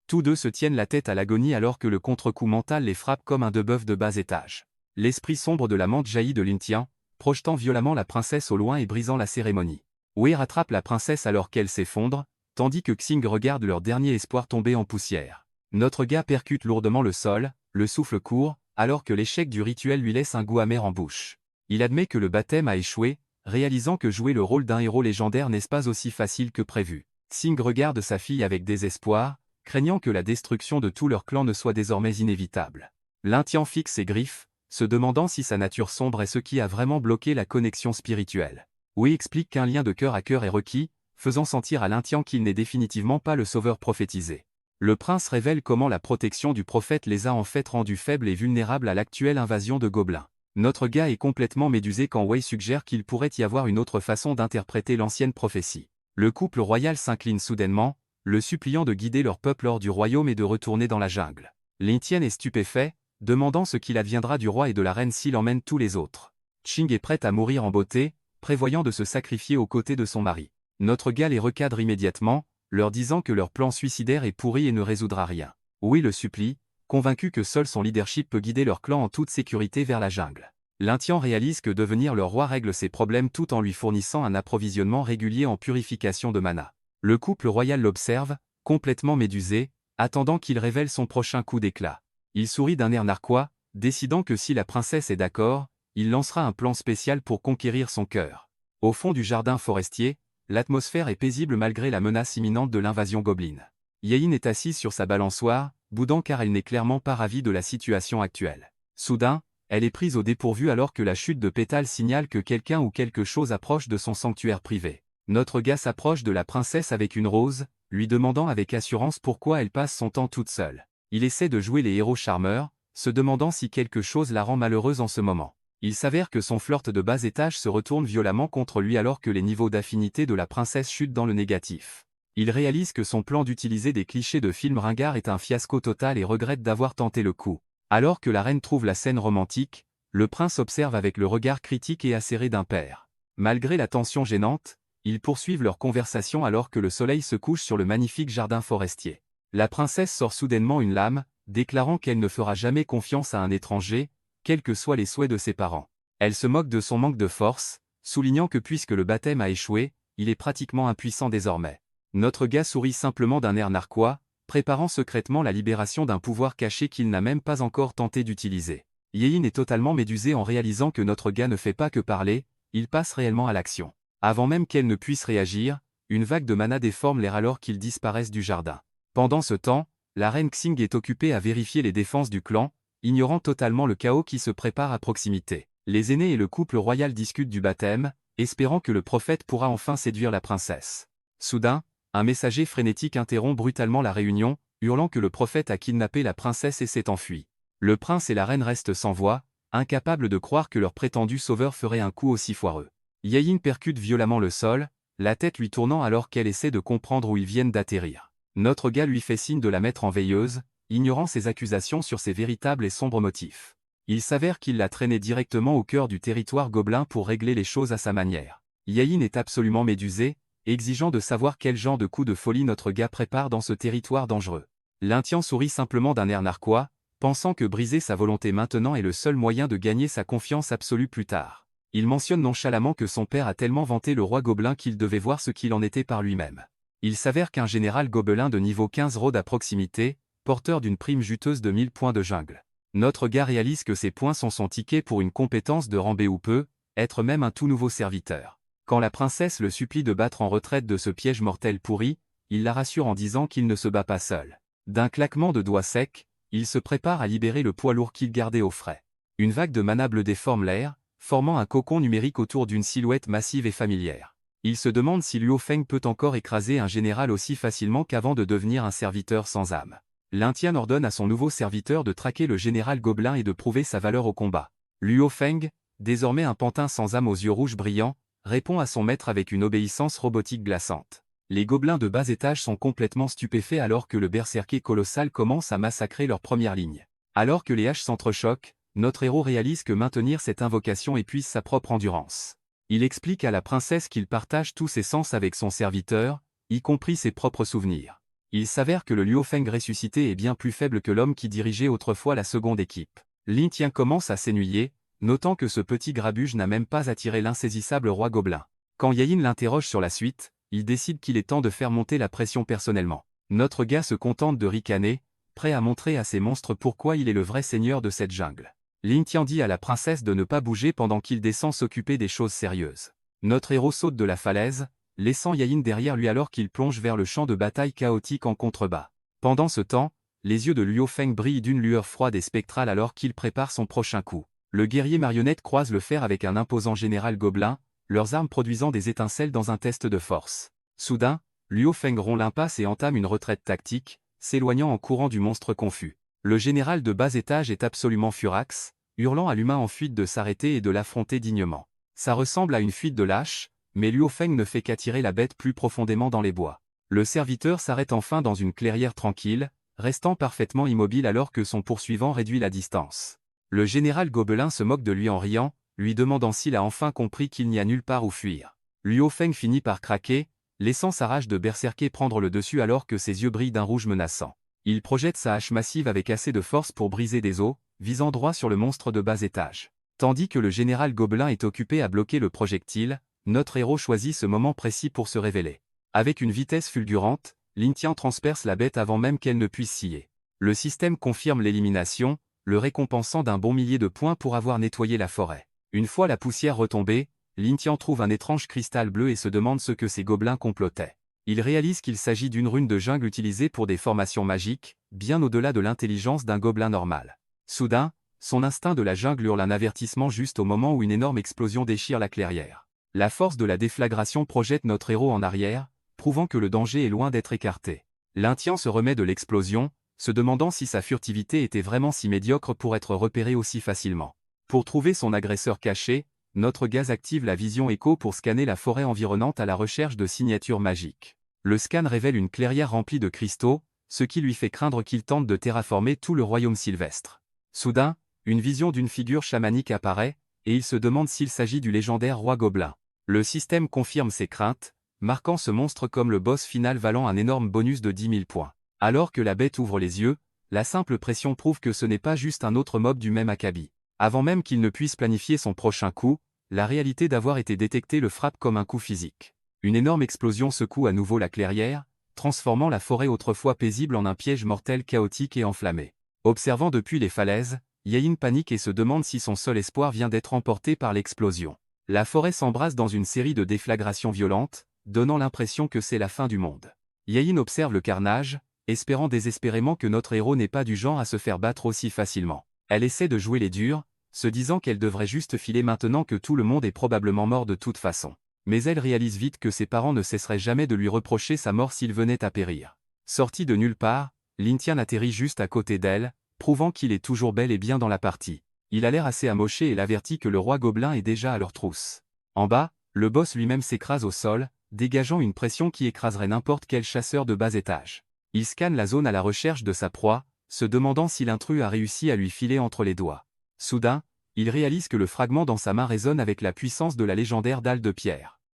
Speaker 1: Tous deux se tiennent la tête à l'agonie alors que le contre-coup mental les frappe comme un debuff de bas étage. L'esprit sombre de la menthe jaillit de Lingtian, projetant violemment la princesse au loin et brisant la cérémonie. Wei rattrape la princesse alors qu'elle s'effondre, tandis que Xing regarde leur dernier espoir tomber en poussière. Notre gars percute lourdement le sol, le souffle court, alors que l'échec du rituel lui laisse un goût amer en bouche. Il admet que le baptême a échoué, réalisant que jouer le rôle d'un héros légendaire n'est pas aussi facile que prévu. Xing regarde sa fille avec désespoir, craignant que la destruction de tout leur clan ne soit désormais inévitable. L'Indien fixe ses griffes, se demandant si sa nature sombre est ce qui a vraiment bloqué la connexion spirituelle. Wei explique qu'un lien de cœur à cœur est requis, faisant sentir à l'Indien qu'il n'est définitivement pas le sauveur prophétisé. Le prince révèle comment la protection du prophète les a en fait rendus faibles et vulnérables à l'actuelle invasion de gobelins. Notre gars est complètement médusé quand Wei suggère qu'il pourrait y avoir une autre façon d'interpréter l'ancienne prophétie. Le couple royal s'incline soudainement, le suppliant de guider leur peuple hors du royaume et de retourner dans la jungle. Lingtian est stupéfait, demandant ce qu'il adviendra du roi et de la reine s'il emmène tous les autres. Xing est prête à mourir en beauté, prévoyant de se sacrifier aux côtés de son mari. Notre gars les recadre immédiatement, leur disant que leur plan suicidaire est pourri et ne résoudra rien. Wei le supplie, convaincu que seul son leadership peut guider leur clan en toute sécurité vers la jungle. L'Indien réalise que devenir leur roi règle ses problèmes tout en lui fournissant un approvisionnement régulier en purification de mana. Le couple royal l'observe, complètement médusé, attendant qu'il révèle son prochain coup d'éclat. Il sourit d'un air narquois, décidant que si la princesse est d'accord, il lancera un plan spécial pour conquérir son cœur. Au fond du jardin forestier, l'atmosphère est paisible malgré la menace imminente de l'invasion gobeline. Yein est assise sur sa balançoire, boudant car elle n'est clairement pas ravie de la situation actuelle. Soudain, elle est prise au dépourvu alors que la chute de pétales signale que quelqu'un ou quelque chose approche de son sanctuaire privé. Notre gars s'approche de la princesse avec une rose, lui demandant avec assurance pourquoi elle passe son temps toute seule. Il essaie de jouer les héros charmeurs, se demandant si quelque chose la rend malheureuse en ce moment. Il s'avère que son flirt de bas étage se retourne violemment contre lui alors que les niveaux d'affinité de la princesse chutent dans le négatif. Il réalise que son plan d'utiliser des clichés de films ringards est un fiasco total et regrette d'avoir tenté le coup. Alors que la reine trouve la scène romantique, le prince observe avec le regard critique et acéré d'un père. Malgré la tension gênante, ils poursuivent leur conversation alors que le soleil se couche sur le magnifique jardin forestier. La princesse sort soudainement une lame, déclarant qu'elle ne fera jamais confiance à un étranger, quels que soient les souhaits de ses parents. Elle se moque de son manque de force, soulignant que puisque le baptême a échoué, il est pratiquement impuissant désormais. Notre gars sourit simplement d'un air narquois, préparant secrètement la libération d'un pouvoir caché qu'il n'a même pas encore tenté d'utiliser. Yein est totalement médusé en réalisant que notre gars ne fait pas que parler, il passe réellement à l'action. Avant même qu'elle ne puisse réagir, une vague de mana déforme l'air alors qu'ils disparaissent du jardin. Pendant ce temps, la reine Xing est occupée à vérifier les défenses du clan, ignorant totalement le chaos qui se prépare à proximité. Les aînés et le couple royal discutent du baptême, espérant que le prophète pourra enfin séduire la princesse. Soudain, un messager frénétique interrompt brutalement la réunion, hurlant que le prophète a kidnappé la princesse et s'est enfui. Le prince et la reine restent sans voix, incapables de croire que leur prétendu sauveur ferait un coup aussi foireux. Yayin percute violemment le sol, la tête lui tournant alors qu'elle essaie de comprendre où ils viennent d'atterrir. Notre gars lui fait signe de la mettre en veilleuse, ignorant ses accusations sur ses véritables et sombres motifs. Il s'avère qu'il l'a traîné directement au cœur du territoire gobelin pour régler les choses à sa manière. Yayin est absolument médusé, exigeant de savoir quel genre de coup de folie notre gars prépare dans ce territoire dangereux. L'Indien sourit simplement d'un air narquois, pensant que briser sa volonté maintenant est le seul moyen de gagner sa confiance absolue plus tard. Il mentionne nonchalamment que son père a tellement vanté le roi gobelin qu'il devait voir ce qu'il en était par lui-même. Il s'avère qu'un général gobelin de niveau 15 rôde à proximité, porteur d'une prime juteuse de 1000 points de jungle. Notre gars réalise que ces points sont son ticket pour une compétence de rang B ou peut être même un tout nouveau serviteur. Quand la princesse le supplie de battre en retraite de ce piège mortel pourri, il la rassure en disant qu'il ne se bat pas seul. D'un claquement de doigts secs, il se prépare à libérer le poids lourd qu'il gardait au frais. Une vague de mana bleu déforme l'air, formant un cocon numérique autour d'une silhouette massive et familière. Il se demande si Luo Feng peut encore écraser un général aussi facilement qu'avant de devenir un serviteur sans âme. L'Indien ordonne à son nouveau serviteur de traquer le général gobelin et de prouver sa valeur au combat. Luo Feng, désormais un pantin sans âme aux yeux rouges brillants, répond à son maître avec une obéissance robotique glaçante. Les gobelins de bas étage sont complètement stupéfaits alors que le berserker colossal commence à massacrer leur première ligne. Alors que les haches s'entrechoquent, notre héros réalise que maintenir cette invocation épuise sa propre endurance. Il explique à la princesse qu'il partage tous ses sens avec son serviteur, y compris ses propres souvenirs. Il s'avère que le Luo Feng ressuscité est bien plus faible que l'homme qui dirigeait autrefois la seconde équipe. Lin Tian commence à s'ennuyer, notant que ce petit grabuge n'a même pas attiré l'insaisissable roi gobelin. Quand Yayin l'interroge sur la suite, il décide qu'il est temps de faire monter la pression personnellement. Notre gars se contente de ricaner, prêt à montrer à ces monstres pourquoi il est le vrai seigneur de cette jungle. Lin Tian dit à la princesse de ne pas bouger pendant qu'il descend s'occuper des choses sérieuses. Notre héros saute de la falaise, laissant Yayin derrière lui alors qu'il plonge vers le champ de bataille chaotique en contrebas. Pendant ce temps, les yeux de Luo Feng brillent d'une lueur froide et spectrale alors qu'il prépare son prochain coup. Le guerrier marionnette croise le fer avec un imposant général gobelin, leurs armes produisant des étincelles dans un test de force. Soudain, Luo Feng rompt l'impasse et entame une retraite tactique, s'éloignant en courant du monstre confus. Le général de bas étage est absolument furax, hurlant à l'humain en fuite de s'arrêter et de l'affronter dignement. Ça ressemble à une fuite de lâche, mais Luo Feng ne fait qu'attirer la bête plus profondément dans les bois. Le serviteur s'arrête enfin dans une clairière tranquille, restant parfaitement immobile alors que son poursuivant réduit la distance. Le général gobelin se moque de lui en riant, lui demandant s'il a enfin compris qu'il n'y a nulle part où fuir. Luo Feng finit par craquer, laissant sa rage de berserker prendre le dessus alors que ses yeux brillent d'un rouge menaçant. Il projette sa hache massive avec assez de force pour briser des os, visant droit sur le monstre de bas étage. Tandis que le général gobelin est occupé à bloquer le projectile, notre héros choisit ce moment précis pour se révéler. Avec une vitesse fulgurante, Lin Tian transperce la bête avant même qu'elle ne puisse scier. Le système confirme l'élimination, le récompensant d'un bon millier de points pour avoir nettoyé la forêt. Une fois la poussière retombée, Lin Tian trouve un étrange cristal bleu et se demande ce que ces gobelins complotaient. Il réalise qu'il s'agit d'une rune de jungle utilisée pour des formations magiques, bien au-delà de l'intelligence d'un gobelin normal. Soudain, son instinct de la jungle hurle un avertissement juste au moment où une énorme explosion déchire la clairière. La force de la déflagration projette notre héros en arrière, prouvant que le danger est loin d'être écarté. Lin Tian se remet de l'explosion, se demandant si sa furtivité était vraiment si médiocre pour être repérée aussi facilement. Pour trouver son agresseur caché, notre gaz active la vision écho pour scanner la forêt environnante à la recherche de signatures magiques. Le scan révèle une clairière remplie de cristaux, ce qui lui fait craindre qu'il tente de terraformer tout le royaume sylvestre. Soudain, une vision d'une figure chamanique apparaît, et il se demande s'il s'agit du légendaire roi gobelin. Le système confirme ses craintes, marquant ce monstre comme le boss final valant un énorme bonus de 10 000 points. Alors que la bête ouvre les yeux, la simple pression prouve que ce n'est pas juste un autre mob du même acabit. Avant même qu'il ne puisse planifier son prochain coup, la réalité d'avoir été détectée le frappe comme un coup physique. Une énorme explosion secoue à nouveau la clairière, transformant la forêt autrefois paisible en un piège mortel chaotique et enflammé. Observant depuis les falaises, Yayin panique et se demande si son seul espoir vient d'être emporté par l'explosion. La forêt s'embrase dans une série de déflagrations violentes, donnant l'impression que c'est la fin du monde. Yayin observe le carnage, espérant désespérément que notre héros n'est pas du genre à se faire battre aussi facilement. Elle essaie de jouer les durs, se disant qu'elle devrait juste filer maintenant que tout le monde est probablement mort de toute façon. Mais elle réalise vite que ses parents ne cesseraient jamais de lui reprocher sa mort s'il venait à périr. Sorti de nulle part, Lyntian atterrit juste à côté d'elle, prouvant qu'il est toujours bel et bien dans la partie. Il a l'air assez amoché et l'avertit que le roi gobelin est déjà à leur trousse. En bas, le boss lui-même s'écrase au sol, dégageant une pression qui écraserait n'importe quel chasseur de bas étage. Il scanne la zone à la recherche de sa proie, se demandant si l'intrus a réussi à lui filer entre les doigts. Soudain, il réalise que le fragment dans sa main résonne avec la puissance de la légendaire dalle de pierre.